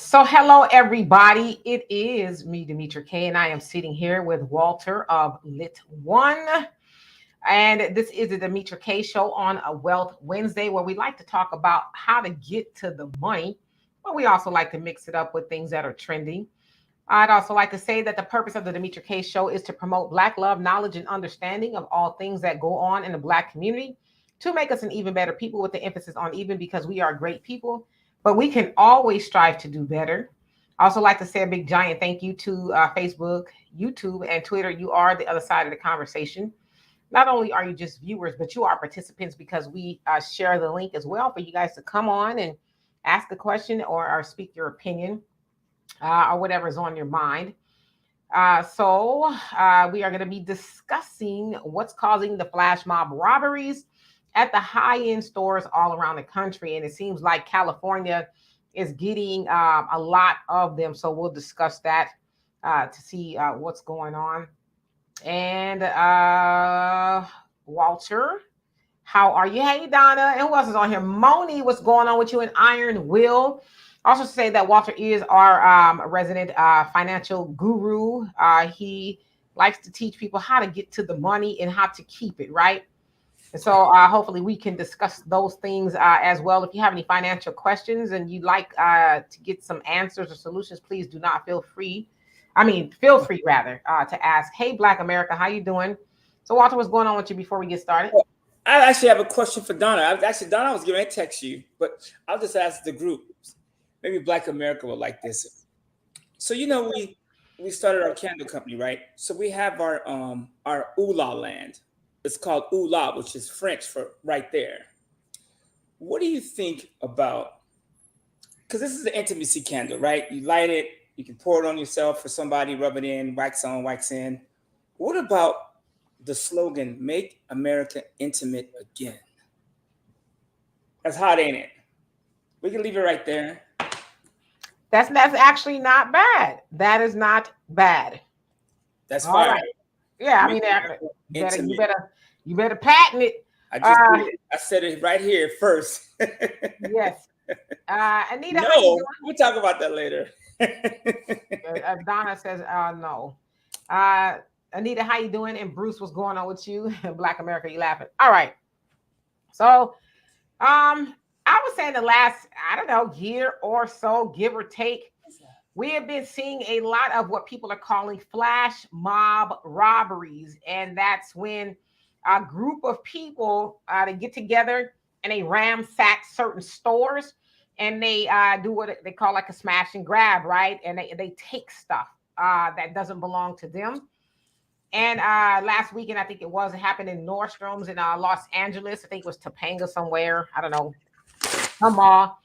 So, hello everybody. It is me, Demetra K, and I am sitting here with Walter of Lit One. And this is the Demetra K Show on a Wealth Wednesday, where we like to talk about how to get to the money, but we also like to mix it up with things that are trending. I'd also like to say that the purpose of the Demetra K Show is to promote Black love, knowledge, and understanding of all things that go on in the Black community to make us an even better people, with the emphasis on even, because we are great people, but we can always strive to do better. I also like to say a big giant thank you to Facebook, YouTube, and Twitter. You are the other side of the conversation. Not only are you just viewers, but you are participants, because we share the link as well for you guys to come on and ask a question or speak your opinion or whatever is on your mind. So we are going to be discussing what's causing the flash mob robberies at the high-end stores all around the country. And it seems like California is getting a lot of them. So we'll discuss that to see what's going on. And Walter, how are you? Hey, Donna. And who else is on here? Moni, what's going on with you? And Iron Will. Also say that Walter is our resident financial guru. He likes to teach people how to get to the money and how to keep it, right? And so hopefully we can discuss those things as well. If you have any financial questions and you'd like to get some answers or solutions, please do not feel free. Feel free rather to ask. Hey, Black America, how you doing? So Walter, what's going on with you before we get started? Well, I actually have a question for Donna. Donna, I was going to text you, but I'll just ask the group. Maybe Black America would like this. So we started our candle company, right? So we have our Ula land. It's called Ula, which is French for right there. What do you think about? Because this is an intimacy candle, right? You light it, you can pour it on yourself for somebody, rub it in, wax on, wax in. What about the slogan, "Make America Intimate Again"? That's hot, ain't it? We can leave it right there. That's actually not bad. That is not bad. That's fine. Right. Yeah, you better patent it. I said it right here first. Yes. Anita, no, we'll talk about that later. Donna says no. Anita, how you doing? And Bruce, what's going on with you? Black America, you laughing? All right. So I was saying the last, year or so, give or take, we have been seeing a lot of what people are calling flash mob robberies. And that's when a group of people they get together and they ransack certain stores and they do what they call like a smash and grab, right? And they take stuff that doesn't belong to them. And last weekend, I think it happened in Nordstrom's in Los Angeles. I think it was Topanga somewhere. I don't know. Mall,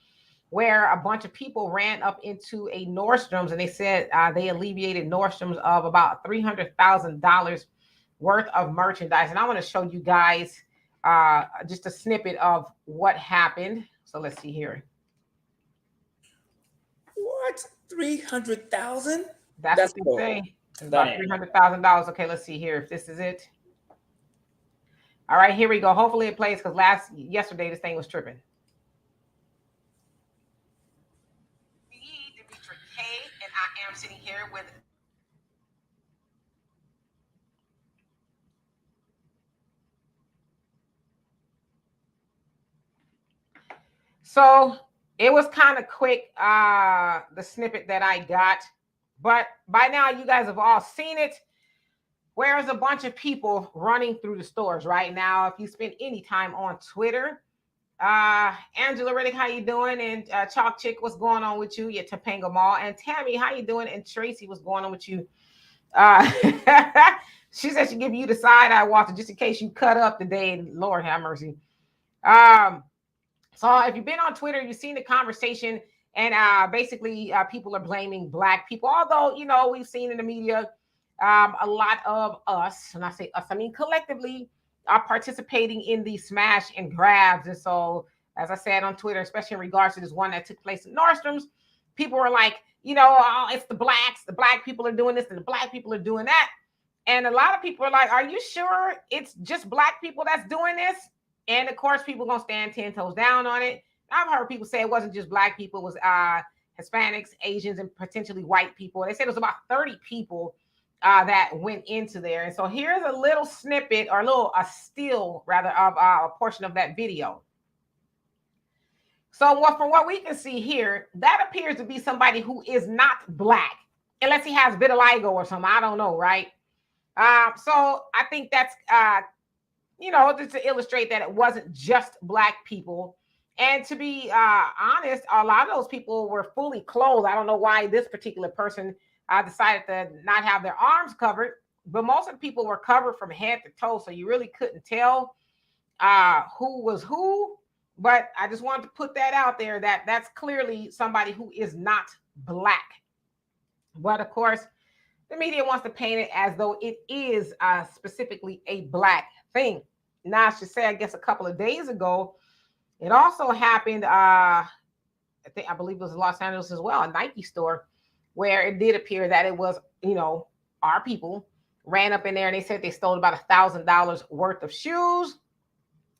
where a bunch of people ran up into a Nordstrom's and they said they alleviated Nordstrom's of about $300,000 worth of merchandise. And I want to show you guys just a snippet of what happened. So let's see here. What? 300,000? That's what they say. About $300,000. Okay, let's see here if this is it. All right, here we go. Hopefully it plays, because yesterday this thing was tripping. Demetra K, and I am sitting here with. So it was kind of quick, the snippet that I got, but by now you guys have all seen it. Where's a bunch of people running through the stores right now? If you spend any time on Twitter, Angela Riddick, how you doing? And Chalk Chick, what's going on with you? Yeah, Topanga Mall. And Tammy, how you doing? And Tracy, what's going on with you? She said she give you the side eye, Walter, just in case you cut up today. Lord have mercy. So if you've been on Twitter, you've seen the conversation, and basically people are blaming Black people. Although, we've seen in the media a lot of us, and I say us, I mean collectively, are participating in these smash and grabs. And so, as I said on Twitter, especially in regards to this one that took place in Nordstrom's, people were like, oh, it's the Blacks. The Black people are doing this and the Black people are doing that. And a lot of people are like, are you sure it's just Black people that's doing this? And of course, people are going to stand 10 toes down on it. I've heard people say it wasn't just Black people. It was Hispanics, Asians, and potentially white people. They said it was about 30 people that went into there. And so here's a little snippet, or a still rather, of a portion of that video. So from what we can see here, that appears to be somebody who is not black, unless he has vitiligo or something. I don't know, right? So I think that's just to illustrate that it wasn't just black people. And to be honest, a lot of those people were fully clothed. I don't know why this particular person decided to not have their arms covered, but most of the people were covered from head to toe, so you really couldn't tell who was who. But I just wanted to put that out there, that that's clearly somebody who is not black. But of course, the media wants to paint it as though it is specifically a black thing. Now, I should say, I guess a couple of days ago, it also happened. I believe it was in Los Angeles as well, a Nike store, where it did appear that it was, our people ran up in there and they said they stole about $1,000 worth of shoes.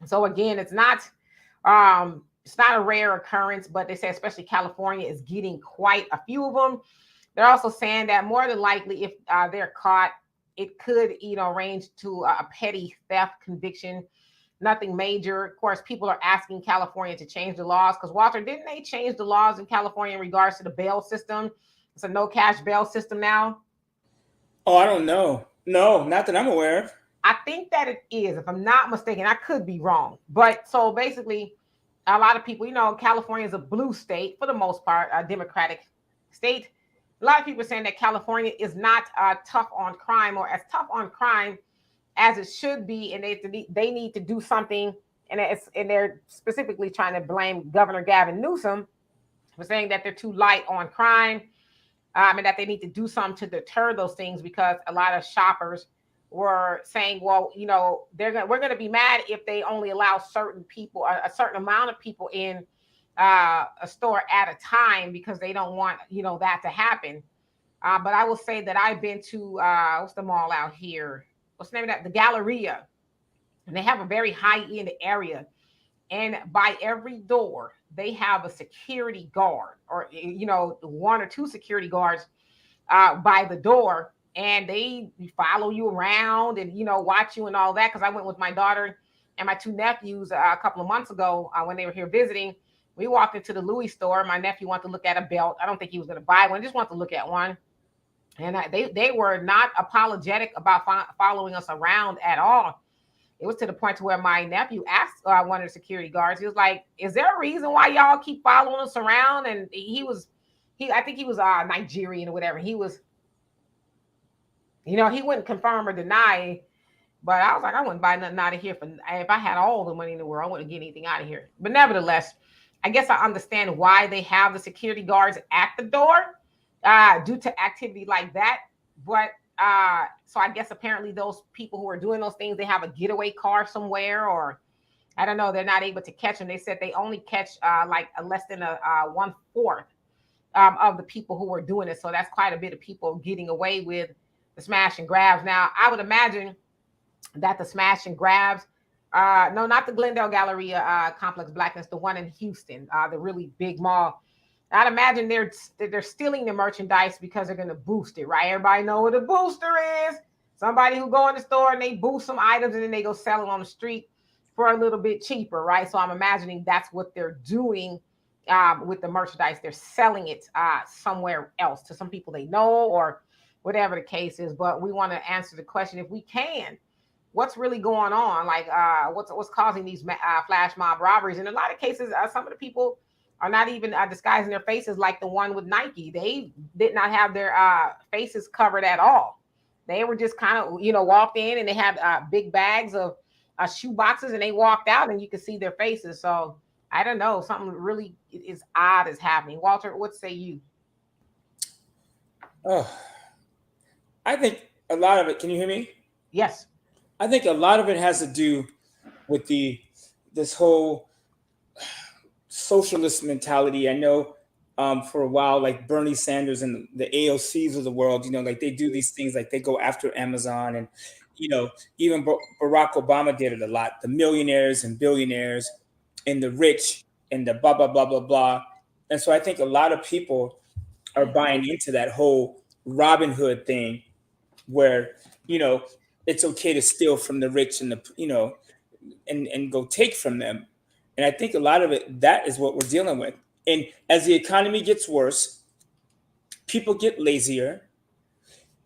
So again, it's not a rare occurrence, but they say especially California is getting quite a few of them. They're also saying that more than likely, if they're caught, it could, range to a petty theft conviction, nothing major. Of course, people are asking California to change the laws because, Walter, didn't they change the laws in California in regards to the bail system? It's a no cash bail system now. Oh, I don't know. No, not that I'm aware of. I think that it is, if I'm not mistaken. I could be wrong. But so basically, a lot of people, California is a blue state for the most part, a Democratic state. A lot of people are saying that California is not tough on crime, or as tough on crime as it should be, and they need to do something. And they're specifically trying to blame Governor Gavin Newsom for saying that they're too light on crime, and that they need to do something to deter those things, because a lot of shoppers were saying, well, we're going to be mad if they only allow certain people, a certain amount of people in a store at a time, because they don't want that to happen. But I will say that I've been to what's the mall out here? What's the name of that? The Galleria, and they have a very high end area, and by every door they have a security guard, or one or two security guards by the door, and they follow you around and watch you and all that. Because I went with my daughter and my two nephews a couple of months ago when they were here visiting. We walked into the Louis store. My nephew wanted to look at a belt. I don't think he was going to buy one. Just wanted to look at one. And they were not apologetic about following us around at all. It was to the point to where my nephew asked one of the security guards. He was like, "Is there a reason why y'all keep following us around?" And I think he was Nigerian or whatever. He was, he wouldn't confirm or deny. But I was like, I wouldn't buy nothing out of here if I had all the money in the world. I wouldn't get anything out of here. But nevertheless, I guess I understand why they have the security guards at the door due to activity like that. But so I guess apparently those people who are doing those things, they have a getaway car somewhere, or I don't know, they're not able to catch them. They said they only catch like less than a 1/4 of the people who are doing it. So that's quite a bit of people getting away with the smash and grabs. Now, I would imagine that the smash and grabs, no, not the Glendale Galleria complex Blackness, the one in Houston, the really big mall. I'd imagine they're stealing the merchandise because they're going to boost it, right? Everybody know what a booster is. Somebody who go in the store and they boost some items and then they go sell it on the street for a little bit cheaper, right? So I'm imagining that's what they're doing with the merchandise. They're selling it somewhere else to some people they know, or whatever the case is. But we want to answer the question, if we can, what's really going on? Like what's causing these flash mob robberies? In a lot of cases, some of the people are not even disguising their faces, like the one with Nike. They did not have their faces covered at all. They were just kind of, walked in and they had big bags of shoe boxes, and they walked out and you could see their faces. So I don't know, something really is odd is happening. Walter, what say you? Oh, I think a lot of it, can you hear me? Yes. I think a lot of it has to do with this whole socialist mentality. I know for a while, like Bernie Sanders and the AOCs of the world, like they do these things, like they go after Amazon, and even Barack Obama did it a lot. The millionaires and billionaires and the rich and the blah blah blah blah blah. And so I think a lot of people are buying into that whole Robin Hood thing where, you know, it's okay to steal from the rich and the, you know, and go take from them. And I think a lot of it, that is what we're dealing with. And as the economy gets worse, people get lazier.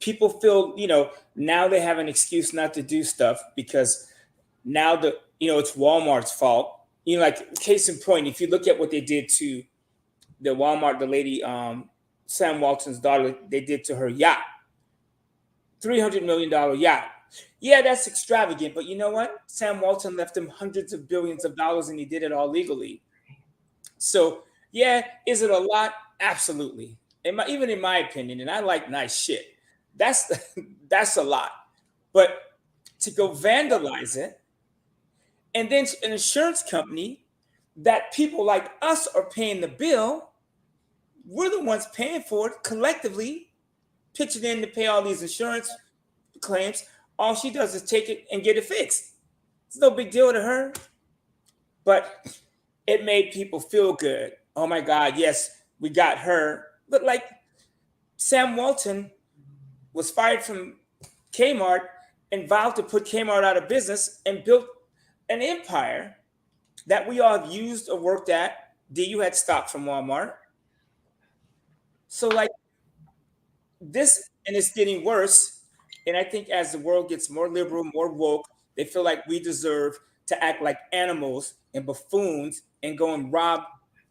People feel, you know, now they have an excuse not to do stuff because now it's Walmart's fault. You know, like case in point, if you look at what they did to the Walmart, the lady, Sam Walton's daughter, they did to her yacht, $300 million yacht. Yeah, that's extravagant, but you know what? Sam Walton left him hundreds of billions of dollars, and he did it all legally. So, yeah, is it a lot? Absolutely. Even in my opinion, and I like nice shit. That's that's a lot. But to go vandalize it, and then an insurance company that people like us are paying the bill, we're the ones paying for it collectively, pitching in to pay all these insurance claims. All she does is take it and get it fixed. It's no big deal to her. But it made people feel good. Oh my God, yes, we got her. But like Sam Walton was fired from Kmart and vowed to put Kmart out of business and built an empire that we all have used or worked at. You had stock from Walmart. So like this, and it's getting worse. And I think as the world gets more liberal, more woke, they feel like we deserve to act like animals and buffoons and go and rob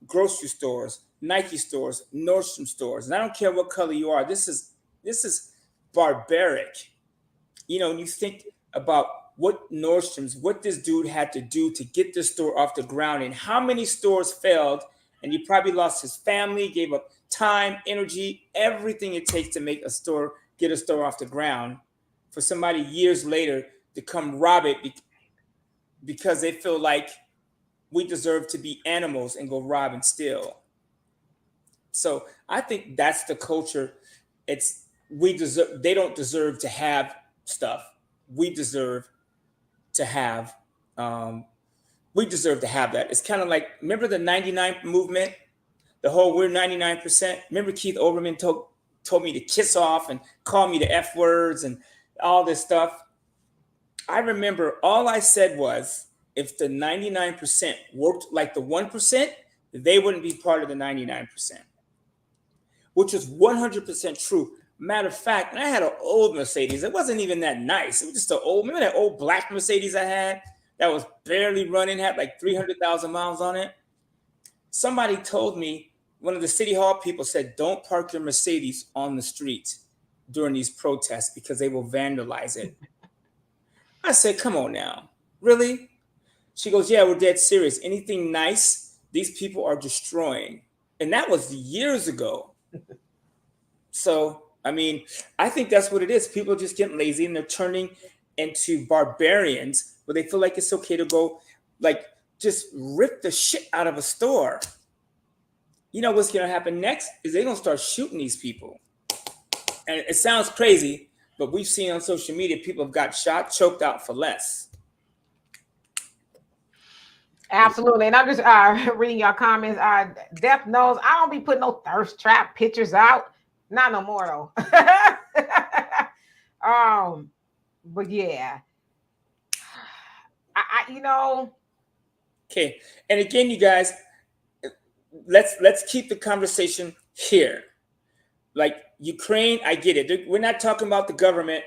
grocery stores, Nike stores, Nordstrom stores. And I don't care what color you are. This is barbaric. You know, when you think about what this dude had to do to get this store off the ground and how many stores failed, and he probably lost his family, gave up time, energy, everything it takes to get a store off the ground, for somebody years later to come rob it because they feel like we deserve to be animals and go rob and steal. So I think that's the culture. They don't deserve to have stuff. We deserve to have that. It's kind of like, remember the 99 movement, the whole we're 99%. Remember Keith Olbermann told me to kiss off and call me the F words and all this stuff. I remember all I said was, if the 99% worked like the 1%, they wouldn't be part of the 99%, which was 100% true. Matter of fact, and I had an old Mercedes. It wasn't even that nice. It was just remember that old black Mercedes I had that was barely running, had like 300,000 miles on it? Somebody told me, one of the city hall people said, don't park your Mercedes on the street during these protests because they will vandalize it. I said, come on now, really? She goes, yeah, we're dead serious. Anything nice, these people are destroying. And that was years ago. So, I mean, I think that's what it is. People are just getting lazy and they're turning into barbarians where they feel like it's okay to go, like, just rip the shit out of a store. You know what's going to happen next is they're going to start shooting these people. And it sounds crazy, but we've seen on social media people have got shot, choked out for less. Absolutely. And I'm just reading your comments. Depth knows I don't be putting no thirst trap pictures out. Not no more though. But yeah. Okay. And again, you guys, let's keep the conversation here. Like Ukraine, I get it. We're not talking about the government,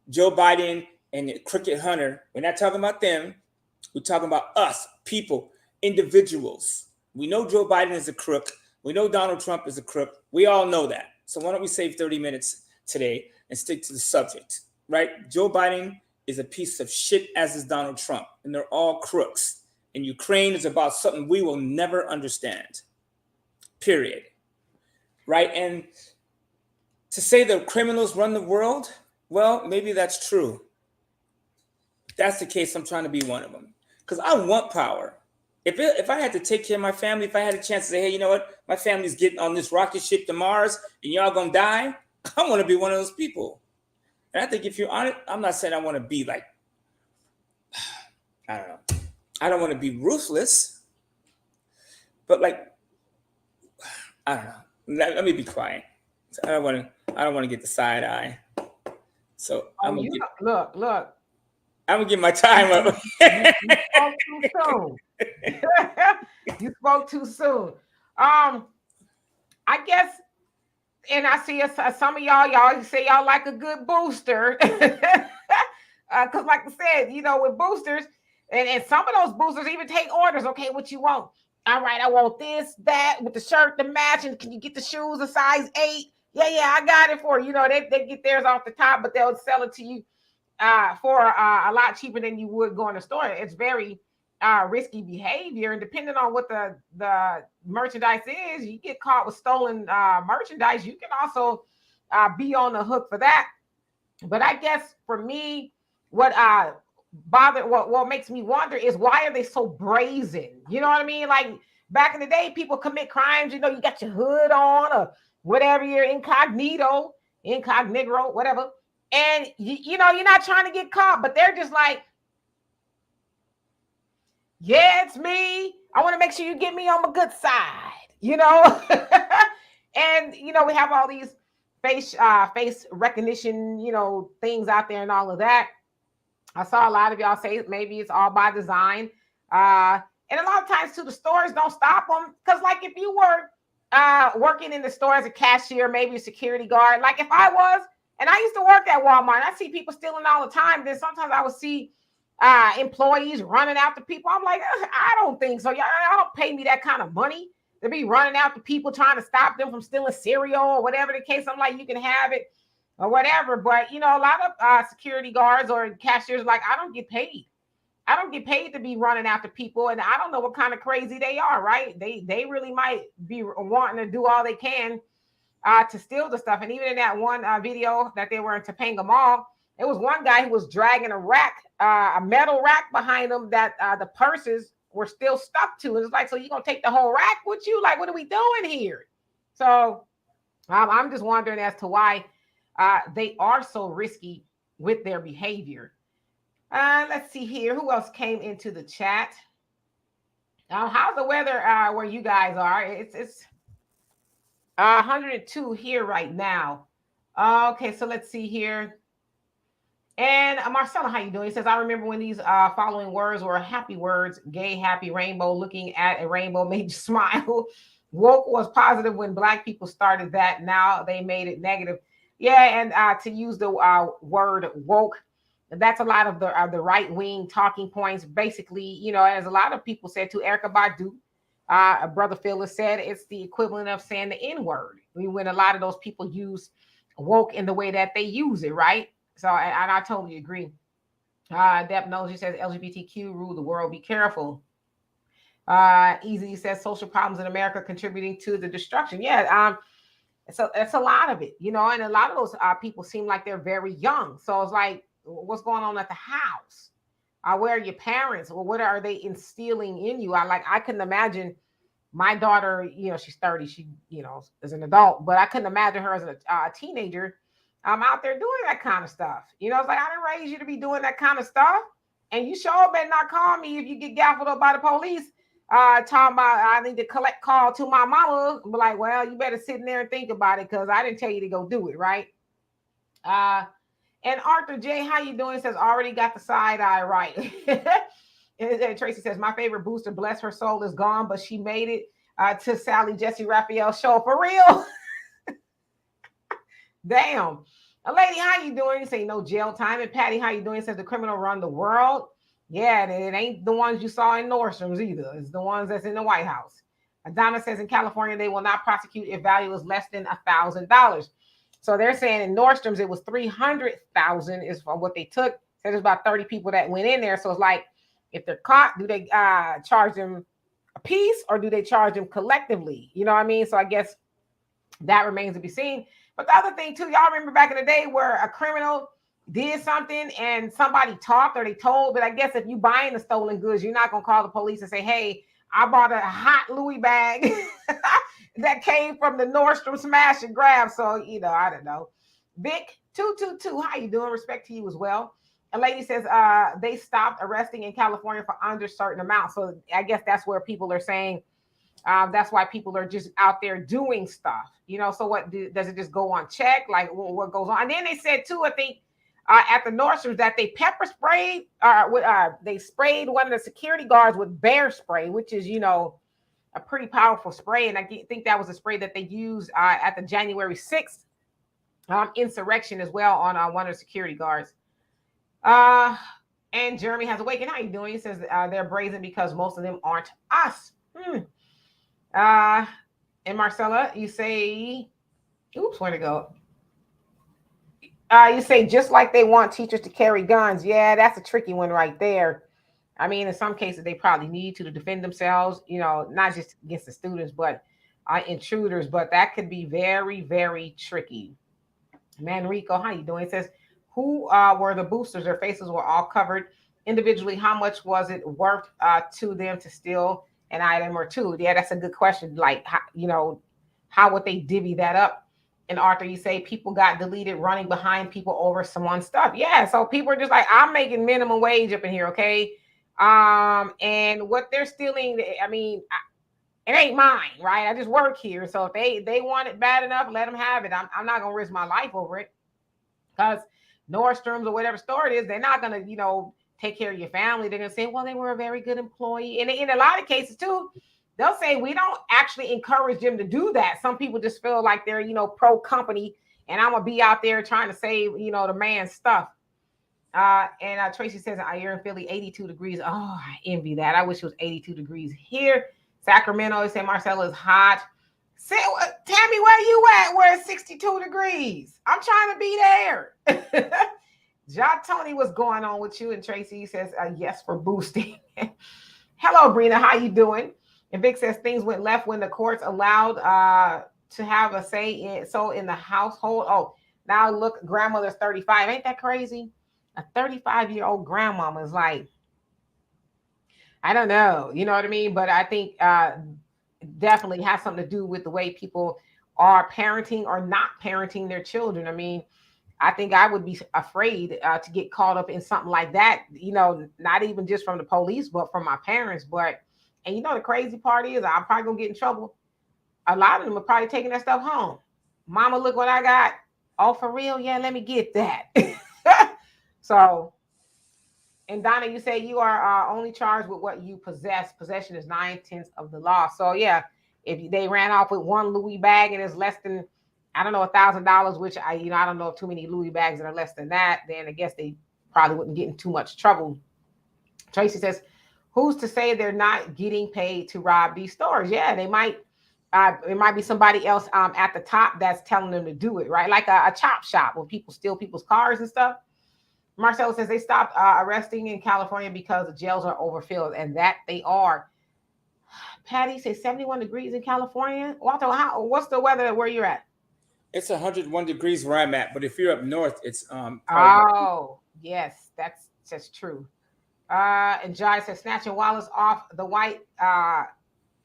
Joe Biden and Cricket Hunter. We're not talking about them. We're talking about us, people, individuals. We know Joe Biden is a crook. We know Donald Trump is a crook. We all know that. So why don't we save 30 minutes today and stick to the subject, right? Joe Biden is a piece of shit, as is Donald Trump, and they're all crooks. And Ukraine is about something we will never understand, period, right? And to say that criminals run the world, well, maybe that's true. If that's the case, I'm trying to be one of them. Because I want power. If I had to take care of my family, if I had a chance to say, hey, you know what? My family's getting on this rocket ship to Mars and y'all gonna die, I want to be one of those people. And I think if you're on it, I'm not saying I want to be like, I don't know. I don't want to be ruthless. But like, I don't know. Let me be quiet. I don't want to get the side eye. So Oh, you look. I'm gonna get my time up. You spoke too soon. You spoke too soon. I guess, and I see some of y'all say y'all like a good booster. Because like I said, with boosters, and some of those boosters even take orders. Okay, what you want? All right, I want this, that, with the shirt to match, and can you get the shoes a size 8? Yeah, I got it for you. They get theirs off the top, but they'll sell it to you for a lot cheaper than you would go in the store. It's very risky behavior, and depending on what the merchandise is, you get caught with stolen merchandise. You can also be on the hook for that. But I guess for me, what makes me wonder is, why are they so brazen? You know what I mean? Like back in the day, people commit crimes. You got your hood on or whatever, you're incognito, whatever. And you're not trying to get caught, but they're just like, yeah, it's me. I want to make sure you get me on my good side, And we have all these face recognition, things out there and all of that. I saw a lot of y'all say maybe it's all by design. And a lot of times too, the stores don't stop them. Because like if you were working in the store as a cashier, maybe a security guard, like if I was, and I used to work at Walmart, I see people stealing all the time. Then sometimes I would see employees running after people. I'm like, I don't think so. Y'all don't pay me that kind of money to be running after people trying to stop them from stealing cereal or whatever the case. I'm like, you can have it or whatever. But, a lot of security guards or cashiers, like, I don't get paid. I don't get paid to be running after people. And I don't know what kind of crazy they are, right? They really might be wanting to do all they can to steal the stuff. And even in that one video that they were in Topanga Mall, it was one guy who was dragging a metal rack behind him that the purses were still stuck to. And it's like, so you're going to take the whole rack with you? Like, what are we doing here? So I'm just wondering as to why they are so risky with their behavior. Let's see here. Who else came into the chat? How's the weather where you guys are? It's 102 here right now. Okay, so let's see here. And Marcella, how you doing? He says, I remember when these following words were happy words: gay, happy, rainbow. Looking at a rainbow made you smile. Woke was positive when Black people started that. Now they made it negative. Yeah, and to use the word woke, that's a lot of the right-wing talking points. Basically, as a lot of people said to Erykah Badu, Brother Phyllis said, it's the equivalent of saying the N-word. When a lot of those people use woke in the way that they use it, right? So, and I totally agree. Deb knows, he says, LGBTQ rule the world, be careful. Easy says, social problems in America contributing to the destruction. Yeah, so it's a lot of it, and a lot of those people seem like they're very young. So it's like, what's going on at the house? Where are your parents? Well, what are they instilling in you? I couldn't imagine my daughter, she's 30, she, is an adult, but I couldn't imagine her as a teenager out there doing that kind of stuff. It's like, I didn't raise you to be doing that kind of stuff. And you sure better not call me if you get gaffled up by the police. Talking about I need to collect call to my mama. Be like, well, you better sit in there and think about it, because I didn't tell you to go do it, right? And Arthur J, how you doing? Says, already got the side eye right. And Tracy says, my favorite booster, bless her soul, is gone, but she made it to Sally Jesse Raphael show. For real? Damn. A lady, how you doing? Say no jail time. And Patty, how you doing? Says, the criminal run the world. Yeah, and it ain't the ones you saw in Nordstrom's either. It's the ones that's in the White House. Donna says, in California, they will not prosecute if value is less than $1,000. So they're saying in Nordstrom's, it was $300,000 is for what they took. So there's about 30 people that went in there. So it's like, if they're caught, do they charge them a piece, or do they charge them collectively? You know what I mean? So I guess that remains to be seen. But the other thing too, y'all remember back in the day where a criminal did something and somebody talked or they told, but I guess if you buying the stolen goods, you're not going to call the police and say, hey, I bought a hot Louis bag that came from the Nordstrom smash and grab. So, I don't know. Vic 222, how you doing? Respect to you as well. A lady says they stopped arresting in California for under certain amounts. So I guess that's where people are saying That's why people are just out there doing stuff, So what does it just go on check? Like what goes on? And then they said too, I think at the Nordstroms that they pepper sprayed, they sprayed one of the security guards with bear spray, which is a pretty powerful spray. And I think that was a spray that they used at the January 6th insurrection as well on one of the security guards. And Jeremy has awakened. How you doing? He says they're brazen because most of them aren't us. And Marcella, you say, oops, where'd it go? You say just like they want teachers to carry guns. Yeah, that's a tricky one right there. I mean, in some cases, they probably need to defend themselves, not just against the students, but intruders. But that could be very, very tricky. Manrico, how you doing? It says, who were the boosters? Their faces were all covered individually. How much was it worth to them to steal an item or two? Yeah, that's a good question. Like, how would they divvy that up? And Arthur, you say people got deleted running behind people over someone's stuff. Yeah, so people are just like, I'm making minimum wage up in here, okay? And what they're stealing, I mean, it ain't mine, right? I just work here. So if they want it bad enough, let them have it. I'm not gonna risk my life over it, because Nordstrom's or whatever store it is, they're not gonna, take care of your family. They're gonna say, well, they were a very good employee. And in a lot of cases too, they'll say we don't actually encourage them to do that. Some people just feel like they're, pro company, and I'm gonna be out there trying to save, the man's stuff. And Tracy says, I hear in Philly, 82 degrees. Oh, I envy that. I wish it was 82 degrees here. Sacramento, they say Marcella is hot. Say, Tammy, where you at? Where it's 62 degrees? I'm trying to be there. John Tony, what's going on with you? And Tracy says, yes for boosting. Hello, Brina, how you doing? And Vic says things went left when the courts allowed to have a say in the household. Oh, now look, grandmother's 35. Ain't that crazy? A 35-year-old grandmama is like, I don't know, you know what I mean? But I think definitely has something to do with the way people are parenting or not parenting their children. I mean, I think I would be afraid to get caught up in something like that, not even just from the police, but from my parents. And the crazy part is I'm probably gonna get in trouble. A lot of them are probably taking that stuff home. Mama, look what I got. Oh, for real? Yeah, let me get that. So, and Donna, you say you are only charged with what you possess. Possession is 9/10 of the law. So yeah, if they ran off with one Louis bag and it's less than, I don't know, $1,000, which I don't know of too many Louis bags that are less than that, then I guess they probably wouldn't get in too much trouble. Tracy says, who's to say they're not getting paid to rob these stores? Yeah, they might. It might be somebody else at the top that's telling them to do it, right? Like a chop shop where people steal people's cars and stuff. Marcelo says they stopped arresting in California because the jails are overfilled, and that they are. Patty says 71 degrees in California. Walter, what's the weather where you're at? It's 101 degrees where I'm at, but if you're up north, it's Oh, yes, that's true. And Jai says snatching wallets off the white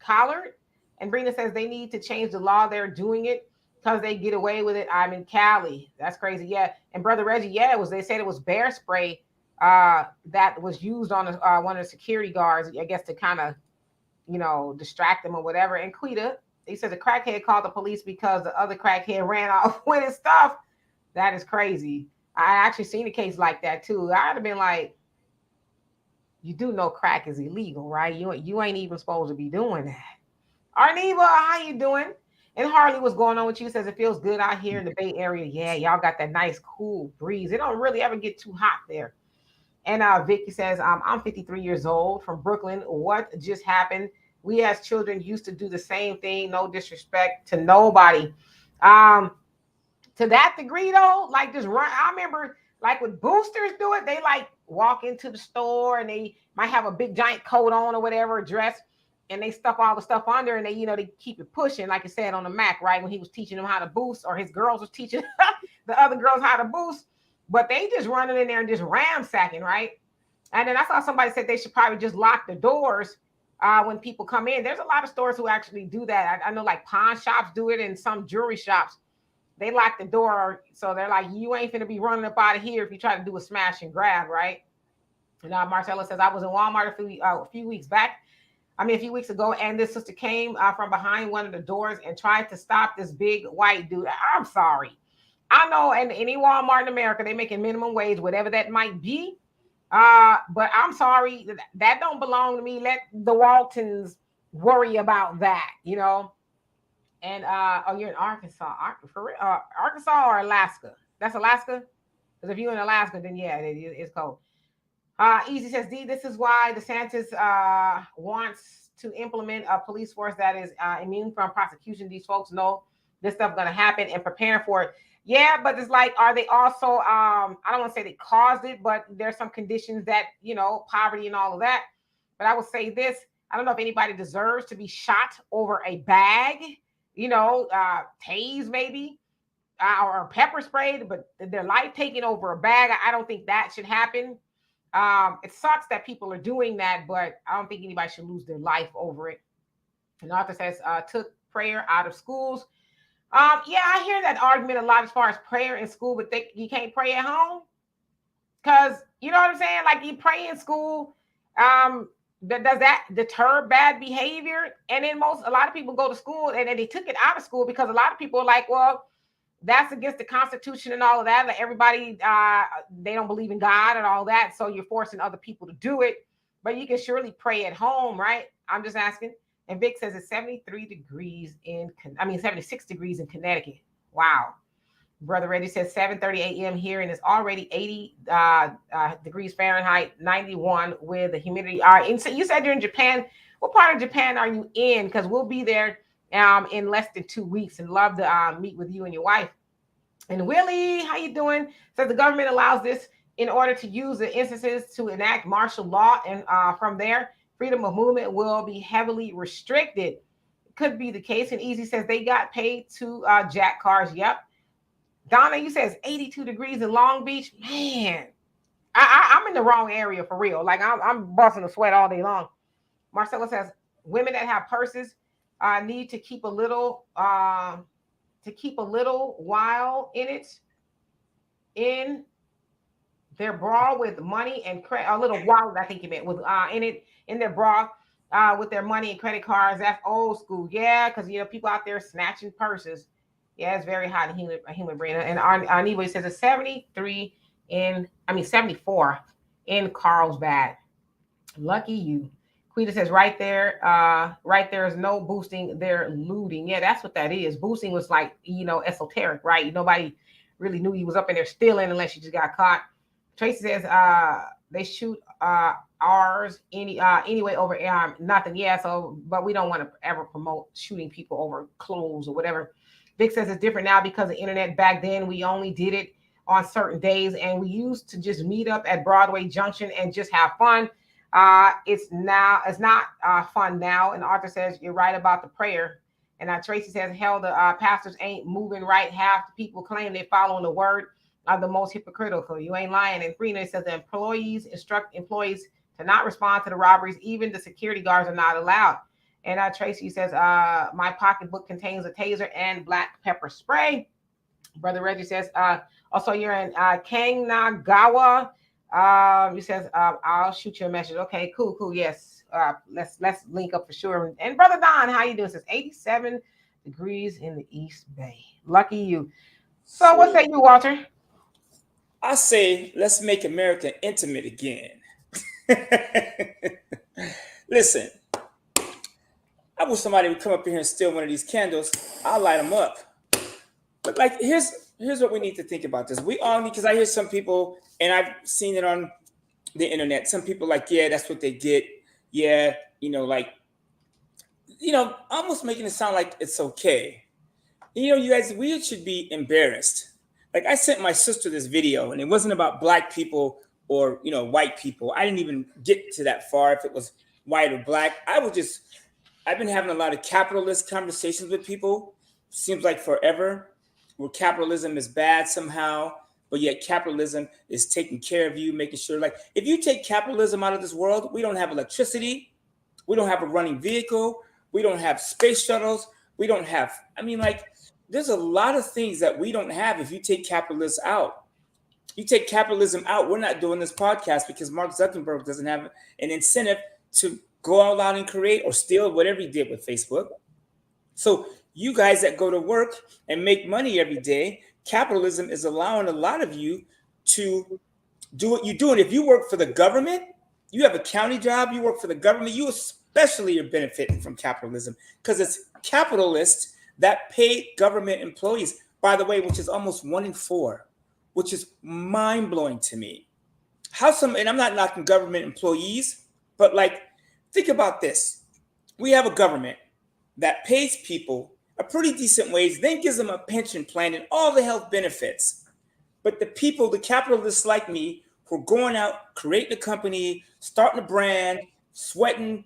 collar. And Brina says they need to change the law. They're doing it because they get away with it. I'm in Cali. That's crazy. Yeah. And Brother Reggie, yeah, they said it was bear spray that was used on one of the security guards, I guess, to kind of, distract them or whatever. And Quita, he says a crackhead called the police because the other crackhead ran off with his stuff. That is crazy. I actually seen a case like that too. I'd have been like, you do know crack is illegal, right? You ain't even supposed to be doing that. Arneva, how you doing? And Harley, what's going on with you? Says it feels good out here in the Bay Area. Yeah, y'all got that nice cool breeze. It don't really ever get too hot there. And Vicky says, I'm 53 years old from Brooklyn. What just happened? We as children used to do the same thing. No disrespect to nobody. To that degree though, like just run. I remember like when boosters do it, they like walk into the store and they might have a big giant coat on or whatever, dress. And they stuff all the stuff under and they keep it pushing, like I said on the Mac, right? When he was teaching them how to boost, or his girls was teaching the other girls how to boost, but they just running in there and just ransacking, right? And then I saw somebody said they should probably just lock the doors when people come in. There's a lot of stores who actually do that. I know like pawn shops do it, and some jewelry shops, they lock the door. So they're like, you ain't finna be running up out of here if you try to do a smash and grab, right? And Marcella says, I was in Walmart a few weeks back. I mean, a few weeks ago, and this sister came from behind one of the doors and tried to stop this big white dude. I'm sorry. I know, and any Walmart in America, they making minimum wage, whatever that might be. But I'm sorry, that don't belong to me. Let the Waltons worry about that, you know. And oh, you're in Arkansas, Arkansas or Alaska? That's Alaska. Because if you're in Alaska, then yeah, it's cold. Easy says D. This is why DeSantis wants to implement a police force that is immune from prosecution. These folks know this stuff going to happen and preparing for it. Yeah, but it's like, are they also? I don't want to say they caused it, but there's some conditions that, you know, poverty and all of that. But I will say this: I don't know if anybody deserves to be shot over a bag. You know, tased maybe, or pepper sprayed, but their life taken over a bag. I don't think that should happen. It sucks that people are doing that, but I don't think anybody should lose their life over it. And the author says, took prayer out of schools. Yeah, I hear that argument a lot as far as prayer in school, but you can't pray at home because you know what I'm saying. Like you pray in school, does that deter bad behavior? And then a lot of people go to school and then they took it out of school because a lot of people are like, well, that's against the Constitution and all of that. Like everybody, they don't believe in God and all that. So you're forcing other people to do it. But you can surely pray at home, right? I'm just asking. And Vic says it's 73 degrees 76 degrees in Connecticut. Wow. Brother Reggie says 7:30 a.m. here, and it's already 80 degrees Fahrenheit, 91 with the humidity. All right. And so you said you're in Japan. What part of Japan are you in? Because we'll be there in less than 2 weeks, and love to meet with you and your wife. And Willie, how you doing? Says the government allows this in order to use the instances to enact martial law, and from there, freedom of movement will be heavily restricted. Could be the case. And Easy says they got paid to jack cars. Yep. Donna, you says 82 degrees in Long Beach. Man, I'm in the wrong area for real. Like I'm busting a sweat all day long. Marcella says women that have purses need to keep a little while in their bra with money and credit. A little wallet, I think you meant, with in their bra with their money and credit cards. That's old school. Yeah, because you know people out there snatching purses. Yeah, it's very hot in human brain. And Aniwa says it's 74 in Carlsbad. Lucky you. Quita says right there is no boosting, they're looting. Yeah, that's what that is. Boosting was like, you know, esoteric, right? Nobody really knew he was up in there stealing unless you just got caught. Tracy says they shoot ours anyway over nothing. Yeah, so but we don't want to ever promote shooting people over clothes or whatever. Vic says it's different now because of the internet. Back then, we only did it on certain days, and we used to just meet up at Broadway Junction and just have fun. It's not fun now. And Arthur says you're right about the prayer. And Tracy says, hell, the pastors ain't moving right. Half the people claim they're following the word are the most hypocritical. You ain't lying. And Freeney says the employees instruct employees to not respond to the robberies. Even the security guards are not allowed. And Tracy says, my pocketbook contains a taser and black pepper spray. Brother Reggie says, also you're in Kanagawa. He says, I'll shoot you a message. Okay, cool. Yes. Let's link up for sure. And Brother Don, how you doing? It says 87 degrees in the East Bay. Lucky you. So what say you, Walter? I say, let's make America intimate again. Listen, I wish somebody would come up here and steal one of these candles. I'll light them up. But like, here's what we need to think about this. We all need, because I hear some people, and I've seen it on the internet. Some people like, yeah, that's what they get. Yeah, almost making it sound like it's okay. You guys, we should be embarrassed. Like I sent my sister this video, and it wasn't about black people or white people. I didn't even get to that far if it was white or black. I've been having a lot of capitalist conversations with people. Seems like forever, where capitalism is bad somehow, but yet capitalism is taking care of you, making sure, like, if you take capitalism out of this world, we don't have electricity, we don't have a running vehicle, we don't have space shuttles, we don't have, there's a lot of things that we don't have if you take capitalism out. You take capitalism out, we're not doing this podcast because Mark Zuckerberg doesn't have an incentive to go all out and create or steal, whatever he did with Facebook. So you guys that go to work and make money every day, capitalism is allowing a lot of you to do what you do. And if you work for the government, you have a county job, you work for the government, you especially are benefiting from capitalism because it's capitalists that pay government employees, by the way, which is almost 1 in 4, which is mind-blowing to me. And I'm not knocking government employees, but like, think about this. We have a government that pays people a pretty decent wage, then gives them a pension plan and all the health benefits. But the people, the capitalists like me, who are going out, creating a company, starting a brand, sweating,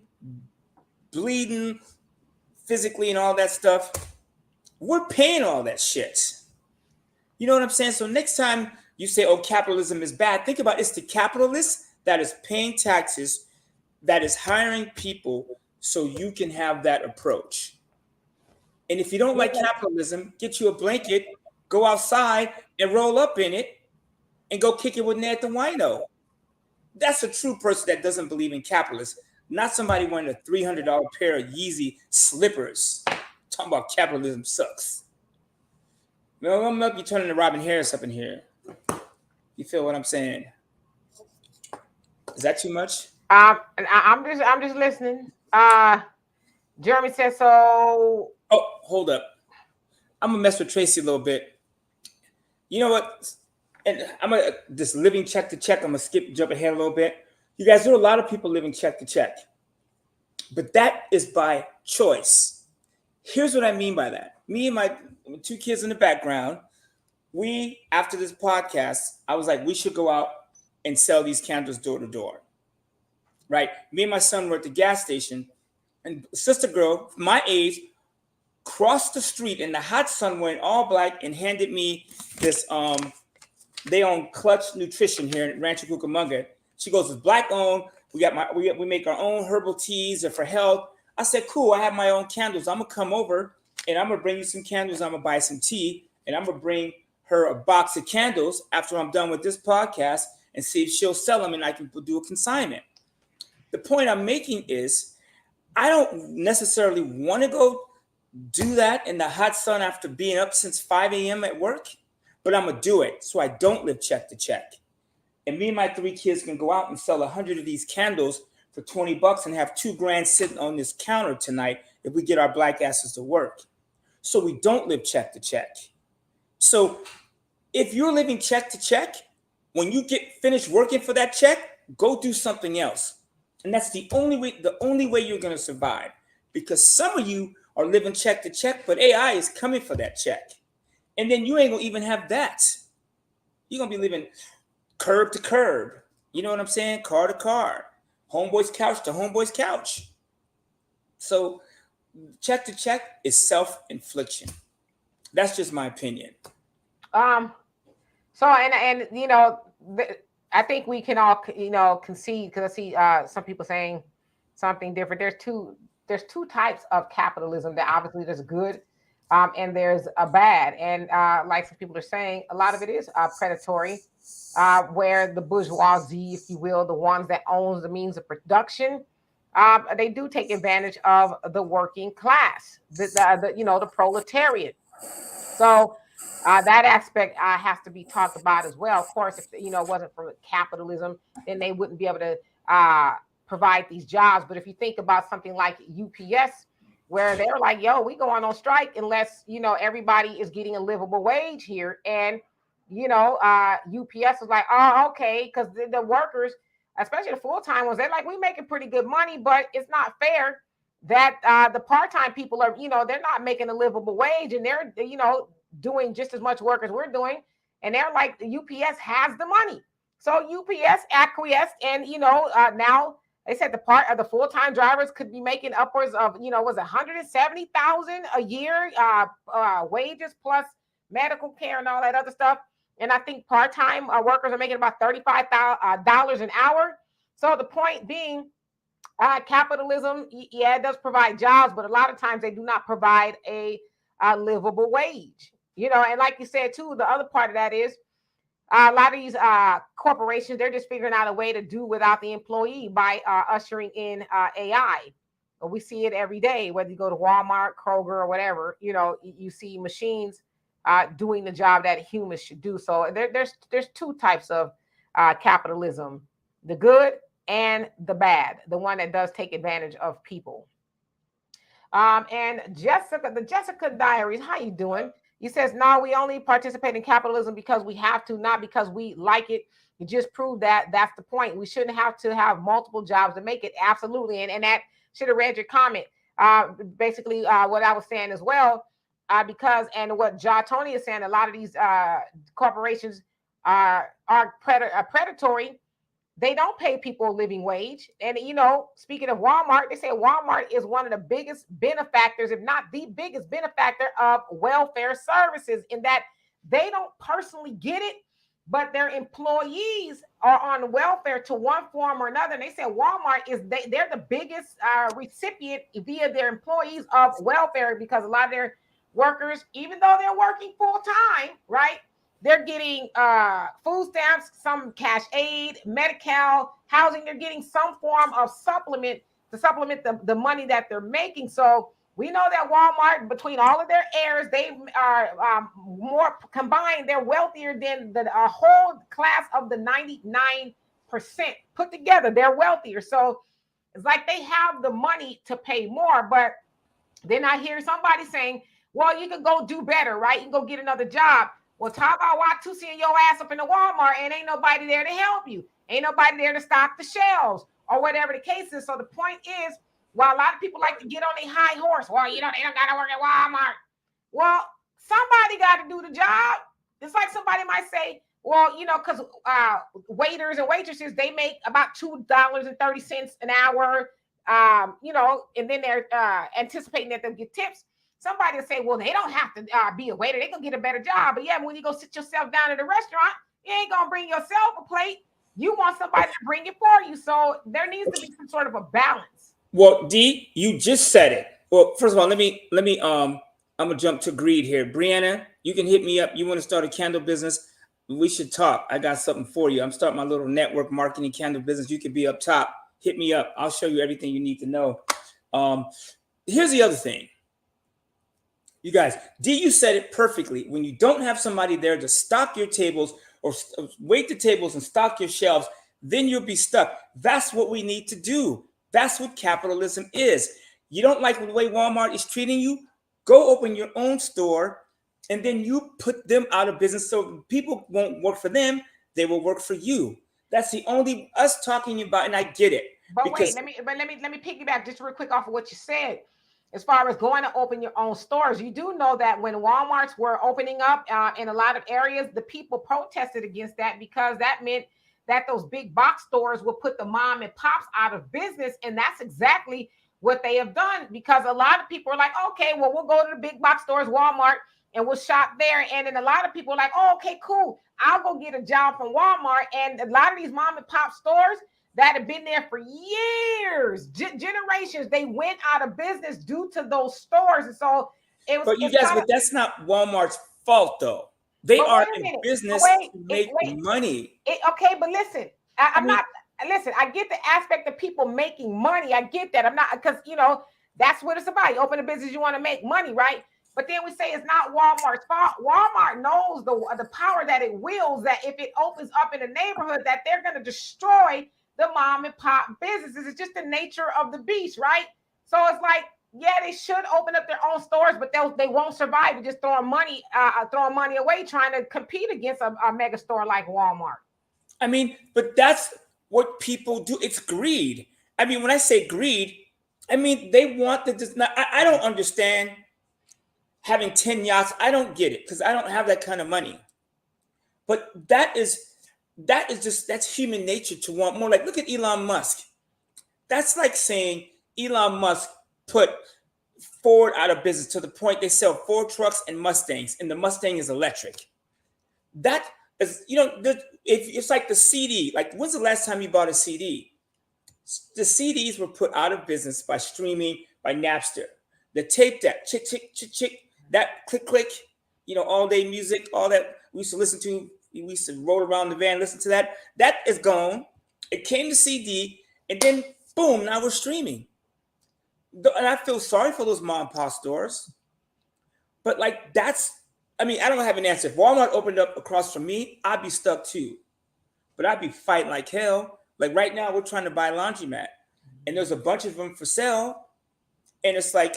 bleeding physically and all that stuff, we're paying all that shit. You know what I'm saying? So next time you say, oh, capitalism is bad, think about it's the capitalist that is paying taxes, that is hiring people so you can have that approach. And if you don't like capitalism, get you a blanket, go outside and roll up in it and go kick it with Ned the Wino. That's a true person that doesn't believe in capitalism, not somebody wearing a $300 pair of Yeezy slippers. Talking about capitalism sucks. No, I'm not be turning to Robin Harris up in here. You feel what I'm saying? Is that too much? I'm just listening. Jeremy says so. Oh, hold up. I'm gonna mess with Tracy a little bit. You know what? And I'm gonna this living check to check. I'm gonna jump ahead a little bit. You guys, there are a lot of people living check to check, but that is by choice. Here's what I mean by that. Me and my 2 kids in the background, we, after this podcast, I was like, we should go out and sell these candles door to door. Right? Me and my son were at the gas station, and a sister girl, my age, crossed the street in the hot sun wearing all black and handed me this, they own Clutch Nutrition here in Rancho Cucamonga. She goes, it's black owned. We make our own herbal teas or for health. I said, cool, I have my own candles. I'm gonna come over and I'm gonna bring you some candles. I'm gonna buy some tea and I'm gonna bring her a box of candles after I'm done with this podcast and see if she'll sell them and I can do a consignment. The point I'm making is I don't necessarily want to go do that in the hot sun after being up since 5 a.m. at work, but I'm gonna do it so I don't live check to check. And me and my 3 kids can go out and sell 100 of these candles for $20 and have $2,000 sitting on this counter tonight if we get our black asses to work. So we don't live check to check. So if you're living check to check, when you get finished working for that check, go do something else. And that's the only way you're going to survive, because some of you are living check to check, but AI is coming for that check. And then you ain't going to even have that. You're going to be living curb to curb. You know what I'm saying? Car to car. Homeboy's couch to homeboy's couch. So check to check is self-infliction. That's just my opinion. So and you know, I think we can all concede, because I see some people saying something different. There's two types of capitalism. That obviously there's good, and there's a bad. And like some people are saying, a lot of it is predatory, where the bourgeoisie, if you will, the ones that owns the means of production, they do take advantage of the working class, the proletariat. So that aspect has to be talked about as well. Of course, if it wasn't for capitalism, then they wouldn't be able to provide these jobs. But if you think about something like UPS, where they're like, yo, we going on strike unless everybody is getting a livable wage here. And UPS is like, oh, okay, because the workers, especially the full-time ones, they're like, we making pretty good money, but it's not fair that the part-time people are, they're not making a livable wage, and they're, doing just as much work as we're doing. And they're like, the UPS has the money. So UPS acquiesced, and, now they said the full-time drivers could be making upwards of, was $170,000 a year, wages plus medical care and all that other stuff. And I think part-time workers are making about $35 an hour. So the point being, capitalism, yeah, it does provide jobs, but a lot of times they do not provide a livable wage. And like you said too, the other part of that is A lot of these corporations, they're just figuring out a way to do without the employee by ushering in AI. We see it every day, whether you go to Walmart, Kroger, or whatever. You see machines doing the job that humans should do. So there's two types of capitalism: the good and the bad, the one that does take advantage of people. And Jessica, the Jessica Diaries, how you doing? He says, no, we only participate in capitalism because we have to, not because we like it. You just proved that. That's the point. We shouldn't have to have multiple jobs to make it. Absolutely. And that should have read your comment. Basically, what I was saying as well, because, and what Tony is saying, a lot of these corporations are predatory. They don't pay people a living wage. And, speaking of Walmart, they say Walmart is one of the biggest benefactors, if not the biggest benefactor of welfare services, in that they don't personally get it, but their employees are on welfare to one form or another. And they say Walmart they're the biggest recipient via their employees of welfare, because a lot of their workers, even though they're working full time, right, they're getting food stamps, some cash aid, Medi-Cal, housing. They're getting some form of supplement to supplement the money that they're making. So we know that Walmart, between all of their heirs, they are more combined. They're wealthier than the whole class of the 99% put together. They're wealthier. So it's like they have the money to pay more. But then I hear somebody saying, well, you can go do better, right? You can go get another job. Well, talk about Watusi your ass up in the Walmart and ain't nobody there to help you. Ain't nobody there to stock the shelves or whatever the case is. So the point is, while a lot of people like to get on a high horse, well, they don't got to work at Walmart. Well, somebody got to do the job. It's like somebody might say, well, because waiters and waitresses, they make about $2.30 an hour, and then they're anticipating that they'll get tips. Somebody will say, well, they don't have to be a waiter. They can get a better job. But yeah, when you go sit yourself down at a restaurant, you ain't going to bring yourself a plate. You want somebody to bring it for you. So there needs to be some sort of a balance. Well, D, you just said it. Well, first of all, let me I'm gonna jump to greed here. Brianna, you can hit me up. You want to start a candle business? We should talk. I got something for you. I'm starting my little network marketing candle business. You could be up top. Hit me up. I'll show you everything you need to know. Here's the other thing. You guys, D, you said it perfectly. When you don't have somebody there to stock your tables or wait the tables and stock your shelves, then you'll be stuck. That's what we need to do. That's what capitalism is. You don't like the way Walmart is treating you? Go open your own store, and then you put them out of business so people won't work for them. They will work for you. That's the only us talking about, and I get it. But wait, let me piggyback just real quick off of what you said. As far as going to open your own stores, you do know that when Walmarts were opening up in a lot of areas, the people protested against that, because that meant that those big box stores will put the mom and pops out of business. And that's exactly what they have done, because a lot of people are like, okay, well, we'll go to the big box stores, Walmart, and we'll shop there. And then a lot of people are like, oh, okay, cool, I'll go get a job from Walmart. And a lot of these mom and pop stores that have been there for years, generations, they went out of business due to those stores. And so it was. But you guys, but that's not Walmart's fault, though. They are in business to make money. Okay, but listen, I'm not. Listen, I get the aspect of people making money. I get that. I'm not, because that's what it's about. You open a business, you want to make money, right? But then we say it's not Walmart's fault. Walmart knows the power that it wields, that if it opens up in a neighborhood, that they're going to destroy the mom and pop businesses. It's just the nature of the beast, right? So it's like, yeah, they should open up their own stores, but they won't survive just throwing money away trying to compete against a mega store like Walmart. I mean, but that's what people do. It's greed. I mean, when I say greed, I mean they want the. I don't understand having 10 yachts. I don't get it, because I don't have that kind of money. But that's human nature to want more. Like, look at Elon Musk. That's like saying Elon Musk put Ford out of business to the point they sell Ford trucks and Mustangs, and the Mustang is electric. That is, it's like the CD. Like, when's the last time you bought a CD? The CDs were put out of business by streaming, by Napster. The tape deck, chick, chick, chick, chick, that click, click, all day music, all that we used to listen to, We used to roll around the van, listen to that. That is gone. It came to CD, and then boom, now we're streaming. And I feel sorry for those mom and pop stores, but like that's, I mean, I don't have an answer. If Walmart opened up across from me, I'd be stuck too. But I'd be fighting like hell. Like right now, we're trying to buy a laundromat, and there's a bunch of them for sale, and it's like,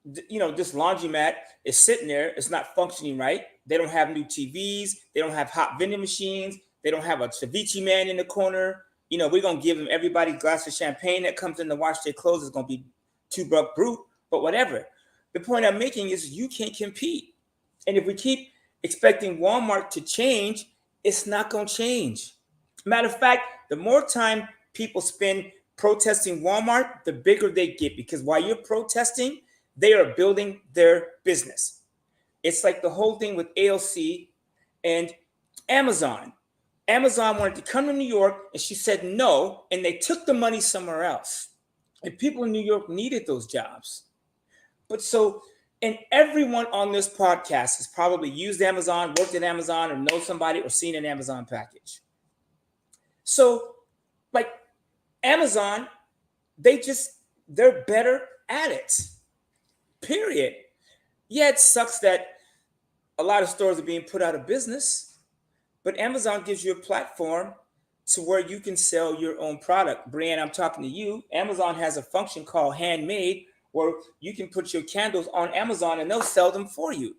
this laundromat is sitting there. It's not functioning right. They don't have new TVs. They don't have hot vending machines. They don't have a ceviche man in the corner. We're going to give them everybody a glass of champagne that comes in to wash their clothes. It's going to be $2 brute, but whatever. The point I'm making is you can't compete. And if we keep expecting Walmart to change, it's not going to change. Matter of fact, the more time people spend protesting Walmart, the bigger they get, because while you're protesting, they are building their business. It's like the whole thing with ALC and Amazon. Amazon wanted to come to New York, and she said no, and they took the money somewhere else. And people in New York needed those jobs. And everyone on this podcast has probably used Amazon, worked at Amazon, or knows somebody, or seen an Amazon package. So, like Amazon, they're better at it. Period. Yeah, it sucks that a lot of stores are being put out of business, but Amazon gives you a platform to where you can sell your own product. Brianne, I'm talking to you. Amazon has a function called Handmade, where you can put your candles on Amazon and they'll sell them for you.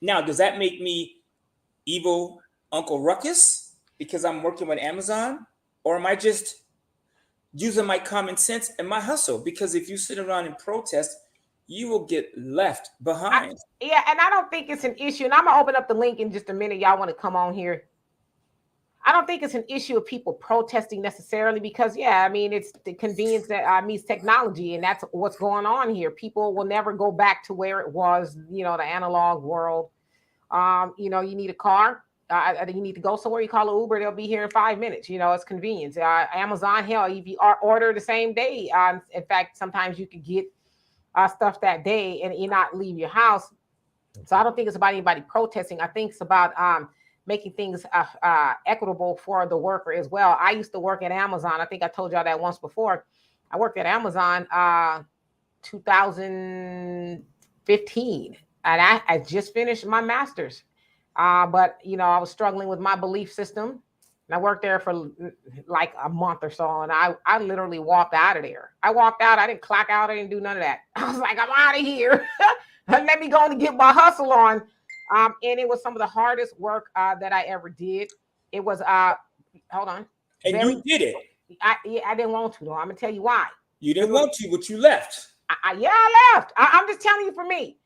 Now, does that make me evil Uncle Ruckus because I'm working with Amazon? Or am I just using my common sense and my hustle? Because if you sit around and protest, you will get left behind. And I don't think it's an issue. And I'm going to open up the link in just a minute. Y'all want to come on here. I don't think it's an issue of people protesting necessarily because, it's the convenience that meets technology. And that's what's going on here. People will never go back to where it was, the analog world. You need a car. You need to go somewhere, you call an Uber, they'll be here in 5 minutes. It's convenience. Amazon, hell, if you order the same day. In fact, sometimes you can get stuff that day and you not leave your house. So I don't think it's about anybody protesting. I think it's about making things equitable for the worker as well. I used to work at Amazon. I think I told y'all that once before. I worked at Amazon 2015, and I just finished my master's. But I was struggling with my belief system. And I worked there for like a month or so, and I literally walked out of there. I walked out. I didn't clock out. I didn't do none of that. I was like, I'm out of here. Let me go and get my hustle on. And it was some of the hardest work that I ever did. It was hold on. And you did it. I didn't want to though. I'm gonna tell you why. You didn't want to, but you left. I left. I'm just telling you for me.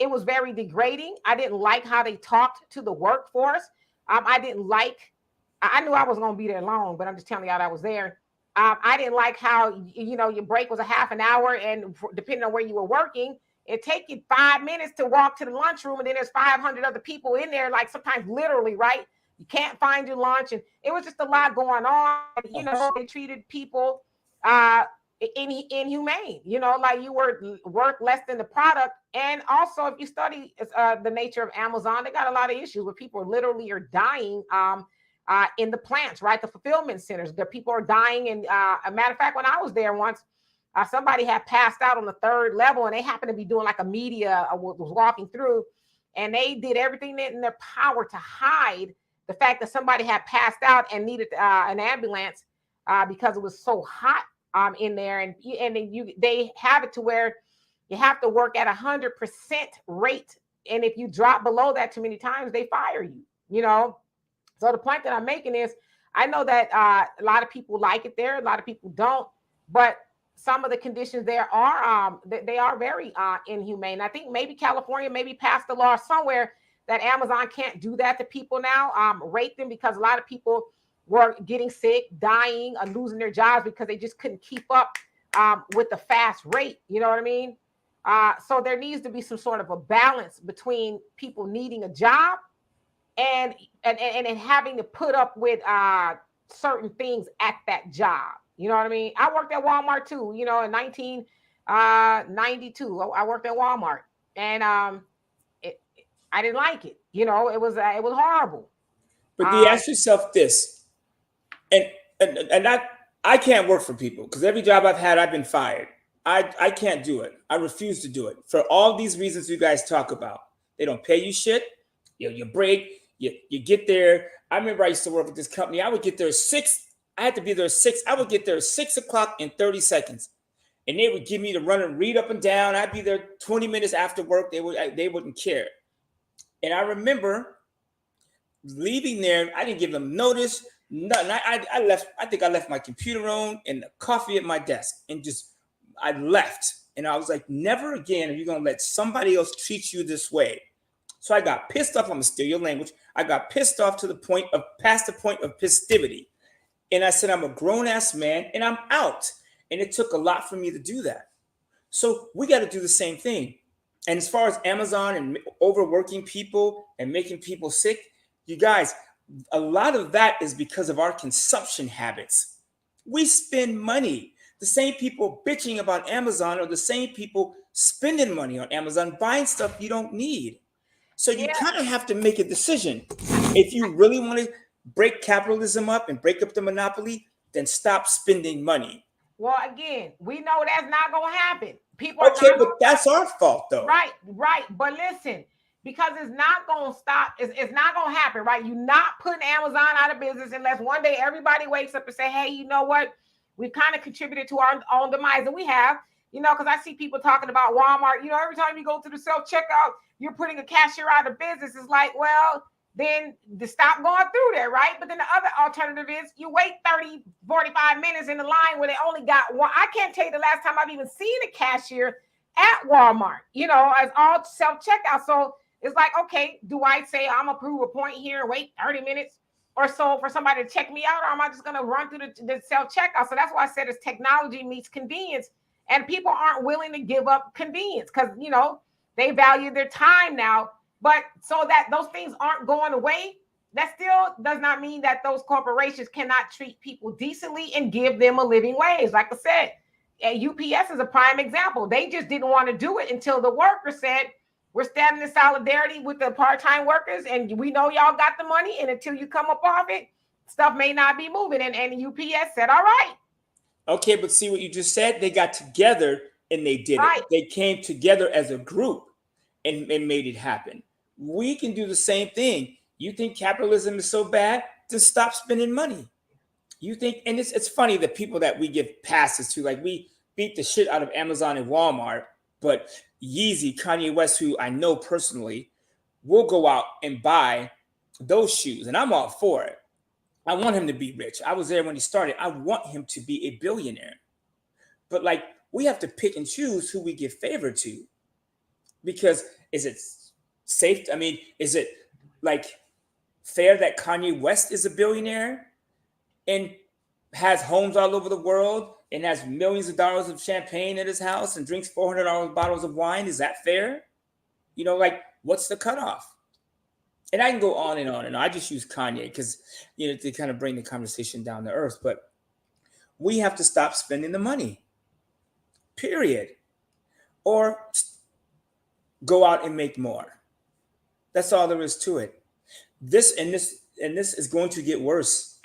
It was very degrading. I didn't like how they talked to the workforce. I didn't like. I knew I was going to be there long, but I'm just telling y'all I was there. I didn't like how your break was a half an hour, and depending on where you were working, it take you 5 minutes to walk to the lunchroom, and then there's 500 other people in there. Like sometimes literally, right? You can't find your lunch, and it was just a lot going on. They treated people inhumane. Like you work less than the product. And also, if you study the nature of Amazon, they got a lot of issues where people literally are dying in the plants, right? The fulfillment centers. The people are dying. And a matter of fact, when I was there once, somebody had passed out on the 3rd level, and they happened to be doing like a media was walking through, and they did everything in their power to hide the fact that somebody had passed out and needed an ambulance because it was so hot in there. And they have it to where you have to work at 100% rate. And if you drop below that too many times, they fire you, So the point that I'm making is, I know that a lot of people like it there. A lot of people don't. But some of the conditions there are, they are very inhumane. I think maybe California maybe passed a law somewhere that Amazon can't do that to people now, rate them, because a lot of people were getting sick, dying, or losing their jobs because they just couldn't keep up with the fast rate. You know what I mean? So there needs to be some sort of a balance between people needing a job and having to put up with certain things at that job. You know what I mean? I worked at Walmart too. In 1992, I worked at Walmart, and I didn't like it. It was horrible. But do you ask yourself this, and I can't work for people because every job I've had, I've been fired. I can't do it. I refuse to do it for all these reasons you guys talk about. They don't pay you shit. You break. You get there. I remember I used to work with this company. I would get there 6. I had to be there 6. I would get there 6:00 in 30 seconds, and they would give me to run and read up and down. I'd be there 20 minutes after work. They wouldn't care. And I remember leaving there. I didn't give them notice. Nothing. I left. I think I left my computer on and the coffee at my desk, and just I left. And I was like, never again are you gonna let somebody else treat you this way. So I got pissed off. I'm gonna steal your language. I got pissed off to the point of past the point of festivity. And I said, I'm a grown ass man and I'm out. And it took a lot for me to do that. So we got to do the same thing. And as far as Amazon and overworking people and making people sick, you guys, a lot of that is because of our consumption habits. We spend money. The same people bitching about Amazon are the same people spending money on Amazon, buying stuff you don't need. So you kind of have to make a decision. If you really want to break capitalism up and break up the monopoly, then stop spending money. Well, again, we know that's not going to happen. People okay, but that's our fault, though. Right. But listen, because it's not going to stop. It's not going to happen, right? You're not putting Amazon out of business unless one day everybody wakes up and say, hey, you know what? We've kind of contributed to our own demise. And we have, because I see people talking about Walmart. Every time you go to the self-checkout, you're putting a cashier out of business. It's like, well, then to stop going through there, right? But then the other alternative is you wait 30, 45 minutes in the line where they only got one. I can't tell you the last time I've even seen a cashier at Walmart, as all self-checkout. So it's like, okay, do I say I'm going to prove a point here and wait 30 minutes or so for somebody to check me out, or am I just going to run through the self-checkout? So that's why I said it's technology meets convenience, and people aren't willing to give up convenience because, they value their time now. But so that those things aren't going away, that still does not mean that those corporations cannot treat people decently and give them a living wage. Like I said, UPS is a prime example. They just didn't want to do it until the worker said, we're standing in solidarity with the part-time workers, and we know y'all got the money, and until you come up off it, stuff may not be moving. And UPS said, all right. Okay, but see what you just said? They got together and they did it. They came together as a group and made it happen. We can do the same thing. You think capitalism is so bad? Just stop spending money. You think, and it's funny that people that we give passes to, like we beat the shit out of Amazon and Walmart, but Yeezy, Kanye West, who I know personally, will go out and buy those shoes, and I'm all for it. I want him to be rich. I was there when he started. I want him to be a billionaire. But like, we have to pick and choose who we give favor to, because is it safe? I mean, is it like fair that Kanye West is a billionaire and has homes all over the world and has millions of dollars of champagne at his house and drinks $400 bottles of wine? Is that fair? Like, what's the cutoff? And I can go on and on and on. I just use Kanye because, to kind of bring the conversation down to earth. But we have to stop spending the money, period. Or go out and make more. That's all there is to it. This is going to get worse.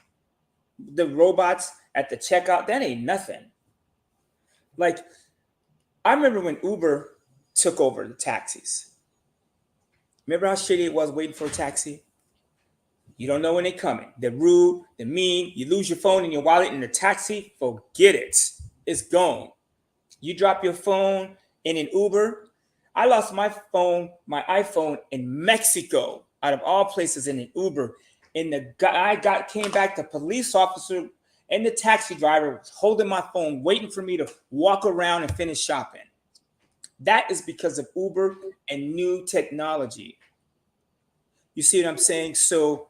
The robots at the checkout, that ain't nothing. Like, I remember when Uber took over the taxis. Remember how shitty it was waiting for a taxi? You don't know when they're coming. They're rude, they're mean. You lose your phone and your wallet in the taxi, forget it. It's gone. You drop your phone in an Uber. I lost my iPhone in Mexico, out of all places, in an Uber. And the guy came back, the police officer and the taxi driver was holding my phone, waiting for me to walk around and finish shopping. That is because of Uber and new technology. You see what I'm saying? So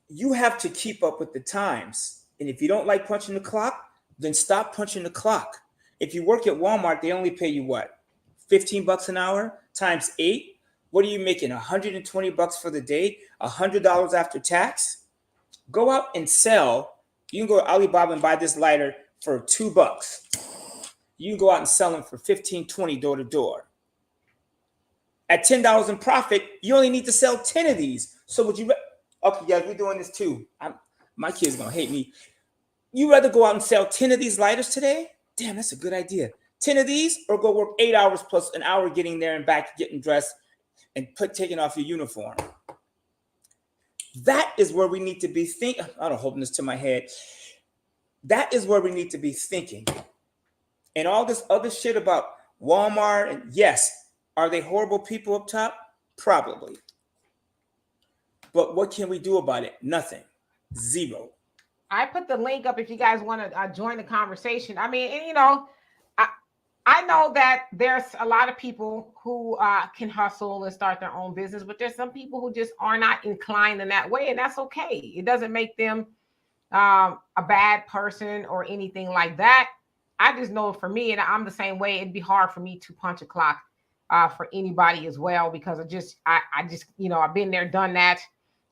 you have to keep up with the times. And if you don't like punching the clock, then stop punching the clock. If you work at Walmart, they only pay you what? $15 an hour times 8. What are you making? $120 for the day? $100 after tax? Go out and sell. You can go to Alibaba and buy this lighter for $2. You can go out and sell them for $15, $20 door to door. At $10 in profit, you only need to sell 10 of these. So Okay, guys, we're doing this too. My kid's gonna hate me. You rather go out and sell 10 of these lighters today? Damn, that's a good idea. 10 of these, or go work 8 hours plus an hour getting there and back, getting dressed and taking off your uniform. That is where we need to be thinking. I don't hold this to my head. That is where we need to be thinking. And all this other shit about Walmart, and yes, are they horrible people up top? Probably. But what can we do about it? Nothing. Zero. I put the link up if you guys want to join the conversation. I mean, and, you know, I know that there's a lot of people who can hustle and start their own business, but there's some people who just are not inclined in that way, and that's okay. It doesn't make them a bad person or anything like that. I just know for me, and I'm the same way, it'd be hard for me to punch a clock for anybody as well, because I just, you know, I've been there, done that.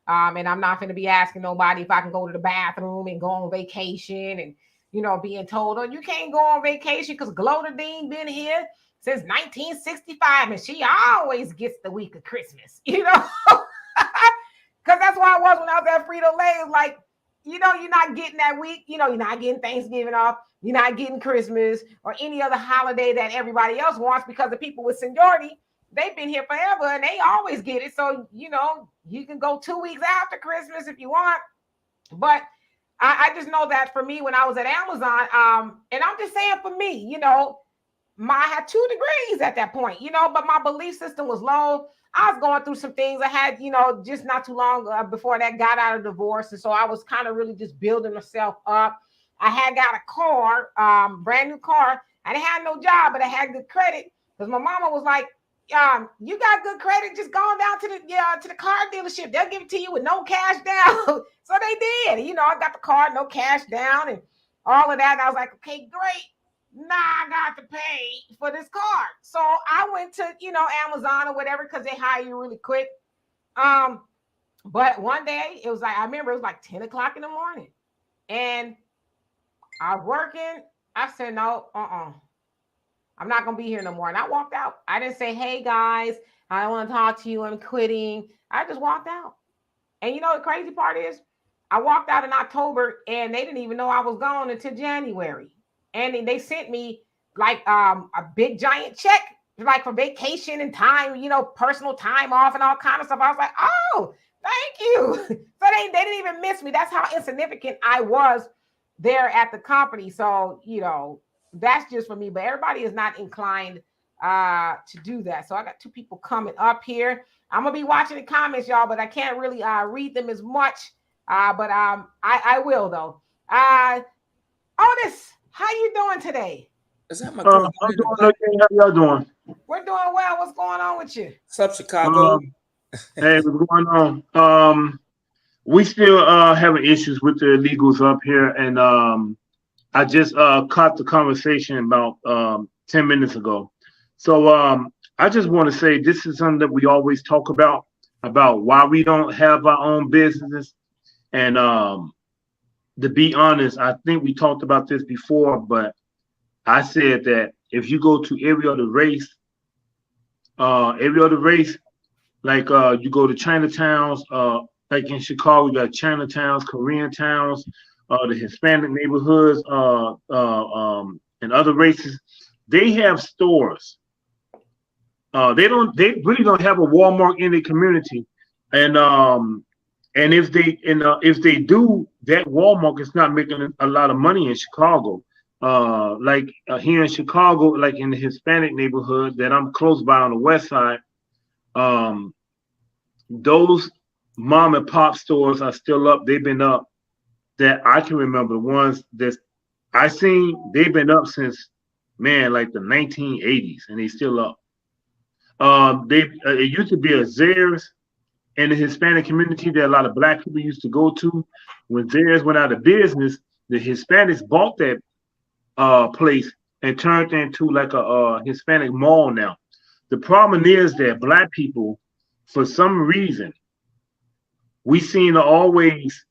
And I'm not going to be asking nobody if I can go to the bathroom and go on vacation and, you know, being told, oh, you can't go on vacation because Glodadine been here since 1965 and she always gets the week of Christmas, you know, because that's why I was when I was at Frito-Lay. Like, you know, you're not getting that week, you know, you're not getting Thanksgiving off, you're not getting Christmas or any other holiday that everybody else wants, because the people with seniority, they've been here forever and they always get it. So, you know, you can go 2 weeks after Christmas if you want. But I just know that for me, when I was at Amazon, and I'm just saying for me, you know, I had 2 degrees at that point, you know, but my belief system was low. I was going through some things. I had, you know, just not too long before that, got out of divorce. And so I was kind of really just building myself up. I had got a car, brand new car. I didn't have no job, but I had good credit because my mama was like, you got good credit, just going down to the car dealership. They'll give it to you with no cash down. So they did. You know, I got the car, no cash down and all of that. And I was like, okay, great. Now I got to pay for this car. So I went to, you know, Amazon or whatever, because they hire you really quick. But one day it was like, I remember it was like 10 o'clock in the morning and I was working. I said, no, I'm not going to be here no more. And I walked out. I didn't say, hey, guys, I don't want to talk to you. I'm quitting. I just walked out. And you know, the crazy part is I walked out in October and they didn't even know I was gone until January. And they sent me like a big giant check, like for vacation and time, you know, personal time off and all kind of stuff. I was like, oh, thank you. So they didn't even miss me. That's how insignificant I was there at the company. So, you know, that's just for me, but everybody is not inclined to do that. So I got 2 people coming up here. I'm gonna be watching the comments, y'all, but I can't really read them as much. But I will though. Otis, how you doing today? Is that my I'm doing okay. How y'all doing? We're doing well. What's going on with you? What's up, Chicago? Hey, what's going on? We still having issues with the illegals up here, and I just caught the conversation about 10 minutes ago. So I just want to say this is something that we always talk about why we don't have our own businesses. And to be honest, I think we talked about this before, but I said that if you go to every other race, like you go to Chinatowns, like in Chicago, you got Chinatowns, Korean towns, the Hispanic neighborhoods, and other races, they have stores. They really don't have a Walmart in the community, and if they do, that Walmart is not making a lot of money in Chicago. Here in Chicago, like in the Hispanic neighborhood that I'm close by on the west side, those mom and pop stores are still up. They've been up that I can remember. The ones that I seen, they've been up since, man, like the 1980s, and they still up. It used to be a Zayres in the Hispanic community that a lot of black people used to go to. When Zayres went out of business, the Hispanics bought that place and turned it into like a Hispanic mall now. The problem is that black people, for some reason, we seem to always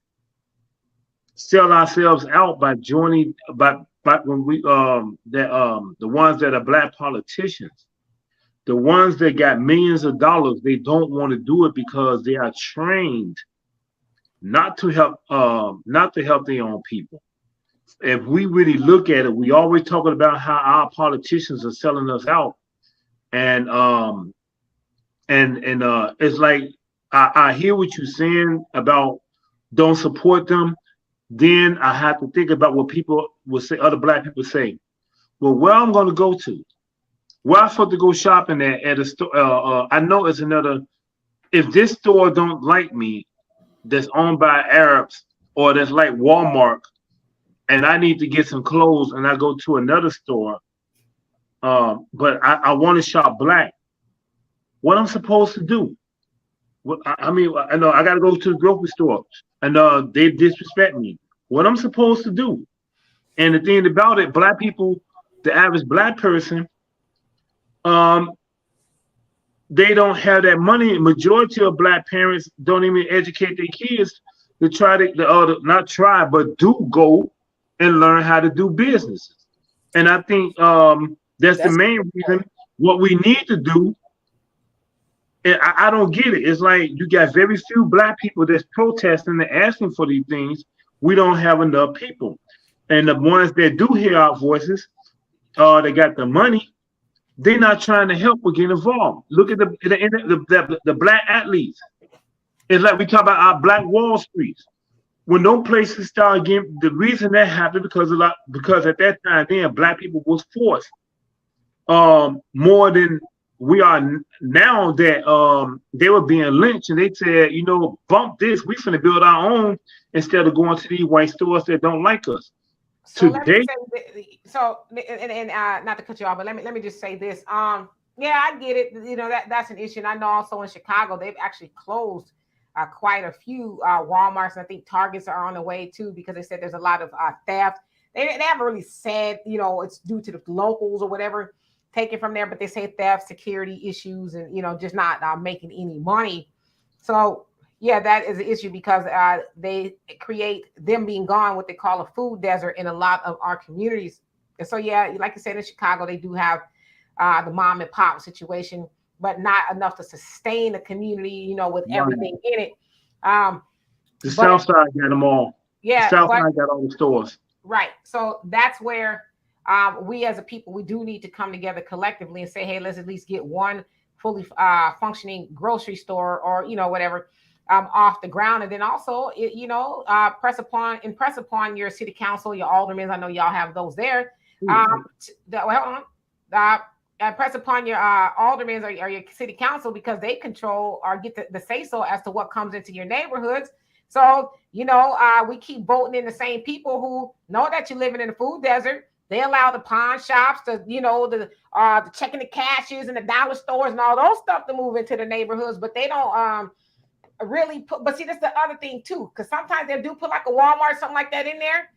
sell ourselves out by joining when we the ones that are black politicians, the ones that got millions of dollars, they don't want to do it because they are trained not to help their own people. If we really look at it, we always talking about how our politicians are selling us out, and it's like I hear what you're saying about don't support them. Then I have to think about what people will say, other black people say. Well, where I'm going to go to, where I'm supposed to go shopping at a store. I know it's another. If this store don't like me, that's owned by Arabs or that's like Walmart, and I need to get some clothes, and I go to another store, but I want to shop black. What I'm supposed to do? What I mean, I know I got to go to the grocery store, and they disrespect me. What I'm supposed to do? And the thing about it, black people, the average black person, um, they don't have that money. Majority of black parents don't even educate their kids to try not try, but do go and learn how to do businesses. And I think that's the That's main reason. What we need to do, and I don't get it. It's like you got very few black people that's protesting and asking for these things. We don't have enough people. And the ones that do hear our voices, they got the money. They're not trying to help or get involved. Look at the black athletes. It's like we talk about our Black Wall Streets. When those places start getting, the reason that happened because at that time then black people was forced more than we are now, that they were being lynched, and they said, bump this, we finna build our own instead of going to these white stores that don't like us. So let me Today, say, not to cut you off, but let me just say this. Yeah, I get it. That's an issue. And I know also in Chicago, they've actually closed quite a few Walmarts. And I think Targets are on the way too, because they said there's a lot of theft. They haven't really said, it's due to the locals or whatever taken from there, but they say theft, security issues, and, just not making any money. So yeah, that is an issue because they create them being gone, what they call a food desert in a lot of our communities. And so, yeah, like you said, in Chicago, they do have the mom and pop situation, but not enough to sustain the community, with everything in it. The South Side got them all. Yeah, the South Side got all the stores. Right. So that's where we as a people, we do need to come together collectively and say, hey, let's at least get one fully functioning grocery store or, whatever. Off the ground, and then also, impress upon your city council, your aldermen. I know y'all have those there. Press upon your aldermen or your city council, because they control or get the say so as to what comes into your neighborhoods. So, we keep voting in the same people who know that you're living in a food desert. They allow the pawn shops to, the checking the cashes and the dollar stores and all those stuff to move into the neighborhoods, but they don't really put, but see, that's the other thing too, because sometimes they do put like a Walmart, something like that in there,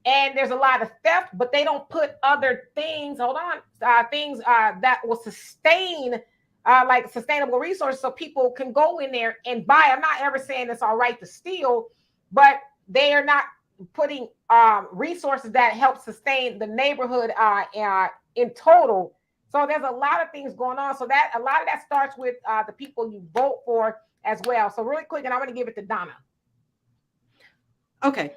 and there's a lot of theft, but they don't put other things, things that will sustain like sustainable resources, so people can go in there and buy. I'm not ever saying it's all right to steal, but they are not putting resources that help sustain the neighborhood in total. So there's a lot of things going on. So that a lot of that starts with the people you vote for as well. So really quick, and I'm going to give it to Donna. Okay.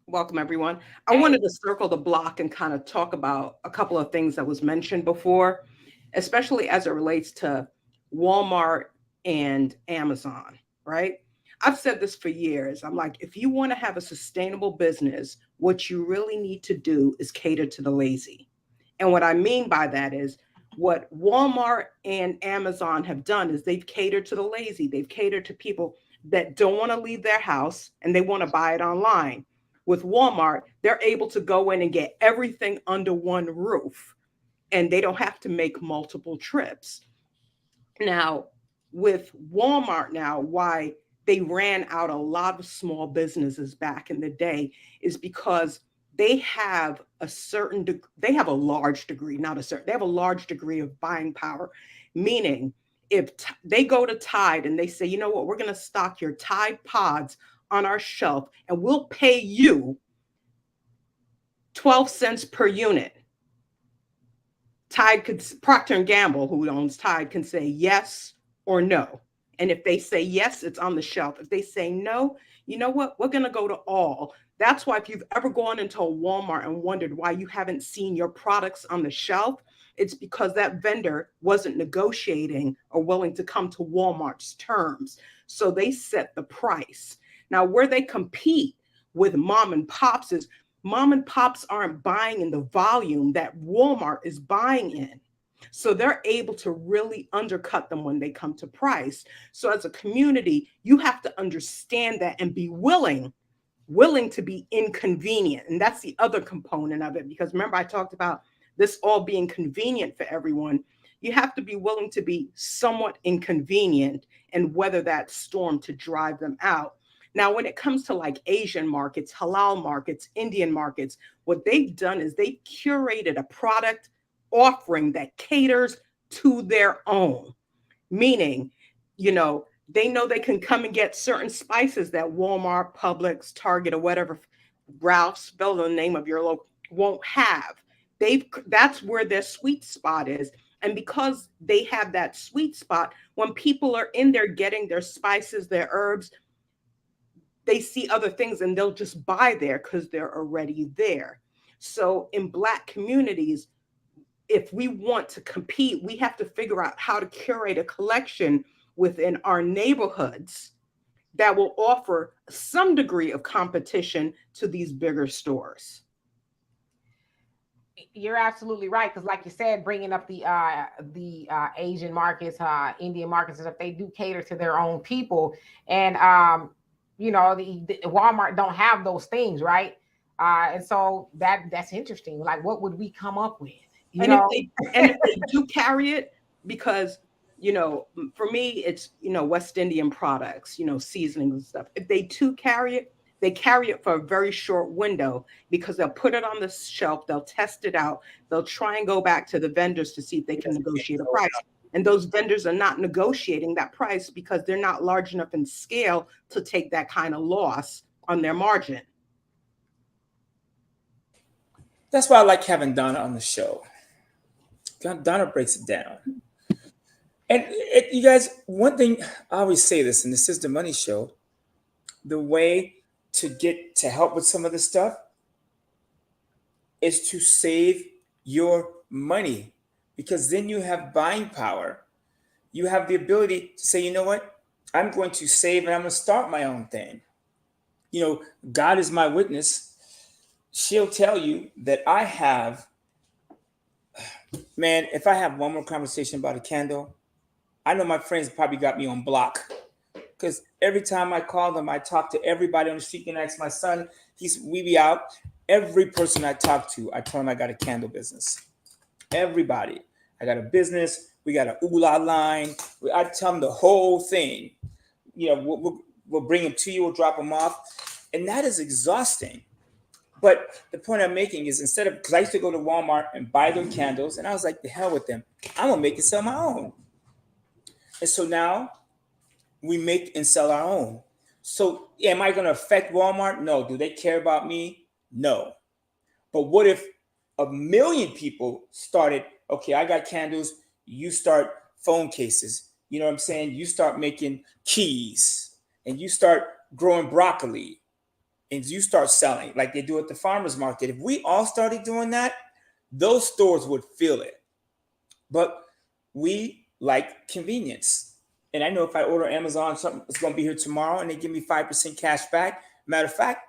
Welcome, everyone. I wanted to circle the block and kind of talk about a couple of things that was mentioned before, especially as it relates to Walmart and Amazon, right? I've said this for years. I'm like, if you want to have a sustainable business, what you really need to do is cater to the lazy. And what I mean by that is what Walmart and Amazon have done is they've catered to the lazy. They've catered to people that don't want to leave their house and they want to buy it online. With Walmart, they're able to go in and get everything under one roof, and they don't have to make multiple trips. Now, with Walmart now, why they ran out a lot of small businesses back in the day is because they have they have a large degree of buying power, meaning if they go to Tide and they say, you know what, we're going to stock your Tide Pods on our shelf and we'll pay you 12 cents per unit. Procter & Gamble, who owns Tide, can say yes or no. And if they say yes, it's on the shelf. If they say no, you know what? We're going to go to all. That's why if you've ever gone into a Walmart and wondered why you haven't seen your products on the shelf, it's because that vendor wasn't negotiating or willing to come to Walmart's terms. So they set the price. Now, where they compete with mom and pops is mom and pops aren't buying in the volume that Walmart is buying in. So they're able to really undercut them when they come to price. So as a community, you have to understand that and be willing to be inconvenient. And that's the other component of it. Because remember, I talked about this all being convenient for everyone. You have to be willing to be somewhat inconvenient and weather that storm to drive them out. Now, when it comes to like Asian markets, halal markets, Indian markets, what they've done is they've curated a product offering that caters to their own, meaning, they know they can come and get certain spices that Walmart, Publix, Target, or whatever, Ralph's, spell the name of your local, won't have. That's where their sweet spot is. And because they have that sweet spot, when people are in there getting their spices, their herbs, they see other things and they'll just buy there because they're already there. So in Black communities, if we want to compete, we have to figure out how to curate a collection within our neighborhoods that will offer some degree of competition to these bigger stores. You're absolutely right, because like you said, bringing up the Asian markets, Indian markets, and if they do cater to their own people, and the Walmart don't have those things, right? And so that's interesting. Like, what would we come up with? If they do carry it, because for me, it's West Indian products, seasonings and stuff. If they do carry it, they carry it for a very short window because they'll put it on the shelf, they'll test it out, they'll try and go back to the vendors to see if they can negotiate a price. And those vendors are not negotiating that price because they're not large enough in scale to take that kind of loss on their margin. That's why I like having Donna on the show. Donna breaks it down. And you guys, one thing, I always say this, and this is the money show, the way to get to help with some of this stuff is to save your money, because then you have buying power. You have the ability to say, you know what, I'm going to save and I'm going to start my own thing. God is my witness. She'll tell you that I have, man, if I have one more conversation about a candle, I know my friends probably got me on block, because every time I call them, I talk to everybody on the street. And ask my son, we be out. Every person I talk to, I tell them I got a candle business. Everybody, I got a business. We got an oolah line. I tell them the whole thing. We'll bring them to you. We'll drop them off, and that is exhausting. But the point I'm making is, because I used to go to Walmart and buy their candles, and I was like, the hell with them. I'm gonna make and sell my own. And so now we make and sell our own. So am I going to affect Walmart? No. Do they care about me? No. But what if 1 million people started, okay, I got candles, you start phone cases. You know what I'm saying? You start making keys, and you start growing broccoli, and you start selling like they do at the farmer's market. If we all started doing that, those stores would feel it. But we like convenience. And I know if I order Amazon, something it's going to be here tomorrow, and they give me 5% cash back. Matter of fact,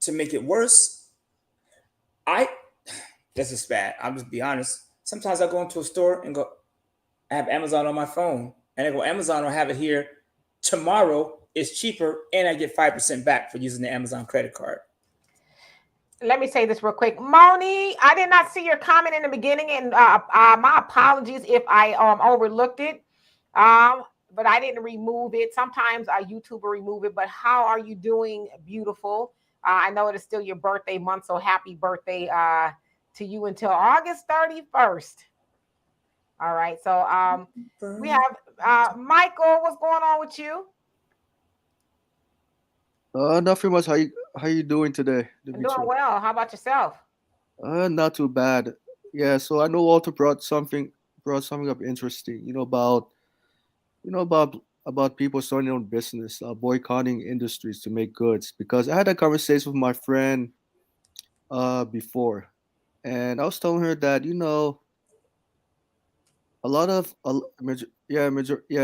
to make it worse, this is bad. I'll just be honest. Sometimes I go into a store and go, I have Amazon on my phone, and I go, Amazon will have it here tomorrow. It's cheaper, and I get 5% back for using the Amazon credit card. Let me say this real quick. Moni, I did not see your comment in the beginning, and my apologies if I overlooked it. But I didn't remove it. Sometimes YouTube will remove it. But how are you doing, beautiful? I know it is still your birthday month, so happy birthday to you until August 31st. All right. So we have Michael. What's going on with you? Nothing much. How you doing today? I'm doing well. How about yourself? Not too bad. Yeah. So I know Walter brought something up interesting. About about people starting their own business, boycotting industries to make goods. Because I had a conversation with my friend before, and I was telling her that a lot of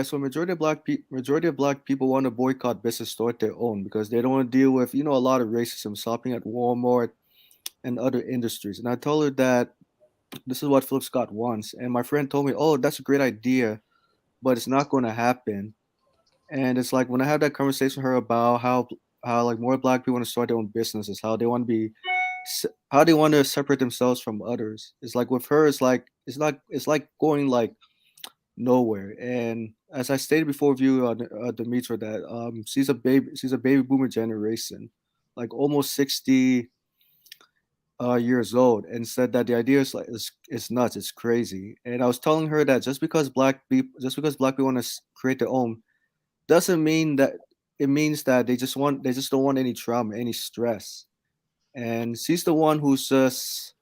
so majority of black people want to boycott business, start their own because they don't want to deal with a lot of racism shopping at Walmart and other industries. And I told her that this is what Philip Scott wants, and my friend told me, "Oh, that's a great idea, but it's not going to happen." And it's like when I had that conversation with her about how like more black people want to start their own businesses, how they want to how they want to separate themselves from others. It's like with her, it's like going like nowhere. And as I stated before with you, Demetra, that she's a baby boomer generation, like almost 60 years old, and said that the idea is like it's nuts, it's crazy. And I was telling her that just because black people want to create their own, doesn't mean that it means that they just don't want any trauma, any stress. And she's the one who's just,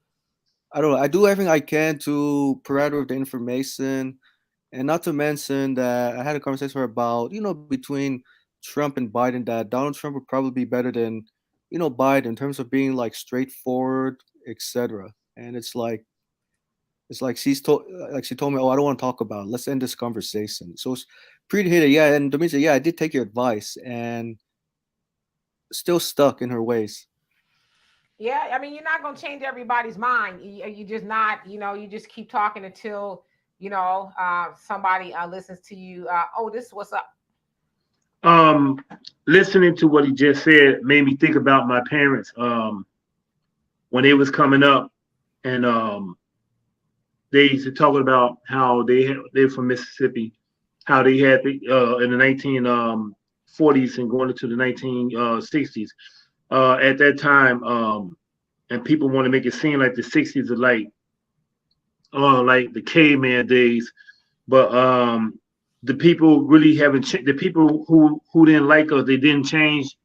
I don't know, I do everything I can to provide her with the information. And not to mention that I had a conversation with her about, between Trump and Biden, that Donald Trump would probably be better than, Biden in terms of being like straightforward, etc. And it's like she told me, "Oh, I don't want to talk about it. Let's end this conversation." So it's pretty hit. Yeah, and Demetria, yeah, I did take your advice, and still stuck in her ways. Yeah, I mean, you're not going to change everybody's mind. You just not, you just keep talking until, somebody listens to you. Oh, this is what's up. Listening to what he just said made me think about my parents when they was coming up, and they used to talk about how they're from Mississippi, how they had in the 1940s and going into the 1960s. At that time, and people want to make it seem like the 60s are like the caveman days, but the people really haven't changed. The people who didn't like us, they didn't change.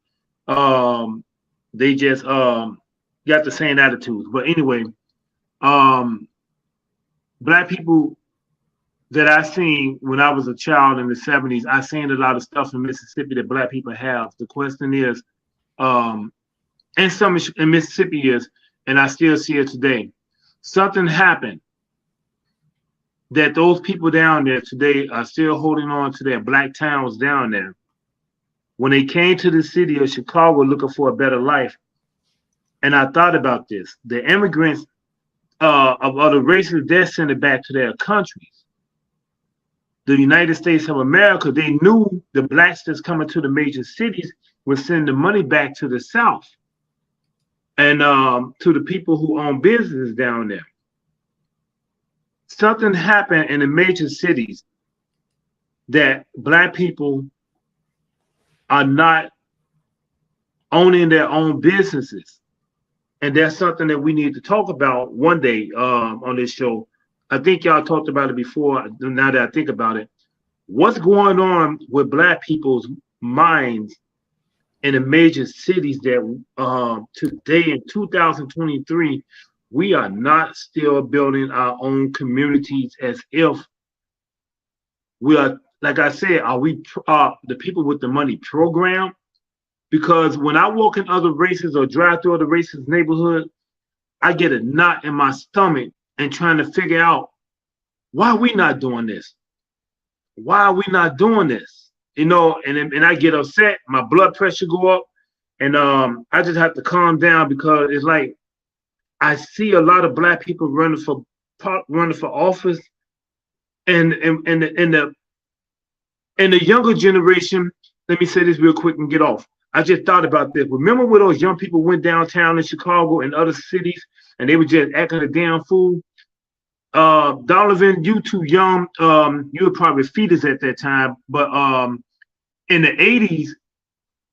They just got the same attitudes. But anyway, black people that I seen when I was a child in the 70s, I seen a lot of stuff in Mississippi that black people have. The question is, and some in Mississippi is, and I still see it today. Something happened that those people down there today are still holding on to their black towns down there. When they came to the city of Chicago looking for a better life, and I thought about this, the immigrants of other races, they're sent it back to their countries. The United States of America, they knew the blacks that's coming to the major cities would send the money back to the South and to the people who own businesses down there. Something happened in the major cities that black people are not owning their own businesses. And that's something that we need to talk about one day on this show. I think y'all talked about it before. Now that I think about it, what's going on with black people's minds in the major cities that today in 2023, we are not still building our own communities as if we are, like I said, are we the people with the money programmed? Because when I walk in other races or drive through other races' neighborhood, I get a knot in my stomach and trying to figure out why we not doing this. Why are we not doing this? And I get upset, my blood pressure go up, and I just have to calm down because it's like I see a lot of black people running for office, and the younger generation. Let me say this real quick and get off. I just thought about this. Remember when those young people went downtown in Chicago and other cities, and they were just acting a damn fool? Donovan, you too young. You were probably fetus at that time, but in the 80s,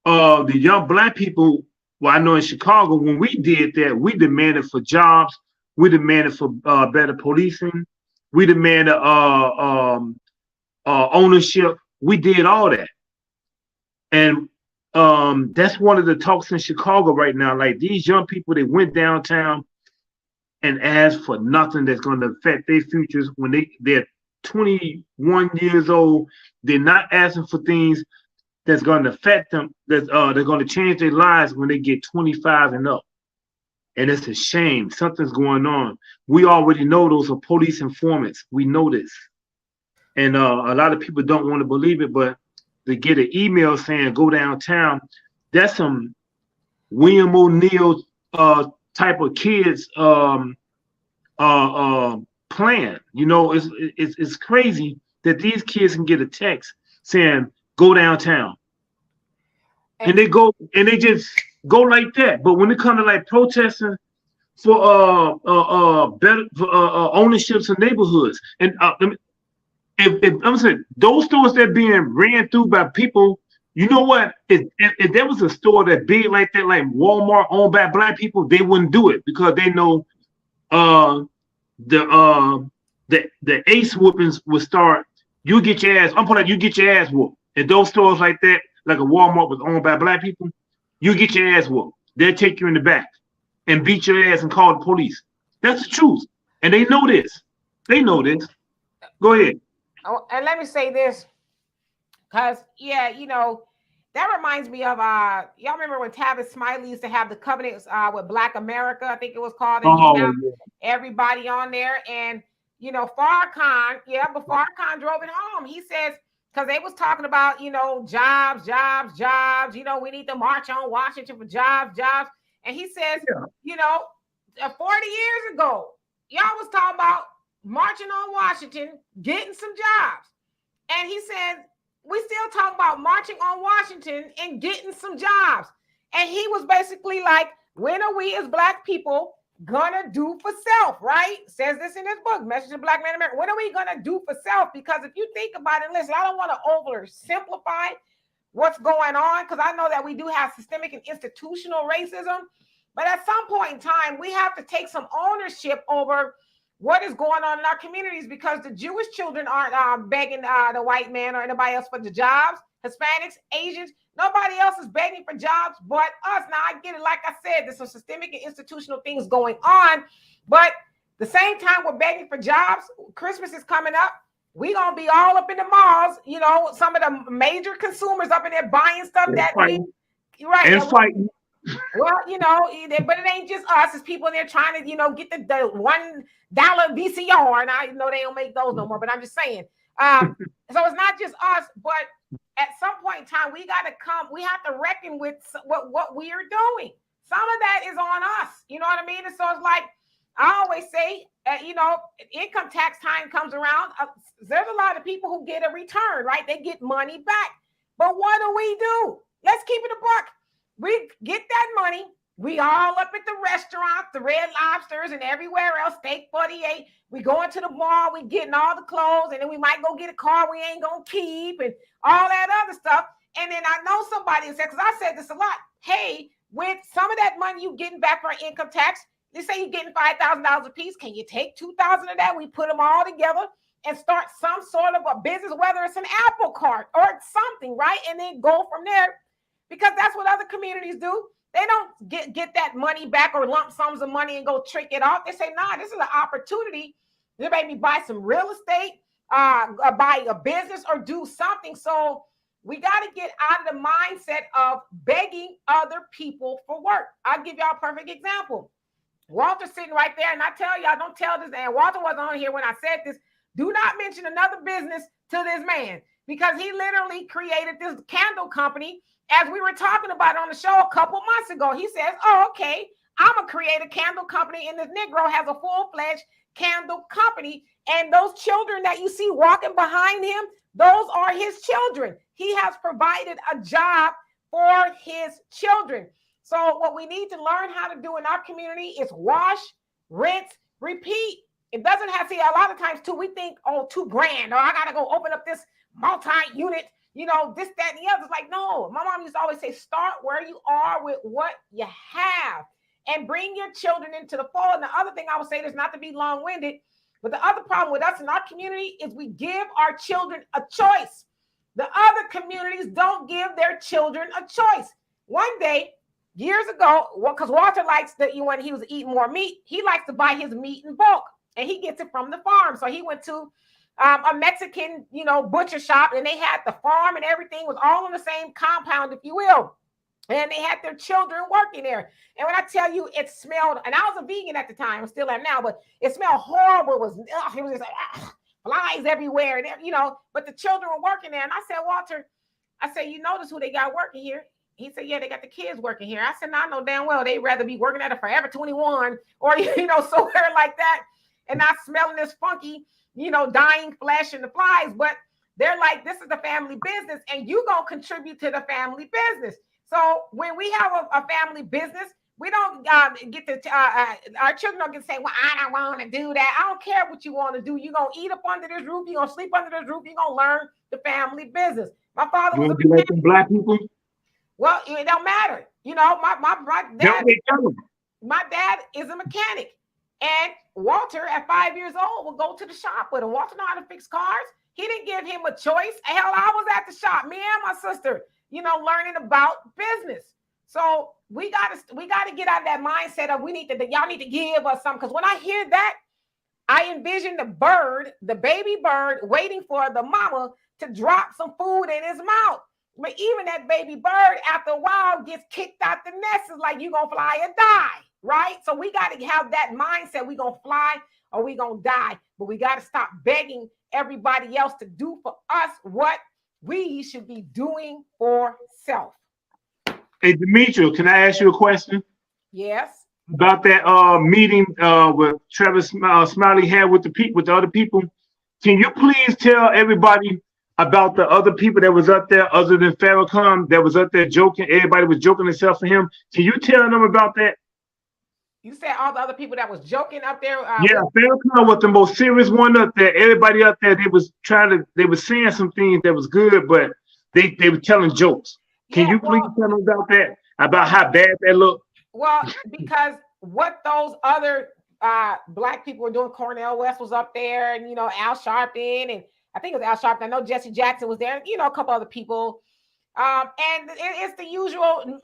the young black people. Well, I know in Chicago, when we did that, we demanded for jobs, we demanded for better policing, we demanded ownership. We did all that, and that's one of the talks in Chicago right now. Like these young people, they went downtown and asked for nothing that's going to affect their futures when they're 21 years old. They're not asking for things that's going to affect them, that they're going to change their lives when they get 25 and up. And it's a shame. Something's going on. We already know those are police informants. We know this. And a lot of people don't want to believe it, but to get an email saying go downtown, that's some William O'Neill type of kids plan. You know, it's crazy that these kids can get a text saying go downtown, and they go and they just go like that. But when it comes to like protesting for better ownerships of neighborhoods, and if I'm saying those stores that being ran through by people, you know what? If there was a store that big like that, like Walmart owned by black people, they wouldn't do it because they know the ace whoopings would start. You get your ass. I'm putting you get your ass whooped. And those stores like that, like a Walmart was owned by black people, you get your ass whooped. They'll take you in the back and beat your ass and call the police. That's the truth, and they know this. They know this. Go ahead. Oh, and let me say this, because yeah, you know, that reminds me of y'all remember when Tavis Smiley used to have the covenants with Black America, I think it was called, and he had everybody on there, and you know, Farrakhan, but Farrakhan drove it home. He says, because they was talking about, you know, jobs, you know, we need to march on Washington for jobs. And he says, you know, 40 years ago, y'all was talking about marching on Washington, getting some jobs. And he said, we still talking about marching on Washington and getting some jobs. And he was basically like, when are we as black people gonna do for self, right? Says this in his book, Message to Black Man America. What are we gonna do for self? Because if you think about it, listen, I don't want to oversimplify what's going on, because I know that we do have systemic and institutional racism, but at some point in time, we have to take some ownership over what is going on in our communities, because the Jewish children aren't begging the white man or anybody else for the jobs. Hispanics, Asians, nobody else is begging for jobs but us. Now, I get it. Like I said, there's some systemic and institutional things going on, but the same time we're begging for jobs, Christmas is coming up. We're going to be all up in the malls, you know, some of the major consumers up in there buying stuff and that fighting. we, right. And fighting. Well, you know, but it ain't just us. It's people in there trying to, you know, get the $1 VCR. And I know they don't make those no more, but I'm just saying. So it's not just us, but at some point in time, we have to reckon with what we are doing. Some of that is on us. You know what I mean? And so it's like, I always say, you know, income tax time comes around. There's a lot of people who get a return, right? They get money back. But what do? Let's keep it a buck. We get that money. We all up at the restaurants, the Red Lobsters and everywhere else, Steak 48. We going to the mall, we getting all the clothes, and then we might go get a car we ain't going to keep and all that other stuff. And then I know somebody said, because I said this a lot, hey, with some of that money you getting back for income tax, let's say you're getting $5,000 a piece, can you take $2,000 of that? We put them all together and start some sort of a business, whether it's an Apple cart or something, right? And then go from there, because that's what other communities do. They don't get that money back or lump sums of money and go trick it off. They say, nah, this is an opportunity to maybe buy some real estate, buy a business or do something. So we got to get out of the mindset of begging other people for work. I'll give y'all a perfect example. Walter's sitting right there, and I tell y'all, don't tell this, and Walter wasn't on here when I said this, do not mention another business to this man, because he literally created this candle company. As we were talking about on the show a couple months ago, he says, oh, okay, I'm going to create a candle company, and this Negro has a full-fledged candle company, and those children that you see walking behind him, those are his children. He has provided a job for his children. So what we need to learn how to do in our community is wash, rinse, repeat. It doesn't have to, a lot of times too, we think, oh, $2,000, or I got to go open up this multi-unit, you know, this, that, and the other. It's like, no, my mom used to always say, start where you are with what you have and bring your children into the fold. And the other thing I would say is not to be long-winded, but the other problem with us in our community is we give our children a choice. The other communities don't give their children a choice. One day, years ago, because Walter likes that when he was eating more meat, he likes to buy his meat in bulk, and he gets it from the farm. So he went to a Mexican, butcher shop, and they had the farm and everything was all on the same compound, if you will. And they had their children working there. And when I tell you, it smelled, and I was a vegan at the time, I still am now, but it smelled horrible. It was just like flies everywhere, and but the children were working there. And I said, Walter, I said, you notice who they got working here? He said, yeah, they got the kids working here. I said, no, I know damn well they'd rather be working at a Forever 21 or, somewhere like that and not smelling this funky, dying flesh and the flies. But they're like, this is the family business and you going to contribute to the family business. So when we have a family business, we don't get to, our children don't get to say, well, I don't want to do that. I don't care what you want to do. You're going to eat up under this roof. You're going to sleep under this roof. You're going to learn the family business. My father was a like black people. Well, it don't matter. My dad is a mechanic. And Walter, at 5 years old, will go to the shop with him. Walter know how to fix cars. He didn't give him a choice. Hell, I was at the shop, me and my sister, learning about business. So we gotta get out of that mindset of y'all need to give us something. Because when I hear that, I envision the baby bird, waiting for the mama to drop some food in his mouth. But even that baby bird, after a while, gets kicked out the nest. It's like, you're going to fly or die, right? So we got to have that mindset. We're going to fly or we're going to die. But we got to stop begging everybody else to do for us what we should be doing for self. Hey, Demetria, can I ask you a question? Yes. About that meeting with Travis Smiley had with the other people. Can you please tell everybody about the other people that was up there other than Farrakhan that was up there joking? Everybody was joking themselves for him. Can you tell them about that? You said all the other people that was joking up there? Yeah, Farrakhan was the most serious one up there. Everybody up there, they was saying some things that was good, but they were telling jokes. Can you please tell them about that? About how bad that looked? Well, because what those other black people were doing, Cornel West was up there, and Al Sharpton, and I think it was Al Sharpton. I know Jesse Jackson was there, a couple other people. And it's the usual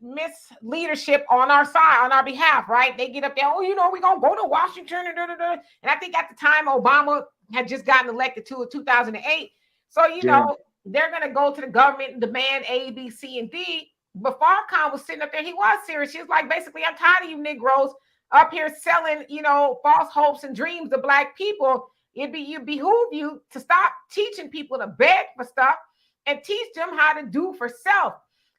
misleadership on our side, on our behalf, right? They get up there, we're going to go to Washington. And I think at the time, Obama had just gotten elected in 2008. So, they're going to go to the government and demand A, B, C, and D. But Farrakhan was sitting up there. He was serious. He was like, basically, I'm tired of you Negroes up here selling, false hopes and dreams to black people. It behoove you to stop teaching people to beg for stuff and teach them how to do for self,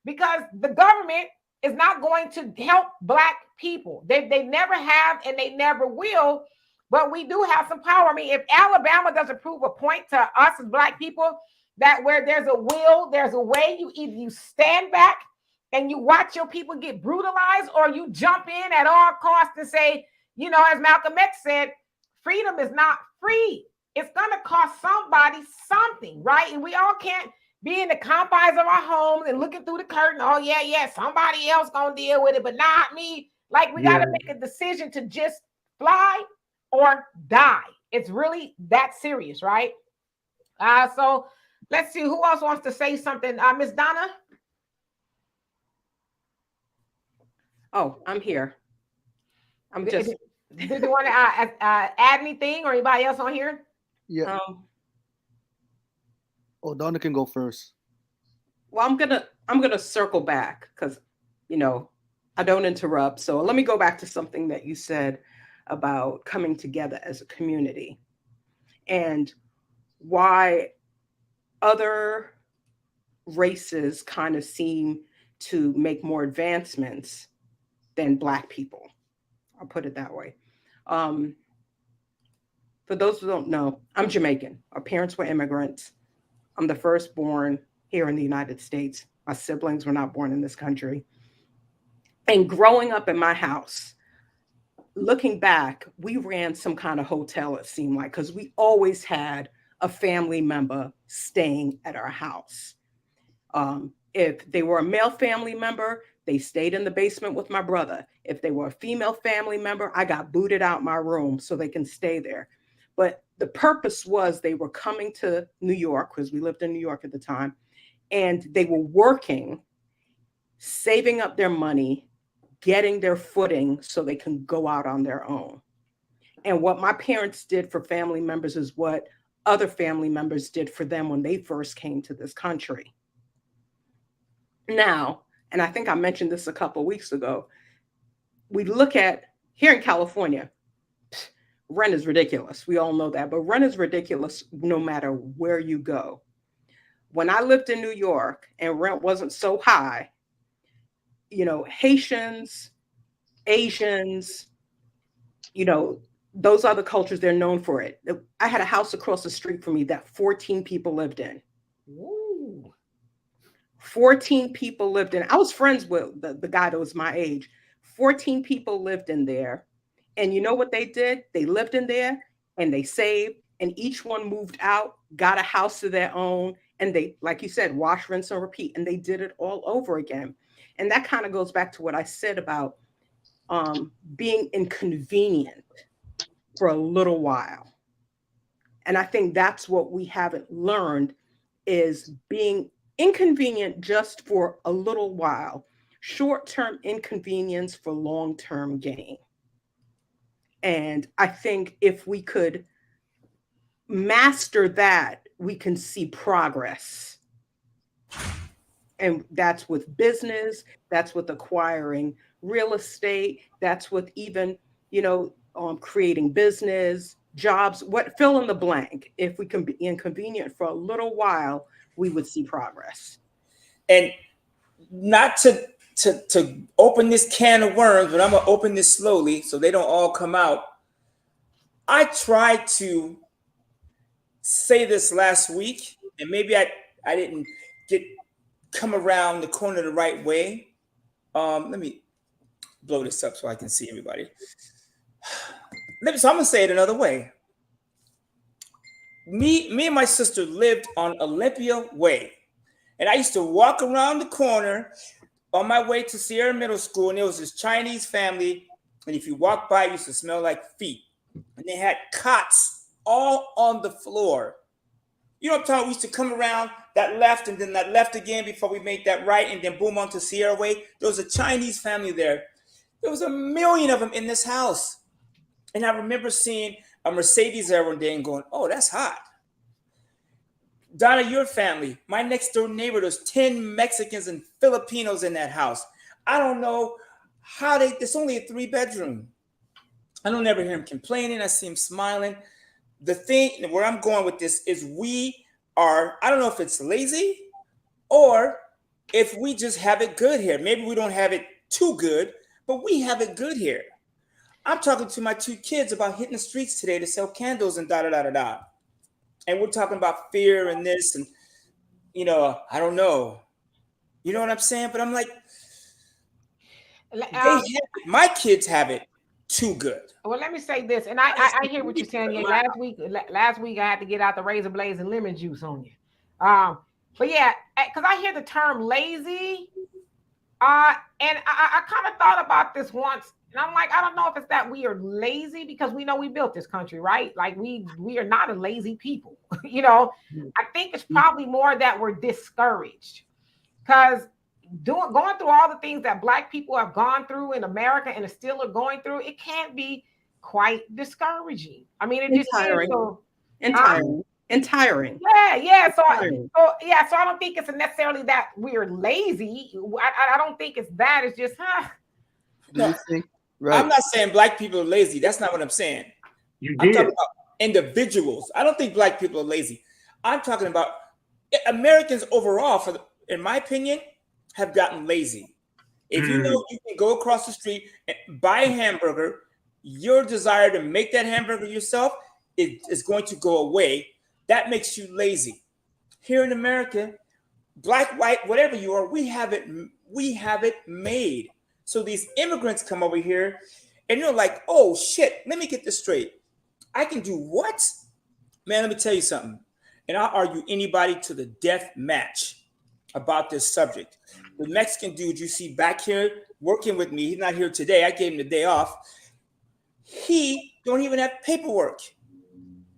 because the government is not going to help black people. They never have and they never will, but we do have some power. I mean, if Alabama doesn't prove a point to us as black people that where there's a will, there's a way, you stand back and you watch your people get brutalized, or you jump in at all costs and say, as Malcolm X said, freedom is not free. It's going to cost somebody something, right? And we all can't be in the confines of our homes and looking through the curtain. Oh, yeah, somebody else going to deal with it, but not me. Like, we got to make a decision to just fly or die. It's really that serious, right? So let's see. Who else wants to say something? Miss Donna? Oh, I'm here. I'm just... Did you want to add anything, or anybody else on here? Yeah. Donna can go first. Well, I'm gonna circle back because I don't interrupt. So let me go back to something that you said about coming together as a community and why other races kind of seem to make more advancements than Black people. I'll put it that way. For those who don't know, I'm Jamaican. Our parents were immigrants. I'm the firstborn here in the United States. My siblings were not born in this country. And growing up in my house, looking back, we ran some kind of hotel, it seemed like, because we always had a family member staying at our house. If they were a male family member, they stayed in the basement with my brother. If they were a female family member, I got booted out my room so they can stay there. But the purpose was they were coming to New York, because we lived in New York at the time, and they were working, saving up their money, getting their footing so they can go out on their own. And what my parents did for family members is what other family members did for them when they first came to this country. Now, and I think I mentioned this a couple of weeks ago, we look at here in California, rent is ridiculous. We all know that, but rent is ridiculous no matter where you go. When I lived in New York and rent wasn't so high, Haitians, Asians, those other cultures, they're known for it. I had a house across the street from me that 14 people lived in. Ooh. 14 people lived in. I was friends with the guy that was my age. 14 people lived in there. And you know what they did? They lived in there and they saved, and each one moved out, got a house of their own. And they, like you said, wash, rinse, and repeat. And they did it all over again. And that kind of goes back to what I said about being inconvenient for a little while. And I think that's what we haven't learned, is being inconvenient just for a little while, short-term inconvenience for long-term gain. And I think if we could master that, we can see progress. And that's with business, that's with acquiring real estate, that's with even, creating business, jobs, fill in the blank. If we can be inconvenient for a little while, we would see progress. And not to open this can of worms, but I'm gonna open this slowly so they don't all come out. I tried to say this last week, and maybe I didn't come around the corner the right way. Let me blow this up so I can see everybody. So I'm gonna say it another way. Me and my sister lived on Olympia Way, and I used to walk around the corner on my way to Sierra Middle School, and there was this Chinese family, and if you walk by, it used to smell like feet, and they had cots all on the floor. You know what I'm talking about? We used to come around that left and then that left again before we made that right, and then boom onto Sierra Way. There was a Chinese family there. There was 1 million of them in this house. And I remember seeing a Mercedes there one day and going, oh, that's hot. Donna, your family, my next door neighbor, there's 10 Mexicans and Filipinos in that house. I don't know how it's only a 3-bedroom. I don't ever hear him complaining. I see him smiling. The thing where I'm going with this is I don't know if it's lazy or if we just have it good here. Maybe we don't have it too good, but we have it good here. I'm talking to my 2 kids about hitting the streets today to sell candles and da-da-da-da-da. And we're talking about fear and this and, I don't know. You know what I'm saying? But I'm like, my kids have it too good. Well, let me say this, and I hear what you're saying. Yeah, last week I had to get out the razor blades and lemon juice on you. But yeah, because I hear the term lazy, and I kind of thought about this once, and I'm like, I don't know if it's that we are lazy because we know we built this country, right? Like we are not a lazy people, I think it's probably more that we're discouraged because going through all the things that Black people have gone through in America and still are going through, it can't be quite discouraging. I mean, it just is so tiring. Yeah. So I don't think it's necessarily that we're lazy. I don't think it's that. It's just, No, right. I'm not saying Black people are lazy. That's not what I'm saying. I'm talking about individuals. I don't think Black people are lazy. I'm talking about Americans overall, in my opinion, have gotten lazy. If you know you can go across the street and buy a hamburger, your desire to make that hamburger yourself is going to go away. That makes you lazy. Here in America, Black, white, whatever you are, we have it made. So these immigrants come over here and you're like, oh shit, let me get this straight. I can do what? Man, let me tell you something. And I'll argue anybody to the death match about this subject. The Mexican dude you see back here working with me, he's not here today. I gave him the day off. He don't even have paperwork.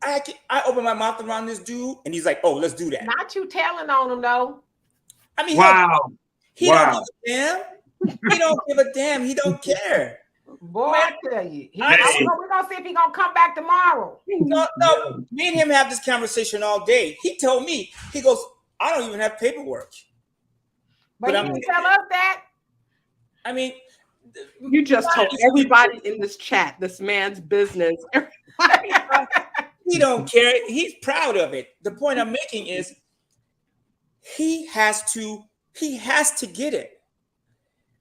I open my mouth around this dude and he's like, oh, let's do that. Not you telling on him though. I mean, wow. He don't give a damn. He don't give a damn. He don't care. Boy, Man, I tell you, Hey. we're gonna see if he's gonna come back tomorrow. No, me and him have this conversation all day. He told me, he goes, I don't even have paperwork. But he didn't tell us that. I mean, You just told everybody in this chat this man's business. he don't care. He's proud of it. The point I'm making is he has to get it.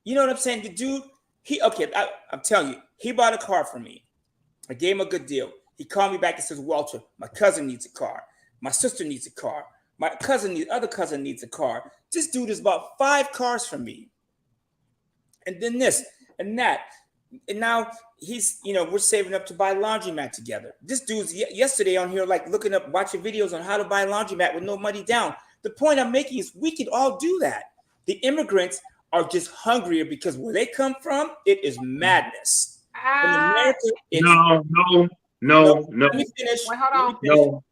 You know what I'm saying? The dude, I'm telling you, he bought a car for me. I gave him a good deal. He called me back and says, Walter, my cousin needs a car. My sister needs a car. My other cousin needs a car. This dude has bought 5 cars from me. And then this and that. And now he's, we're saving up to buy a laundromat together. This dude's yesterday on here, like looking up, watching videos on how to buy a laundromat with no money down. The point I'm making is we could all do that. The immigrants are just hungrier because where they come from, it is madness. In America, it's no. Let me finish. Wait, hold on. No.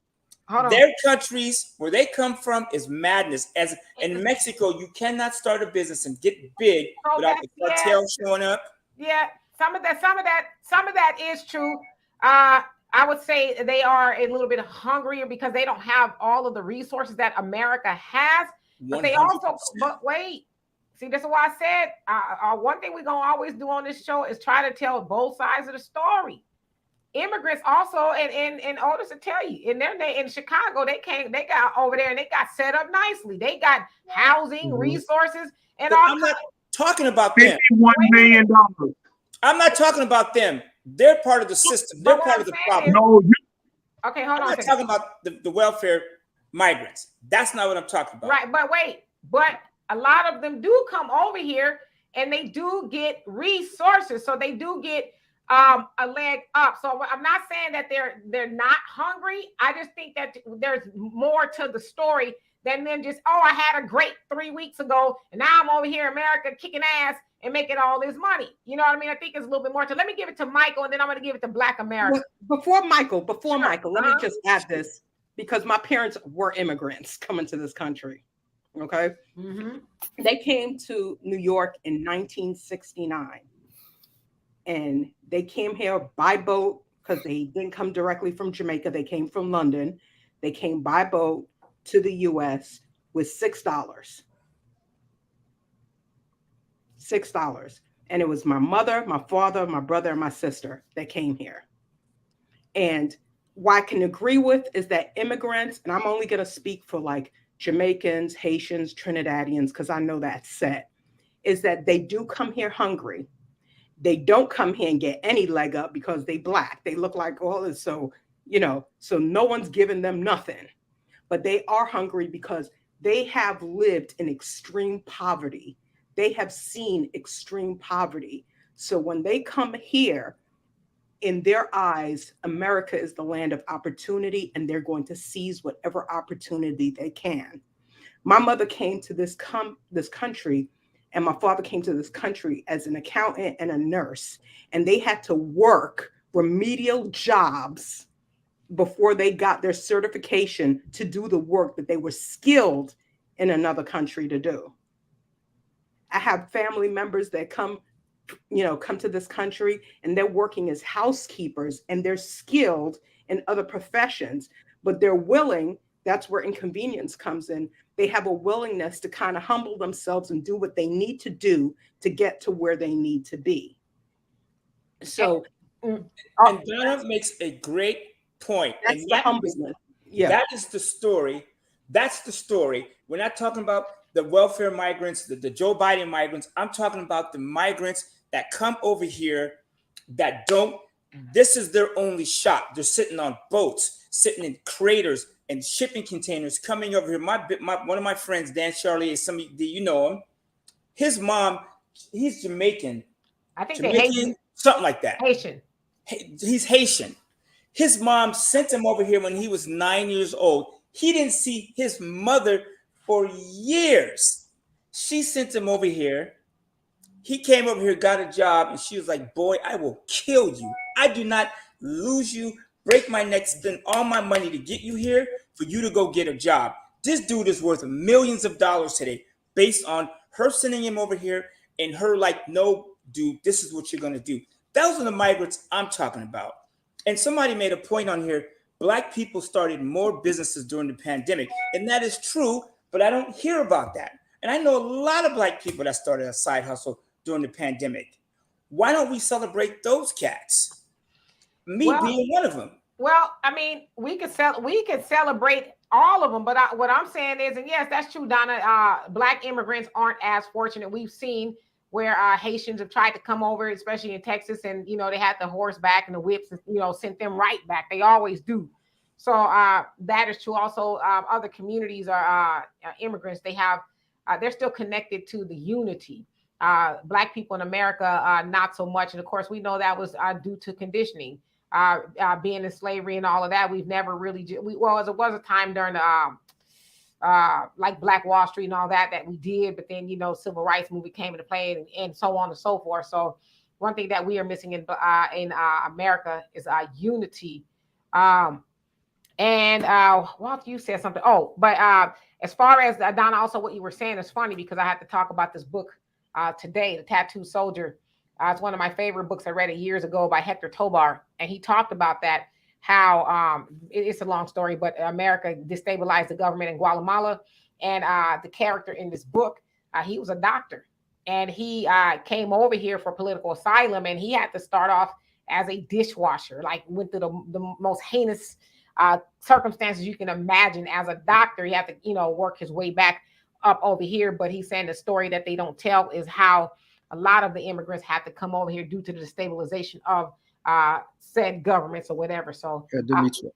Hold on. Their countries, where they come from, is madness. As in Mexico, you cannot start a business and get big without the cartel showing up. Yeah, some of that is true. I would say they are a little bit hungrier because they don't have all of the resources that America has. But they also, but wait, see, this is why I said one thing we're gonna always do on this show is try to tell both sides of the story. Immigrants also, and Otis to tell you, in Chicago, they got over there and they got set up nicely. They got housing, resources, and all. I'm not talking about them. $51 million. I'm not talking about them. They're part of the system. They're part of the problem. Okay, hold on. I'm not talking about the welfare migrants. That's not what I'm talking about. Right, but a lot of them do come over here and they do get resources, so they do get a leg up. So I'm not saying that they're not hungry. I just think that there's more to the story than them just, I had a great 3 weeks ago and now I'm over here in America kicking ass and making all this money. You know what I mean? I think it's a little bit more to. Let me give it to Michael and then I'm going to give it to Black America. Before Michael, let me just add this, because my parents were immigrants coming to this country. Okay. Mm-hmm. They came to New York in 1969. And they came here by boat because they didn't come directly from Jamaica. They came from London. They came by boat to the U.S. with $6. $6. And it was my mother, my father, my brother, and my sister that came here. And what I can agree with is that immigrants, and I'm only going to speak for like Jamaicans, Haitians, Trinidadians, because I know that's set, is that they do come here hungry. They don't come here and get any leg up because they Black. They look like all this. So no one's giving them nothing. But they are hungry because they have lived in extreme poverty. They have seen extreme poverty. So when they come here, in their eyes, America is the land of opportunity, and they're going to seize whatever opportunity they can. My mother came to this country, and my father came to this country as an accountant and a nurse, and they had to work remedial jobs before they got their certification to do the work that they were skilled in another country to do. I have family members that come to this country and they're working as housekeepers and they're skilled in other professions, but they're willing. That's where inconvenience comes in. They have a willingness to kind of humble themselves and do what they need to do to get to where they need to be. So, and Donna makes a great point. That's and the humbleness. Yeah, that is the story. That's the story. We're not talking about the welfare migrants, the Joe Biden migrants. I'm talking about the migrants that come over here that don't. This is their only shot. They're sitting on boats, sitting in craters and shipping containers, coming over here. One of my friends, Dan Charlier, you know him. His mom, he's Jamaican. I think Jamaican, Haitian. Something like that. Haitian. He's Haitian. His mom sent him over here when he was 9 years old. He didn't see his mother for years. She sent him over here. He came over here, got a job, and she was like, boy, I will kill you. I do not lose you, break my neck, spend all my money to get you here for you to go get a job. This dude is worth millions of dollars today based on her sending him over here and her like, no, dude, this is what you're going to do. Those are the migrants I'm talking about. And somebody made a point on here. Black people started more businesses during the pandemic. And that is true, but I don't hear about that. And I know a lot of Black people that started a side hustle during the pandemic. Why don't we celebrate those cats? Me Well, being one of them. Well, I mean, we could celebrate all of them, but what I'm saying is, and yes, that's true, Donna. Black immigrants aren't as fortunate. We've seen where Haitians have tried to come over, especially in Texas, and they had the horseback and the whips, and, sent them right back. They always do. So that is true. Also, other communities are immigrants. They're still connected to the unity. Black people in America, not so much, and of course, we know that was due to conditioning. Being in slavery and all of that, we've never really there was a time during the like Black Wall Street and all that we did, but then civil rights movement came into play, and so on and so forth. So one thing that we are missing in America is unity. And Walt, you said something. Oh, but as far as Donna, also what you were saying is funny because I had to talk about this book today, The Tattooed Soldier. It's one of my favorite books. I read it years ago by Hector Tobar, and he talked about that, how it's a long story, but America destabilized the government in Guatemala. And the character in this book, he was a doctor, and he came over here for political asylum, and he had to start off as a dishwasher, like went through the most heinous circumstances you can imagine as a doctor. He had to, work his way back up over here. But he's saying the story that they don't tell is how a lot of the immigrants had to come over here due to the destabilization of said governments or whatever. So, Yeah, Demetra.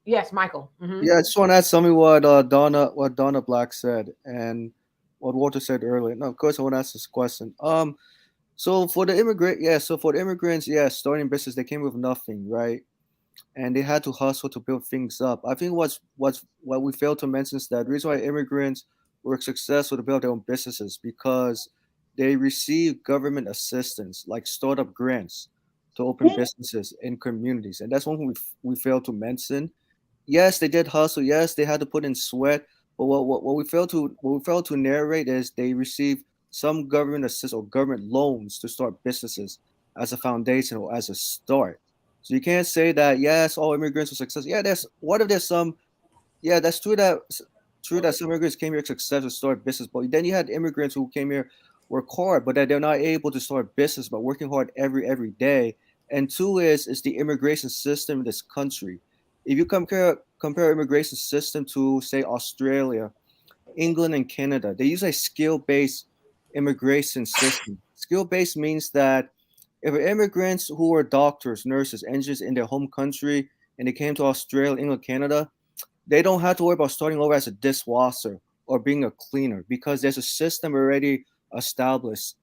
Yes, Michael. Mm-hmm. Yeah, I just want to add something what Donna Black said and what Walter said earlier. No, of course I want to ask this question. So for the immigrants, starting business, they came with nothing, right? And they had to hustle to build things up. I think what we failed to mention is that the reason why immigrants were successful to build their own businesses because they received government assistance like startup grants to open businesses in communities, and that's one thing we failed to mention. Yes, they did hustle. Yes, they had to put in sweat. But what we failed to narrate is they received some government assistance or government loans to start businesses as a foundation or as a start. So you can't say that yes, all immigrants were successful. Yeah, there's some. Yeah, that's true that some immigrants came here successful to start business, but then you had immigrants who came here work hard, but that they're not able to start business, but working hard every day. And two is the immigration system in this country. If you compare immigration system to say Australia, England, and Canada, they use a skill-based immigration system. Skill-based means that if immigrants who are doctors, nurses, engineers in their home country and they came to Australia, England, Canada, they don't have to worry about starting over as a dishwasher or being a cleaner because there's a system already established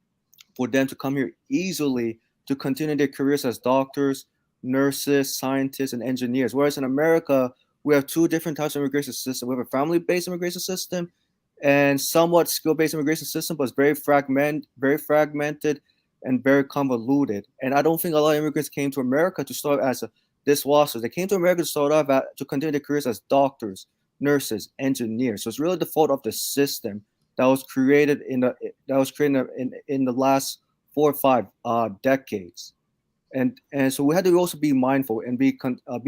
for them to come here easily to continue their careers as doctors, nurses, scientists, and engineers. Whereas in America, we have two different types of immigration system. We have a family-based immigration system and somewhat skill-based immigration system, but it's very fragmented and very convoluted. And I don't think a lot of immigrants came to America to start as a dishwashers. They came to America to start off to continue their careers as doctors, nurses, engineers. So it's really the fault of the system that was created in the last 4 or 5 decades. And so we had to also be mindful and be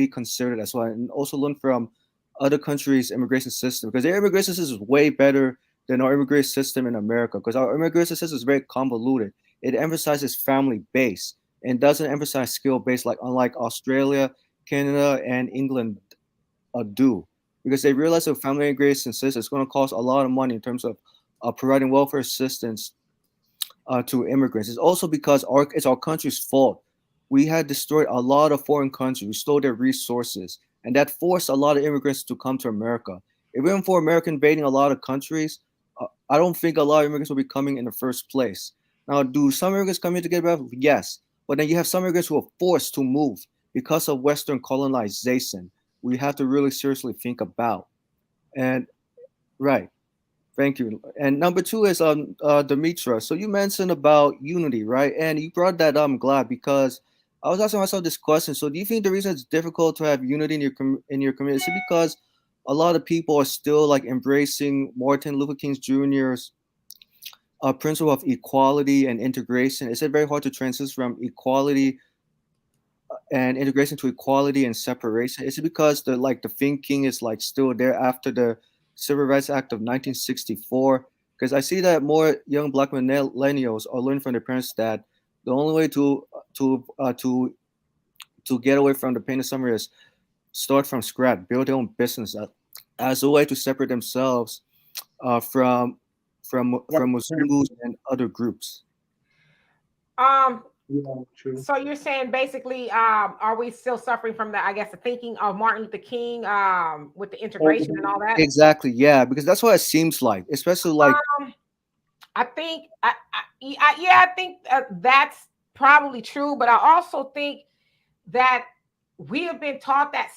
considerate as well, and also learn from other countries' immigration system because their immigration system is way better than our immigration system in America because our immigration system is very convoluted. It emphasizes family base and doesn't emphasize skill based unlike Australia, Canada, and England do because they realize that family immigration system is going to cost a lot of money in terms of providing welfare assistance to immigrants. It's also because it's our country's fault. We had destroyed a lot of foreign countries. We stole their resources, and that forced a lot of immigrants to come to America. If it weren't for America invading a lot of countries, I don't think a lot of immigrants will be coming in the first place. Now, do some immigrants come here to get better? Yes. But then you have some immigrants who are forced to move because of Western colonization. We have to really seriously think about. And right. Thank you. And number two is Demetra. So you mentioned about unity, right? And you brought that up. I'm glad because I was asking myself this question. So do you think the reason it's difficult to have unity in your community is because a lot of people are still like embracing Martin Luther King Jr.'s principle of equality and integration? Is it very hard to transition from equality and integration to equality and separation? Is it because the thinking is like still there after the Civil Rights Act of 1964? Because I see that more young Black millennials are learning from their parents that the only way to uh, to to get away from the pain of summer is start from scratch, build their own business as a way to separate themselves from Muzungus and other groups. Um, Yeah, true. so you're saying basically, are we still suffering from the, I guess, the thinking of Martin Luther King, with the integration and all that? Exactly, yeah, because that's what it seems like, especially like I think, I think that's probably true, but I also think that we have been taught that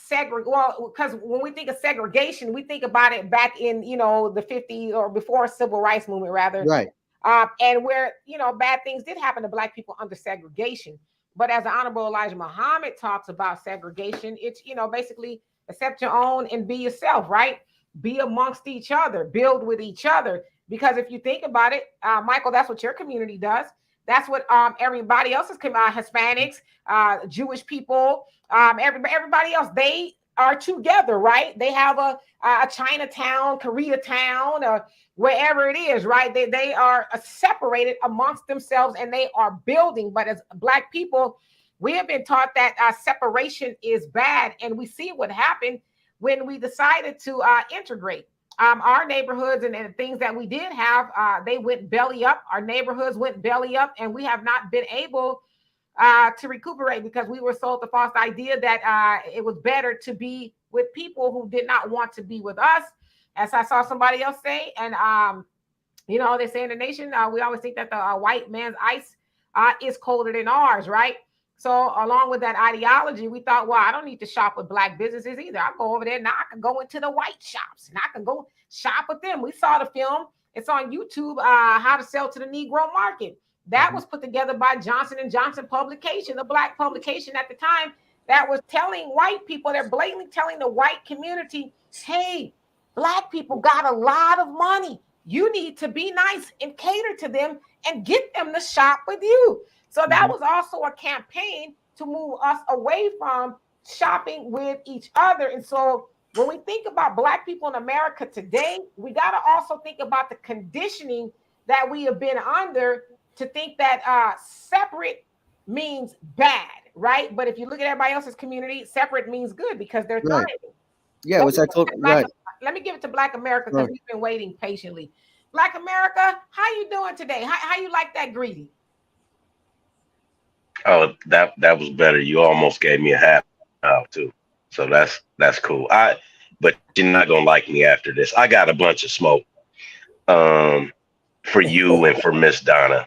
well, because when we think of segregation, we think about it back in, the 50s or before civil rights movement, rather. right, And where, bad things did happen to Black people under segregation. But as the Honorable Elijah Muhammad talks about segregation, it's, basically accept your own and be yourself, right? Be amongst each other, build with each other. Because if you think about it, Michael, that's what your community does. That's what everybody else's Hispanics, Jewish people, everybody else, they are together, right? They have a Chinatown, Koreatown, or wherever it is, right? They are separated amongst themselves and they are building. But as Black people, we have been taught that separation is bad. And we see what happened when we decided to integrate. Our neighborhoods and the things that we did have, they went belly up. Our neighborhoods went belly up, and we have not been able to recuperate because we were sold the false idea that it was better to be with people who did not want to be with us. As I saw somebody else say, and they say in the nation, we always think that the white man's ice is colder than ours, right? So along with that ideology, we thought, well, I don't need to shop with Black businesses either. I go over there now. I can go into the white shops and I can go shop with them. We saw the film. It's on YouTube, How to Sell to the Negro Market. That was put together by Johnson & Johnson publication, a Black publication at the time that was telling white people, they're blatantly telling the white community, hey, Black people got a lot of money. You need to be nice and cater to them and get them to shop with you. So that was also a campaign to move us away from shopping with each other. And so when we think about Black people in America today, we got to also think about the conditioning that we have been under to think that separate means bad, right? But if you look at everybody else's community, separate means good because they're thriving. Yeah, which I told right. Let me give it to Black America because we've been waiting patiently. Black America, how you doing today? How you like that greeting? Oh, that was better. You almost gave me a half out too. So that's cool. But you're not gonna like me after this. I got a bunch of smoke for you and for Miss Donna.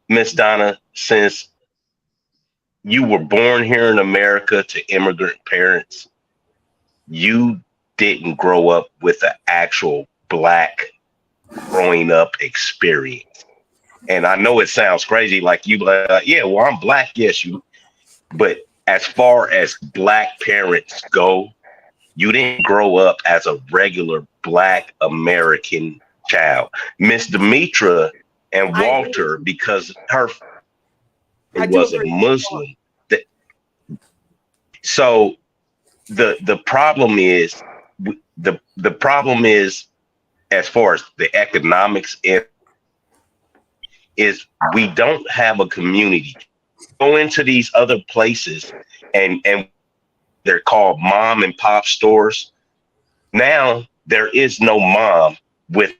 Miss Donna, since you were born here in America to immigrant parents, you didn't grow up with an actual Black growing up experience. And I know it sounds crazy, like you, yeah, well, I'm Black, yes, you. But as far as Black parents go, you didn't grow up as a regular Black American child. Miss Demetra and Walter, because her was a Muslim. So the problem is the problem is, as far as the economics is we don't have a community. Go into these other places and they're called mom and pop stores. Now there is no mom with.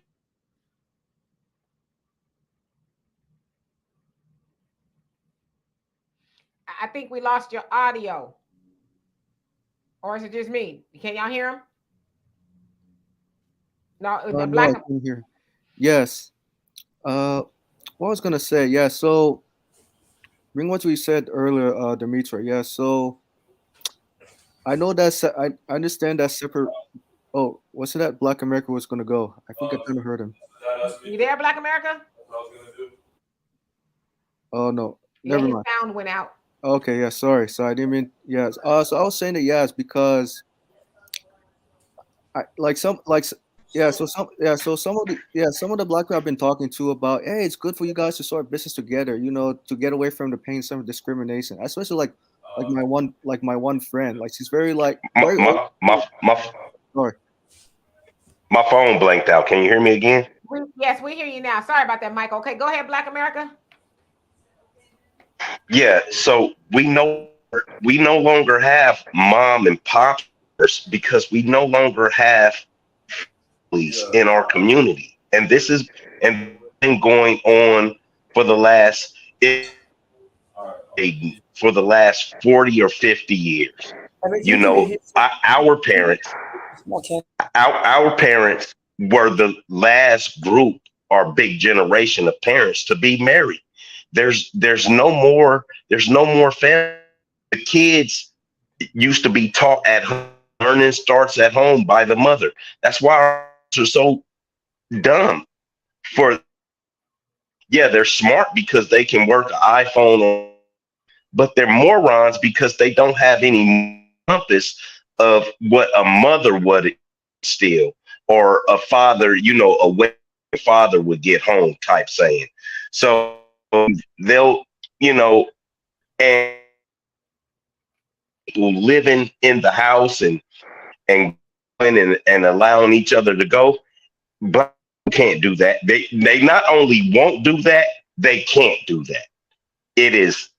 I think we lost your audio. Or is it just me? Can y'all hear him? No, the Black. No, here. Yes. What I was gonna say, yeah. So, bring what we said earlier, Demetra. Yeah. So, I know that I understand that separate. Oh, what's that? Black America was gonna go. I think I kind of heard him. You there, Black America? Oh no, Yeah, never his mind. sound went out. Okay, yeah. Sorry. So I didn't mean yes. So I was saying that yes because I like some of the black people I've been talking to about, hey, it's good for you guys to start business together, to get away from the pain, some discrimination. Especially like my one friend, like she's very My very open. my my Sorry. my phone blanked out. Can you hear me again? Yes, we hear you now. Sorry about that, Michael. Okay, go ahead, Black America. Yeah. So we no longer have mom and pop because we no longer have families in our community, and this is and been going on for the last for the last 40 or 50 years. I mean, You you can be know, here. our parents Okay. our parents were the last group or big generation of parents to be married. There's no more family. The kids used to be taught at home. Learning starts at home by the mother. That's why our parents are so dumb. For Yeah, they're smart because they can work an iPhone, but they're morons because they don't have any compass of what a mother would instill or a father, a way father would get home type saying. So they'll, you know, and people living in the house and allowing each other to go. But can't do that. They not only won't do that, they can't do that. It is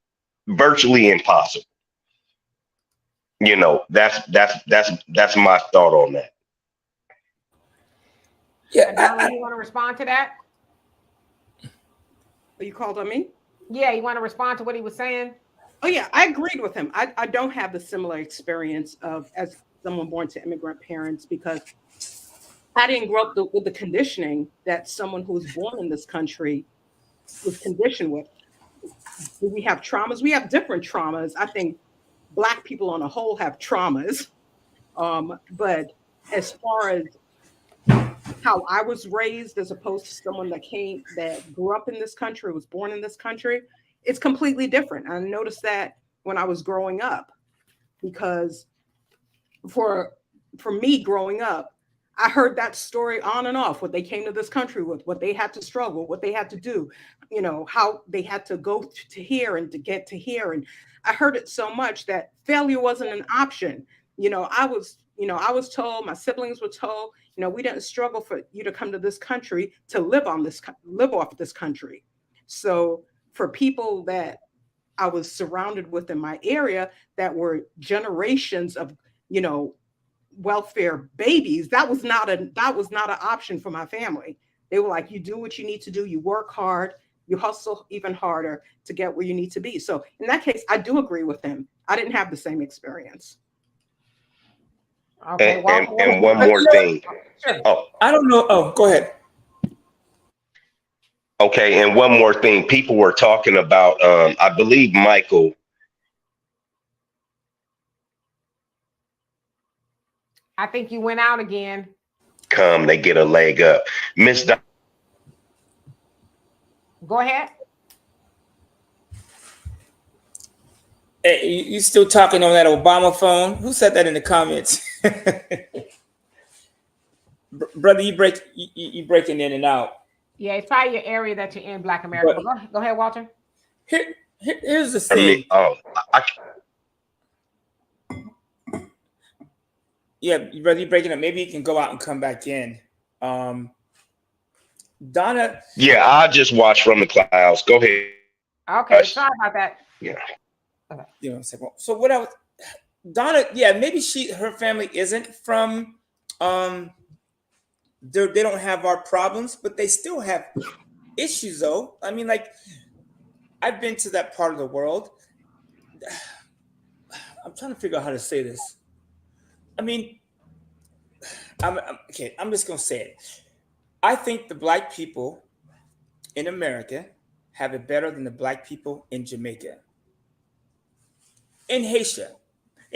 virtually impossible. That's my thought on that. Yeah. Donovan, you want to respond to that? Are you called on me? Yeah, you want to respond to what he was saying? Oh yeah, I agreed with him. I don't have the similar experience of as someone born to immigrant parents because I didn't grow up with the conditioning that someone who was born in this country was conditioned with. Do we have traumas? We have different traumas. I think Black people on a whole have traumas. But as far as how I was raised, as opposed to someone that grew up in this country, was born in this country, it's completely different. I noticed that when I was growing up, because for me growing up, I heard that story on and off, what they came to this country with, what they had to struggle, what they had to do, how they had to go to here and to get to here. And I heard it so much that failure wasn't an option. I was told, my siblings were told, we didn't struggle for you to come to this country to live off this country. So for people that I was surrounded with in my area that were generations of, welfare babies, that was not an option for my family. They were like, you do what you need to do, you work hard, you hustle even harder to get where you need to be. So in that case, I do agree with him. I didn't have the same experience. Okay. And one more thing. Sure. Oh, I don't know. Oh, go ahead. okay. And one more thing. People were talking about, I believe Michael. I think you went out again. They get a leg up. Miss Go ahead. Hey, you still talking on that Obama phone? Who said that in the comments? Brother, you breaking in and out. Yeah, it's probably your area that you're in, Black America. But go ahead, Walter. Here's the thing. Yeah, brother, you breaking up. Maybe you can go out and come back in. Donna. Yeah, I just watched from the clouds. Go ahead. Okay, sorry about that. Yeah. Okay. So what else? Donna, yeah, maybe her family isn't from they don't have our problems, but they still have issues though. I mean, like, I've been to that part of the world. I'm trying to figure out how to say this. I mean, I'm just gonna say it. I think the Black people in America have it better than the Black people in Jamaica, in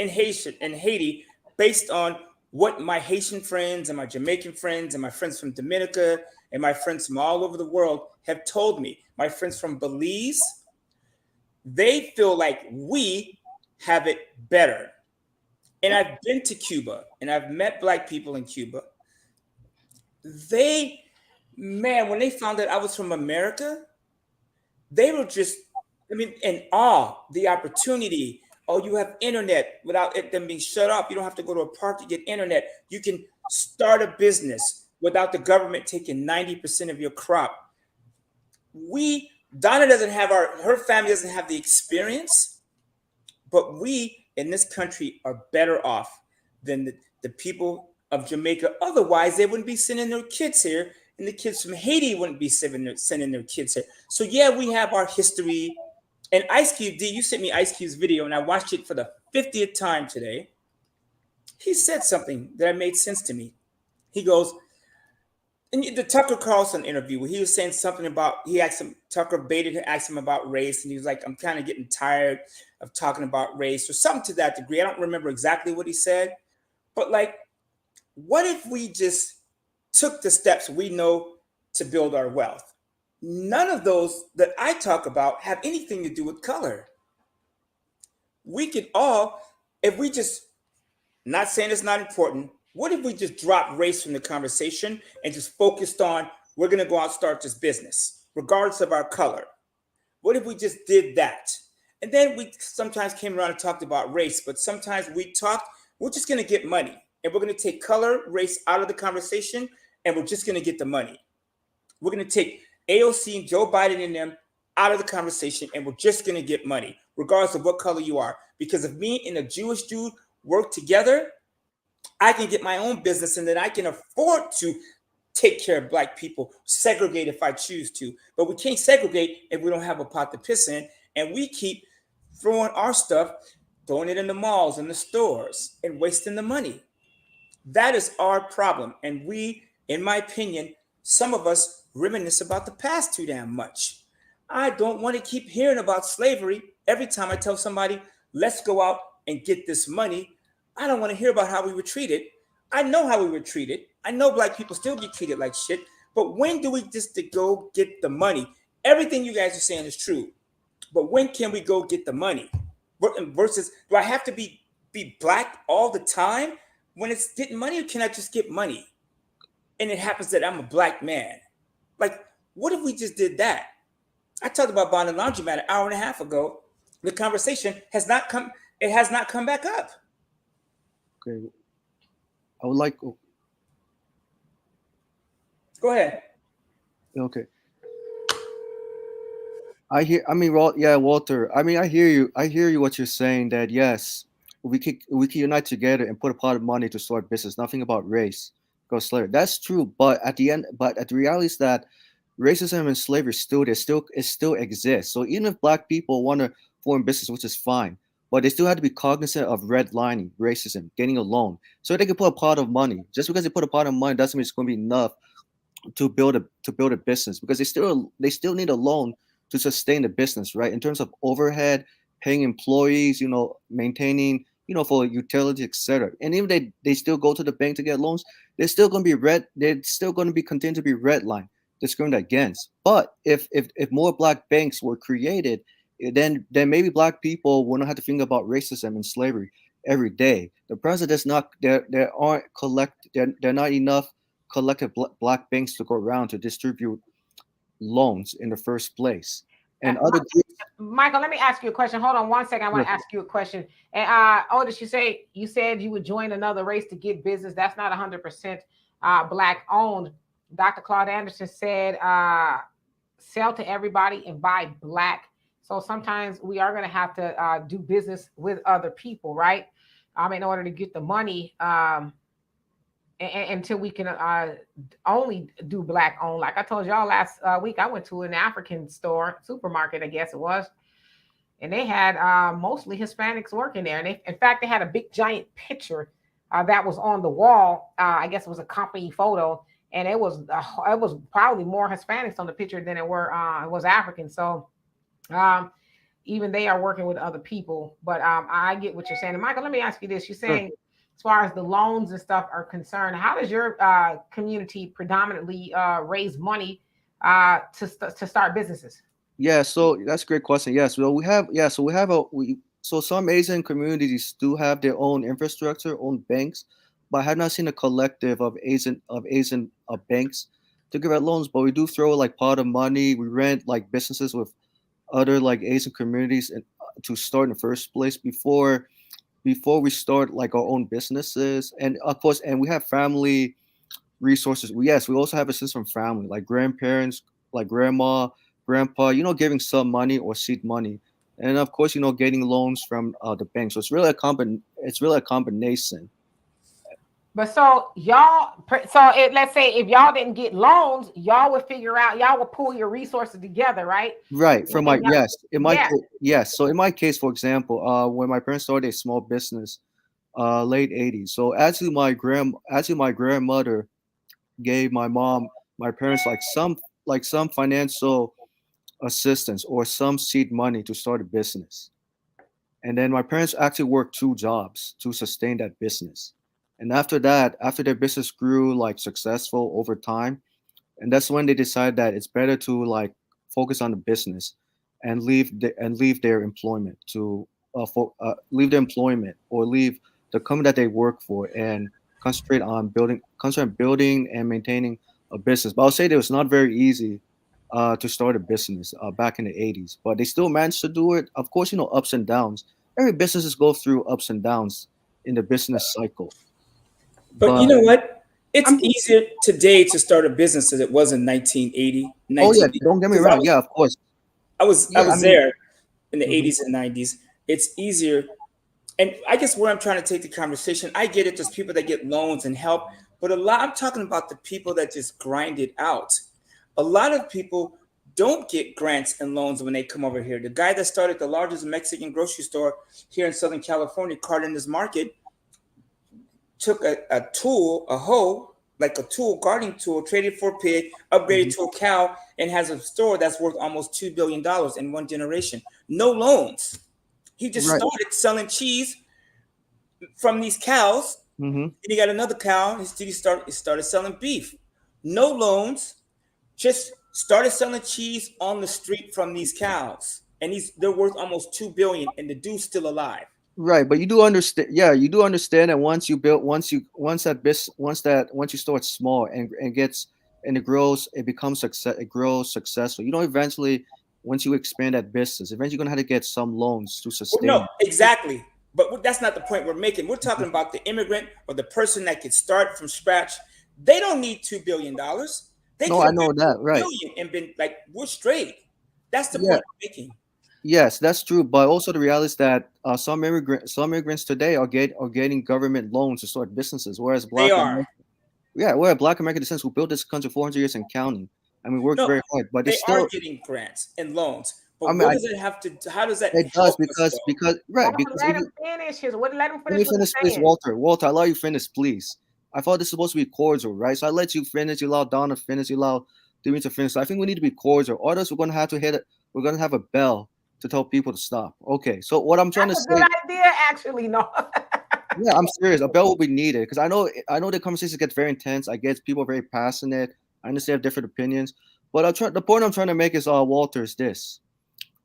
Haiti, based on what my Haitian friends and my Jamaican friends and my friends from Dominica and my friends from all over the world have told me. My friends from Belize, they feel like we have it better. And I've been to Cuba and I've met Black people in Cuba. they, man, when they found that I was from America, they were just, I mean, in awe. The opportunity. Oh, you have internet without them being shut off. You don't have to go to a park to get internet. You can start a business without the government taking 90% of your crop. Donna doesn't have her family doesn't have the experience, but we in this country are better off than the people of Jamaica. Otherwise, they wouldn't be sending their kids here, and the kids from Haiti wouldn't be sending their kids here. So yeah, we have our history. And Ice Cube, D, you sent me Ice Cube's video, and I watched it for the 50th time today. He said something that made sense to me. He goes, in the Tucker Carlson interview, where he was saying something about, Tucker baited to ask him about race, and he was like, I'm kind of getting tired of talking about race, or something to that degree. I don't remember exactly what he said, but like, what if we just took the steps we know to build our wealth? None of those that I talk about have anything to do with color. We could all, if we just, not saying it's not important, what if we just dropped race from the conversation and just focused on, we're going to go out and start this business, regardless of our color? What if we just did that? And then we sometimes came around and talked about race, but sometimes we're just going to get money. And we're going to take color, race out of the conversation, and we're just going to get the money. We're going to take AOC and Joe Biden and them out of the conversation, and we're just going to get money, regardless of what color you are. Because if me and a Jewish dude work together, I can get my own business, and then I can afford to take care of Black people, segregate if I choose to. But we can't segregate if we don't have a pot to piss in, and we keep throwing our stuff, throwing it in the malls and the stores, and wasting the money. That is our problem. And we, in my opinion, some of us reminisce about the past too damn much. I don't want to keep hearing about slavery every time I tell somebody, let's go out and get this money. I don't want to hear about how we were treated. I know how we were treated. I know Black people still get treated like shit. But when do we just go get the money? Everything you guys are saying is true. But when can we go get the money? Versus, do I have to be Black all the time when it's getting money, or can I just get money? And it happens that I'm a Black man. Like, what if we just did that? I talked about buying a laundromat an hour and a half ago. The conversation has not come back up. Okay. I would like. Go ahead. Okay. Walter. I mean, I hear you. I hear you. What you're saying, that yes, we could unite together and put a pot of money to start business. Nothing about race, go slavery. That's true. But at the reality is that racism and slavery still exists. So even if Black people want to form business, which is fine, but they still have to be cognizant of redlining, racism, getting a loan, so they can put a pot of money. Just because they put a pot of money doesn't mean it's going to be enough to build a business, because they still need a loan to sustain the business, right? In terms of overhead, paying employees, maintaining, for utilities, etc. And even they still go to the bank to get loans, they're still going to be continue to be redlined, discriminated against. But if more Black banks were created, then maybe Black people wouldn't have to think about racism and slavery every day. The president's not there are not enough collective Black banks to go around to distribute loans in the first place. And other groups. Michael, let me ask you a question. Hold on one second. I want to ask you a question. And Otis, you said you would join another race to get business. That's not 100% Black owned. Dr. Claude Anderson said, sell to everybody and buy Black. So sometimes we are going to have to do business with other people, right? In order to get the money. Until we can only do Black owned. Like I told y'all last week, I went to an African supermarket, I guess it was, and they had mostly Hispanics working there. And in fact, they had a big giant picture that was on the wall. I guess it was a company photo, and it was probably more Hispanics on the picture than it was African. So even they are working with other people. But I get what you're saying. And Michael, let me ask you this: you're saying, as far as the loans and stuff are concerned, how does your community predominantly raise money to start businesses? Yeah, so that's a great question. Yes, well, so some Asian communities do have their own infrastructure, own banks, but I have not seen a collective of Asian banks to give out loans, but we do throw like pot of money. We rent like businesses with other like Asian communities and to start in the first place before we start like our own businesses. And of course, and we have family resources. Yes, we also have assistance from family, like grandparents, like grandma, grandpa, giving some money or seed money. And of course, getting loans from the bank. So it's really a combination. But so y'all, let's say if y'all didn't get loans, y'all would pull your resources together, right? Right. For my yes, Yeah. yes. So in my case, for example, when my parents started a small business, late '80s. So actually, my grandmother gave my parents like some financial assistance or some seed money to start a business. And then my parents actually worked 2 jobs to sustain that business. And after that, after their business grew like successful over time, and that's when they decided that it's better to like focus on the business and leave their employment leave the employment or leave the company that they work for and concentrate on building and maintaining a business. But I'll say that it was not very easy to start a business back in the '80s, but they still managed to do it. Of course, ups and downs. Every businesses go through ups and downs in the business cycle. But you know what? It's easier today to start a business than it was in 1980. Oh yeah, don't get me wrong. Yeah, of course. I was there in the Mhm. 80s and 90s. It's easier. And I guess where I'm trying to take the conversation, I get it. There's people that get loans and help, but I'm talking about the people that just grind it out. A lot of people don't get grants and loans when they come over here. The guy that started the largest Mexican grocery store here in Southern California, Cardenas Market, took a tool, a hoe, like a tool, gardening tool, traded for a pig, upgraded to a cow, and has a store that's worth almost $2 billion in one generation. No loans. He just started selling cheese from these cows. And he got another cow. He started selling beef. No loans. Just started selling cheese on the street from these cows. And they're worth almost $2 billion, and the dude's still alive. Right, but you do understand. Yeah, you do understand that once you start small and it grows, it becomes success. It grows successful. Eventually, once you expand that business, eventually you're gonna have to get some loans to sustain. No, exactly. But that's not the point we're making. We're talking about the immigrant or the person that could start from scratch. They don't need $2 billion. They No, I know that. Right. billion and been like, we're straight. That's the point we're making. Yes, that's true. But also the reality is that some immigrants today are getting government loans to start businesses, whereas Black American descendants who built this country 400 years and counting. I mean, worked very hard, but they still are getting grants and loans. But I mean, what does it have to? How does that? It does because let him finish let me finish, please, Walter. Walter, I allow you finish, please. I thought this was supposed to be cordial, right? So I let you finish. You allow Donna to finish. You allow Demi to finish. So I think we need to be cordial. Others, we're going to have to hit it. We're going to have a bell to tell people to stop. Okay. So what I'm trying to say. Good idea, actually. No. Yeah, I'm serious. A bell will be needed because I know the conversations get very intense. I get people very passionate. I understand they have different opinions, but the point I'm trying to make is, Walter, is this.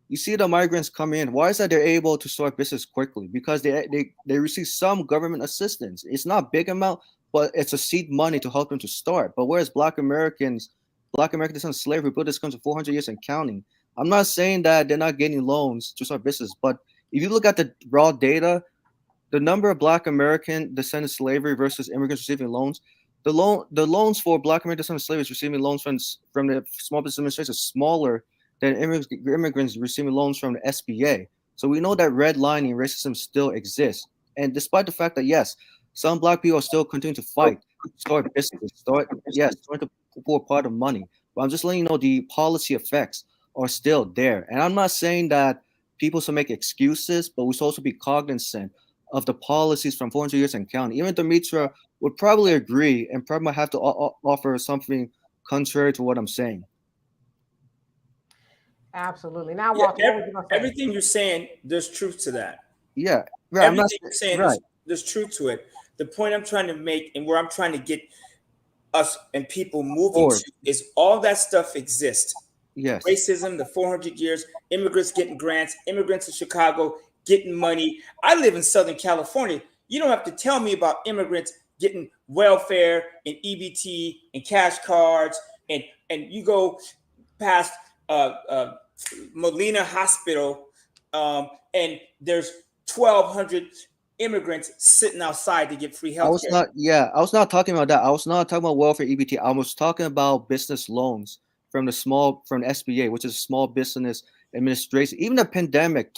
You see the migrants come in. Why is that they're able to start business quickly? Because they receive some government assistance. It's not big amount, but it's a seed money to help them to start. But whereas Black Americans descendants of slavery built this country 400 years and counting. I'm not saying that they're not getting loans to start business, but if you look at the raw data, the number of Black American descendants of slavery versus immigrants receiving loans, the loans for Black American descendants of slavery receiving loans from the Small Business Administration is smaller than immigrants receiving loans from the SBA. So we know that redlining racism still exists. And despite the fact that, yes, some Black people are still continuing to fight, start businesses, start to pour part of money. But I'm just letting you know the policy effects are still there. And I'm not saying that people should make excuses, but we should also be cognizant of the policies from 400 years and counting. Even Demetra would probably agree and probably might have to offer something contrary to what I'm saying. Absolutely. Now, Walter, everything you're saying, there's truth to that. Yeah, right. Everything you're saying, there's truth to it. The point I'm trying to make and where I'm trying to get us and people moving to is all that stuff exists. Yes. Racism, the 400 years, immigrants getting grants, immigrants in Chicago getting money. I live in Southern California. You don't have to tell me about immigrants getting welfare and EBT and cash cards, and you go past Molina Hospital, and there's 1,200 immigrants sitting outside to get free I health was care. not, yeah, I was not talking about that. I was not talking about welfare EBT. I was talking about business loans from from SBA, which is Small Business Administration. Even the pandemic,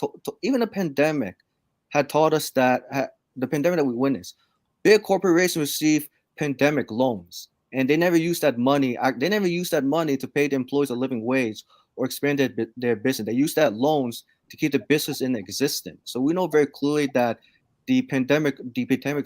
had taught us that the pandemic that we witnessed, big corporations receive pandemic loans, and they never use that money. They never use that money to pay the employees a living wage or expand their business. They use that loans to keep the business in existence. So we know very clearly that the pandemic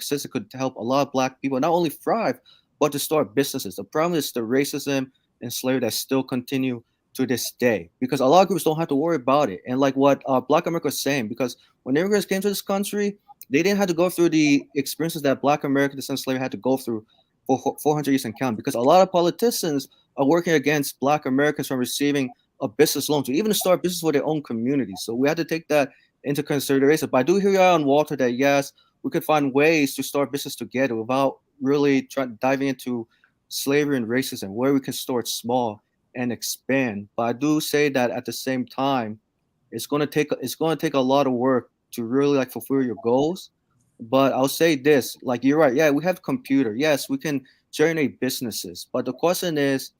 system could help a lot of Black people not only thrive, but to start businesses. The problem is the racism and slavery that still continue to this day, because a lot of groups don't have to worry about it. And like what Black America is saying, because when immigrants came to this country, they didn't have to go through the experiences that Black American descendants of slavery had to go through for 400 years and count, because a lot of politicians are working against Black Americans from receiving a business loan to even start business for their own community. So we had to take that into consideration. But I do hear you on Walter that yes, we could find ways to start business together without really diving into slavery and racism, where we can start small and expand. But I do say that at the same time, it's going to take a lot of work to really like fulfill your goals. But I'll say this, like you're right, yeah, we have computer, yes, we can generate businesses, but the question is,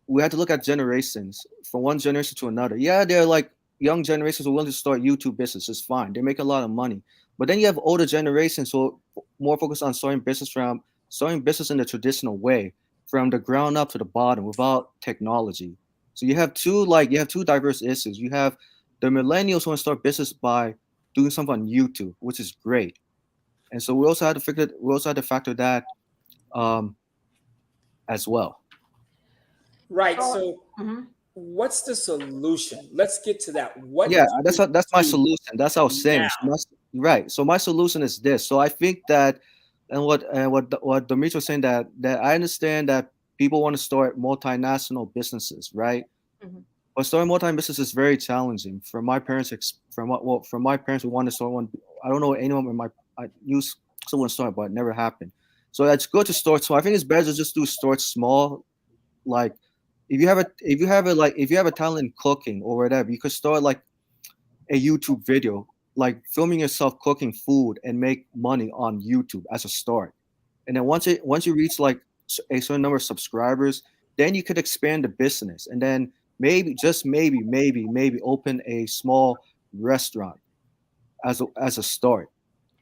we have to look at generations from one generation to another. Yeah, they're like young generations who are willing to start YouTube businesses, fine, they make a lot of money. But then you have older generations who are more focused on starting business in the traditional way, from the ground up to the bottom, without technology. So you have two diverse issues. You have the millennials who want to start business by doing something on YouTube, which is great. And so we also had to factor that as well. Right. So what's the solution? Let's get to that. That's my solution. That's what I was saying. Right. So my solution is this. So I think that, and what Dimitri was saying, that I understand that people want to start multinational businesses, right? But starting multi-business is very challenging. From my parents, who wanted to start one. I don't know anyone I used someone start, but it never happened. So it's good to start small. I think it's better to just start small. Like if you have a talent in cooking or whatever, you could start like a YouTube video, like filming yourself cooking food and make money on YouTube as a start. And then once you reach like a certain number of subscribers, then you could expand the business, and then maybe open a small restaurant as a start.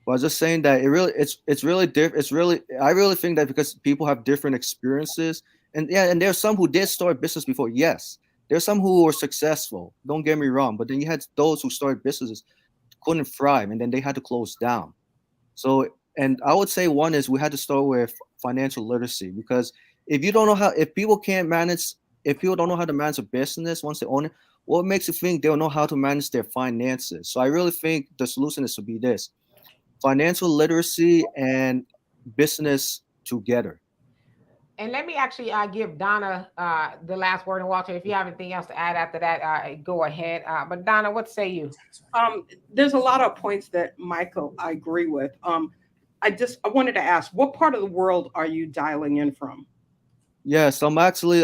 But I was just saying that I really think that because people have different experiences, and there's some who did start business before. Yes, there's some who were successful. Don't get me wrong, but then you had those who started businesses, couldn't thrive, and then they had to close down. So, and I would say one is we had to start with financial literacy, because if people don't know how to manage a business once they own it, what makes you think they'll know how to manage their finances? So I really think the solution is to be this: financial literacy and business together. And let me actually give Donna the last word. And Walter, if you have anything else to add after that, go ahead. But Donna, what say you? There's a lot of points that Michael I agree with. I wanted to ask, what part of the world are you dialing in from? Yes, I'm actually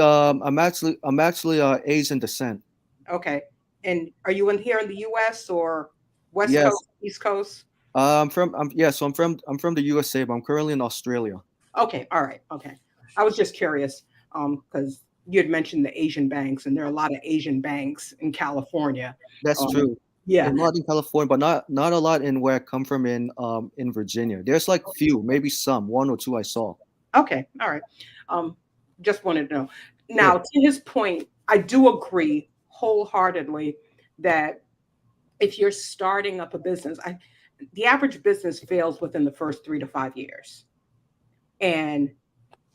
Asian descent. Okay, and are you here in the U.S. or West Coast, East Coast? I'm from the USA, but I'm currently in Australia. Okay, all right, okay. I was just curious because you had mentioned the Asian banks, and there are a lot of Asian banks in California. That's true. Yeah, a lot in California, but not a lot in where I come from in Virginia. There's like few, maybe one or two I saw. Okay, all right. Just wanted to know. Now, to his point, I do agree wholeheartedly that if you're starting up a business, the average business fails within the first 3 to 5 years. And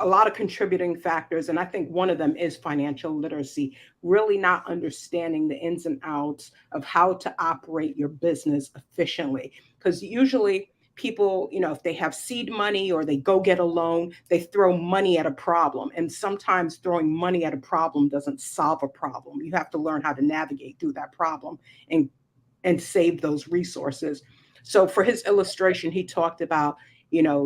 a lot of contributing factors, and I think one of them is financial literacy, really not understanding the ins and outs of how to operate your business efficiently. Because usually people, if they have seed money or they go get a loan, they throw money at a problem. And sometimes throwing money at a problem doesn't solve a problem. You have to learn how to navigate through that problem and save those resources. So for his illustration, he talked about,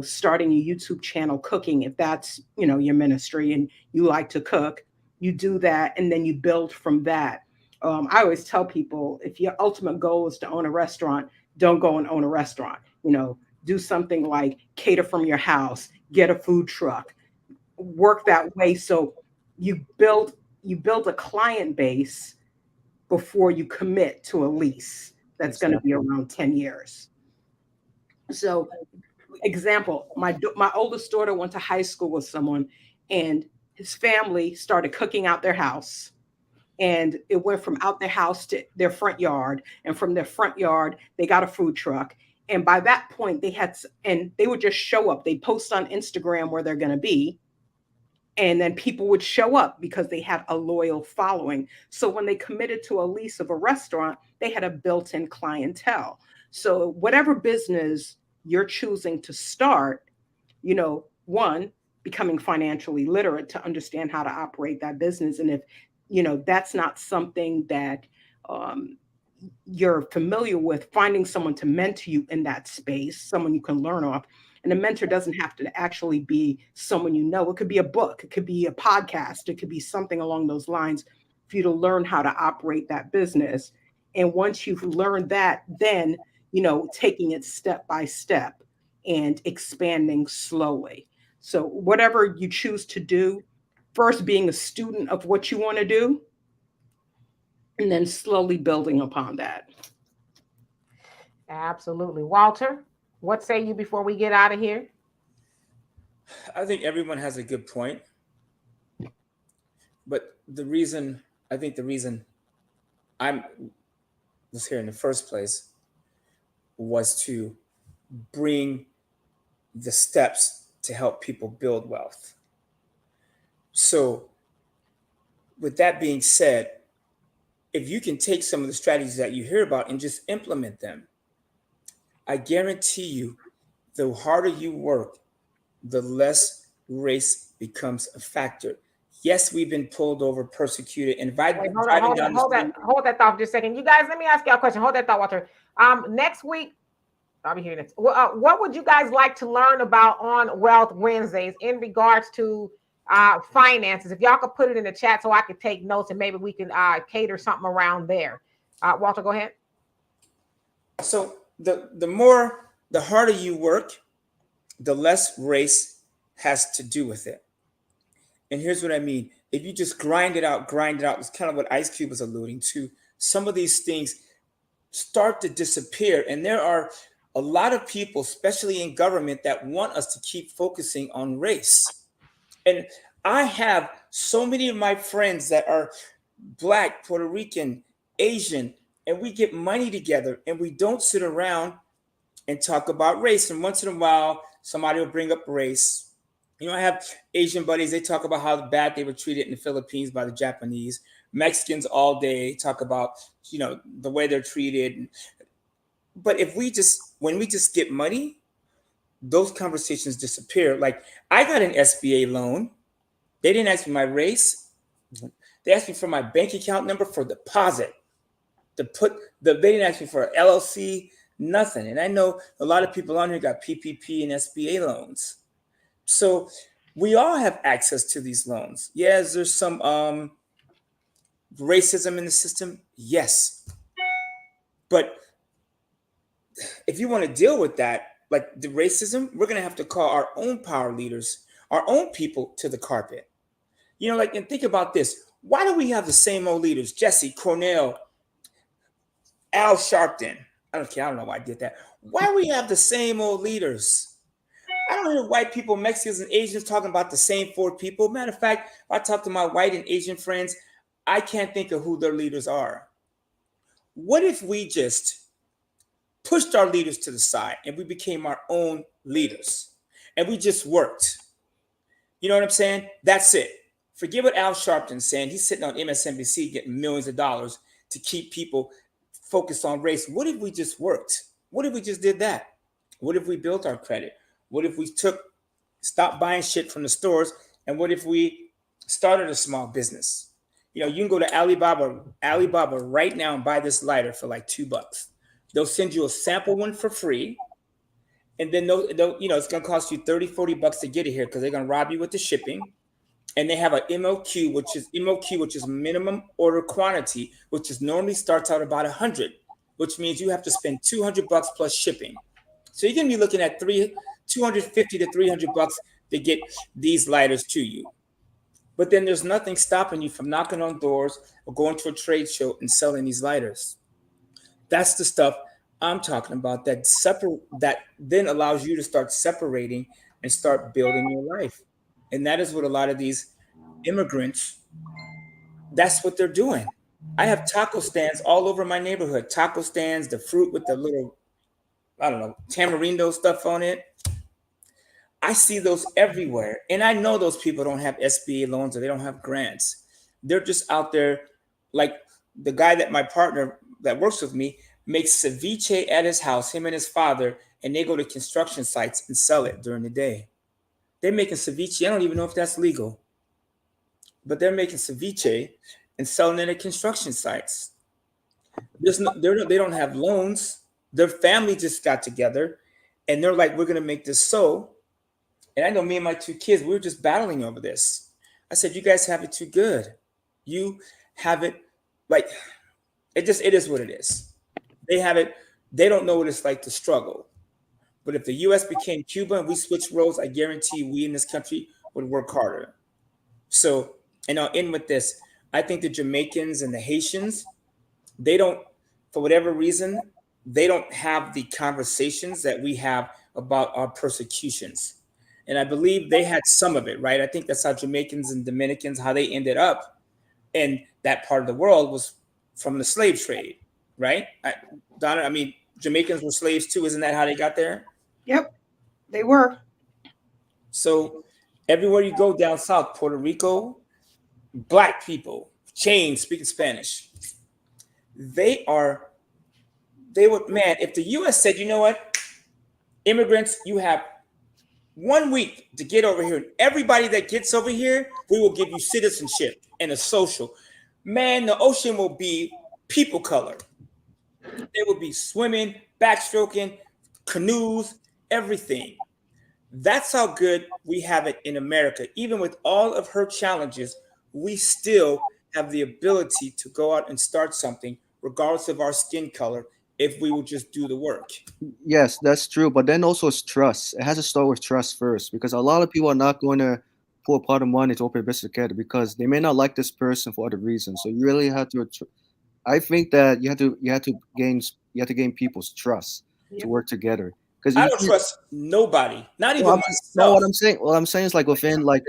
starting a YouTube channel cooking, if that's, your ministry and you like to cook, you do that and then you build from that. I always tell people, if your ultimate goal is to own a restaurant, don't go and own a restaurant. Do something like cater from your house, get a food truck, work that way. So you build a client base before you commit to a lease that's going to be around 10 years. So, example, my oldest daughter went to high school with someone, and his family started cooking out their house. And it went from out their house to their front yard. And from their front yard, they got a food truck. And by that point, they would just show up. They'd post on Instagram where they're going to be. And then people would show up because they had a loyal following. So when they committed to a lease of a restaurant, they had a built-in clientele. So whatever business you're choosing to start, one, becoming financially literate to understand how to operate that business. And if, that's not something that you're familiar with, finding someone to mentor you in that space, someone you can learn off. And a mentor doesn't have to actually be someone It could be a book, it could be a podcast, it could be something along those lines for you to learn how to operate that business. And once you've learned that, then, taking it step by step and expanding slowly. So whatever you choose to do, first being a student of what you want to do, and then slowly building upon that. Absolutely. Walter, what say you before we get out of here? I think everyone has a good point. But the reason I was here in the first place was to bring the steps to help people build wealth. So with that being said, if you can take some of the strategies that you hear about and just implement them, I guarantee you, the harder you work, the less race becomes a factor. Yes, we've been pulled over, persecuted, invited. Hold that thought for just a second. You guys, let me ask you a question. Hold that thought, Walter. Next week, I'll be here next. What would you guys like to learn about on Wealth Wednesdays in regards to finances? If y'all could put it in the chat so I could take notes and maybe we can cater something around there. Walter, go ahead. So the harder you work, the less race has to do with it. And here's what I mean. If you just grind it out, it's kind of what Ice Cube was alluding to. Some of these things start to disappear. And there are a lot of people, especially in government, that want us to keep focusing on race. And I have so many of my friends that are Black, Puerto Rican, Asian, and we get money together and we don't sit around and talk about race. And once in a while, somebody will bring up race. I have Asian buddies. They talk about how bad they were treated in the Philippines by the Japanese. Mexicans all day talk about, the way they're treated. But when we just get money, those conversations disappear. Like, I got an SBA loan. They didn't ask me my race. They asked me for my bank account number for deposit. They didn't ask me for an LLC, nothing. And I know a lot of people on here got PPP and SBA loans. So we all have access to these loans. Yes, there's some racism in the system. Yes. But if you want to deal with that, like the racism, we're going to have to call our own power leaders, our own people to the carpet. And think about this. Why do we have the same old leaders? Jesse, Cornell, Al Sharpton. I don't know why I did that. Why do we have the same old leaders? I don't hear white people, Mexicans, and Asians talking about the same 4 people. Matter of fact, if I talk to my white and Asian friends, I can't think of who their leaders are. What if we just pushed our leaders to the side and we became our own leaders and we just worked? You know what I'm saying? That's it. Forget what Al Sharpton's saying. He's sitting on MSNBC getting millions of dollars to keep people focused on race. What if we just worked? What if we just did that? What if we built our credit? What if we stopped buying shit from the stores? And what if we started a small business? You can go to Alibaba right now and buy this lighter for like $2. They'll send you a sample one for free. and then it's going to cost you 30, 40 bucks to get it here because they're going to rob you with the shipping. And they have an MOQ, which is minimum order quantity, which is normally starts out about 100, which means you have to spend 200 bucks plus shipping. So you're going to be looking at 250 to 300 bucks to get these lighters to you. But then there's nothing stopping you from knocking on doors or going to a trade show and selling these lighters. That's the stuff I'm talking about that then allows you to start separating and start building your life. And that is what a lot of these immigrants, that's what they're doing. I have taco stands all over my neighborhood. Taco stands, the fruit with the little, I don't know, tamarindo stuff on it. I see those everywhere. And I know those people don't have SBA loans or they don't have grants. They're just out there, like the guy that my partner that works with me makes ceviche at his house, him and his father, and they go to construction sites and sell it during the day. They're making ceviche. I don't even know if that's legal, but they're making ceviche and selling it at construction sites. They don't have loans. Their family just got together and they're like, we're going to make this so. And I know me and my two kids, we were just battling over this. I said, you guys have it too good. You have it like, it is what it is. They have it. They don't know what it's like to struggle. But if the U.S. became Cuba and we switched roles, I guarantee we in this country would work harder. So, and I'll end with this. I think the Jamaicans and the Haitians, they don't, for whatever reason, they don't have the conversations that we have about our persecutions. And I believe they had some of it, right? I think that's how Jamaicans and Dominicans, how they ended up in that part of the world was from the slave trade, right? Donna, I mean, Jamaicans were slaves too. Isn't that how they got there? Yep, they were. So everywhere you go down south, Puerto Rico, Black people, chained, speaking Spanish, they would, man, if the U.S. said, you know what, immigrants, you have 1 week to get over here. Everybody that gets over here, we will give you citizenship and a social. Man, the ocean will be people color. They will be swimming, backstroking, canoes, everything. That's how good we have it in America. Even with all of her challenges, we still have the ability to go out and start something, regardless of our skin color, if we will just do the work. Yes, that's true. But then also it's trust. It has to start with trust first, because a lot of people are not going to pull a pot of money to open a business together because they may not like this person for other reasons. So you really have to. I think that you have to gain people's trust to work together. Because I don't trust nobody, not even myself. No, what I'm saying is like within within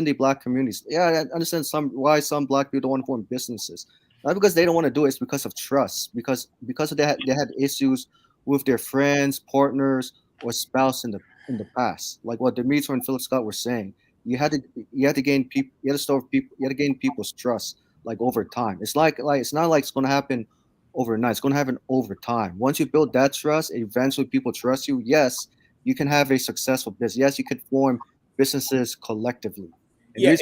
the Black communities. Yeah, I understand why some Black people don't want to form businesses. Not because they don't want to do it, it's because of trust. Because they had issues with their friends, partners, or spouse in the past. Like what Demeter and Philip Scott were saying. You had to gain people's trust like over time. It's it's not like it's gonna happen overnight. It's gonna happen over time. Once you build that trust, eventually people trust you. Yes, you can have a successful business. Yes, you could form businesses collectively. And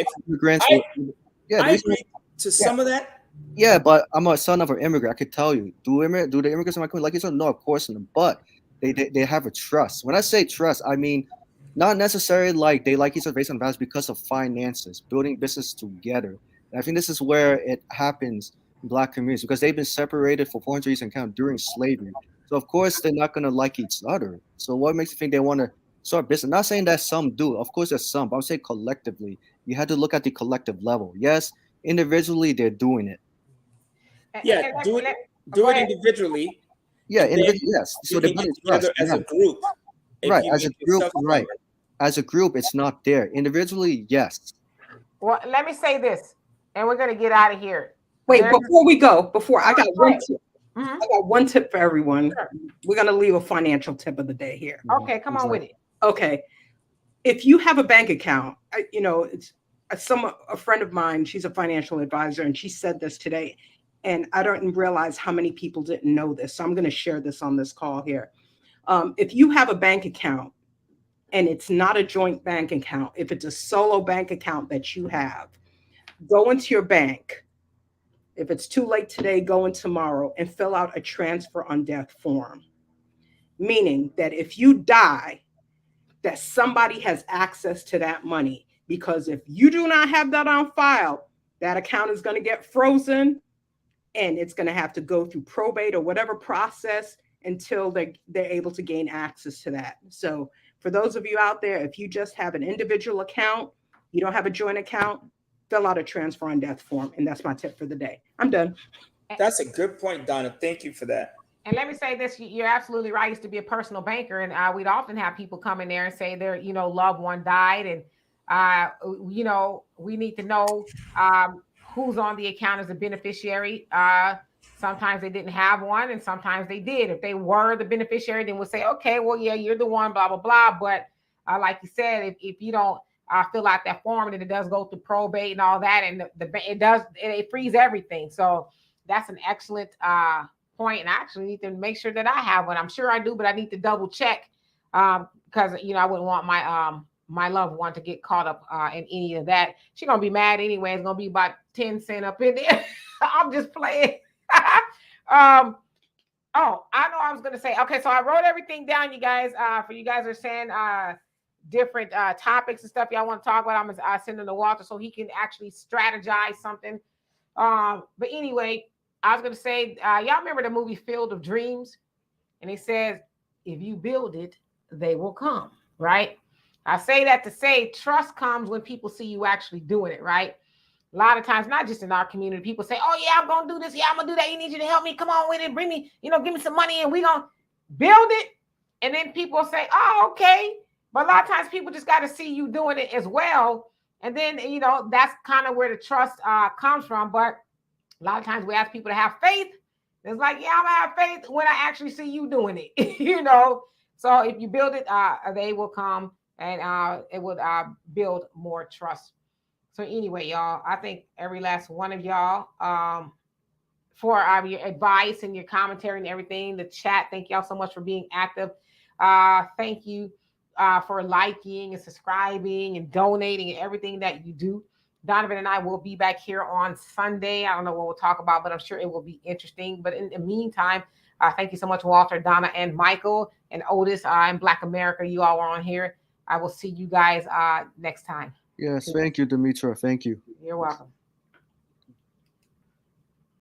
Yeah, I agree to some of that. Yeah, but I'm a son of an immigrant. I could tell you, do the immigrants in my community like you said? No, of course not. But they have a trust. When I say trust, I mean not necessarily like they like each other based on values, because of finances, building business together. And I think this is where it happens in Black communities, because they've been separated for 400 years and count during slavery. So of course they're not gonna like each other. So what makes you think they want to start business? Not saying that some do. Of course there's some, but I'm saying collectively. You have to look at the collective level. Yes, individually they're doing it. Yeah, do it individually. Yeah, yes. So they're building trust as a group. Right, as a group, right. As a group, it's not there. Individually, yes. Well, let me say this, and we're going to get out of here. Wait, before we go, I got one tip. I got one tip for everyone. Sure. We're going to leave a financial tip of the day here. Okay, come on with it. Okay. If you have a bank account, it's a friend of mine, she's a financial advisor, and she said this today, and I don't realize how many people didn't know this. So I'm going to share this on this call here. If you have a bank account and it's not a joint bank account, if it's a solo bank account that you have, go into your bank. If it's too late today, go in tomorrow and fill out a transfer on death form. meaning that if you die, that somebody has access to that money. Because if you do not have that on file, that account is going to get frozen and it's going to have to go through probate or whatever process until they're able to gain access to that. So for those of you out there, if you just have an individual account, you don't have a joint account, fill out a transfer on death form. And that's my tip for the day. I'm done. That's a good point, Donna. Thank you for that. And let me say this, you're absolutely right. I used to be a personal banker, and we'd often have people come in there and say their, loved one died. And, we need to know who's on the account as a beneficiary. Sometimes they didn't have one, and sometimes they did. If they were the beneficiary, then we'll say, okay, well, yeah, you're the one, blah, blah, blah. But like you said, if you don't fill out that form, and it does go through probate and all that, and it frees everything. So that's an excellent point. And I actually need to make sure that I have one. I'm sure I do, but I need to double check because I wouldn't want my loved one to get caught up in any of that. She's gonna be mad anyway. It's gonna be about 10 cents up in there. I'm just playing. I know I was gonna say, okay, so I wrote everything down, you guys. For you guys are saying different topics and stuff y'all want to talk about. I'm gonna send them to Walter so he can actually strategize something. But anyway, I was going to say, y'all remember the movie Field of Dreams? And it says, if you build it, they will come, right? I say that to say trust comes when people see you actually doing it, right? A lot of times, not just in our community, people say, oh, yeah, I'm going to do this. Yeah, I'm going to do that. You need you to help me. Come on with it. Bring me, give me some money and we're going to build it. And then people say, oh, okay. But a lot of times people just got to see you doing it as well. And then, that's kind of where the trust comes from. But a lot of times we ask people to have faith. It's like, yeah, I'm gonna have faith when I actually see you doing it, So if you build it, they will come, and it would build more trust. So anyway, y'all, I thank every last one of y'all for your advice and your commentary and everything. The chat, thank y'all so much for being active. Thank you for liking and subscribing and donating and everything that you do. Donovan and I will be back here on Sunday. I don't know what we'll talk about, but I'm sure it will be interesting. But in the meantime, thank you so much, Walter, Donna, and Michael, and Otis, and Black America. You all are on here. I will see you guys next time. Yes, thank you, Demetra. Thank you. You're welcome.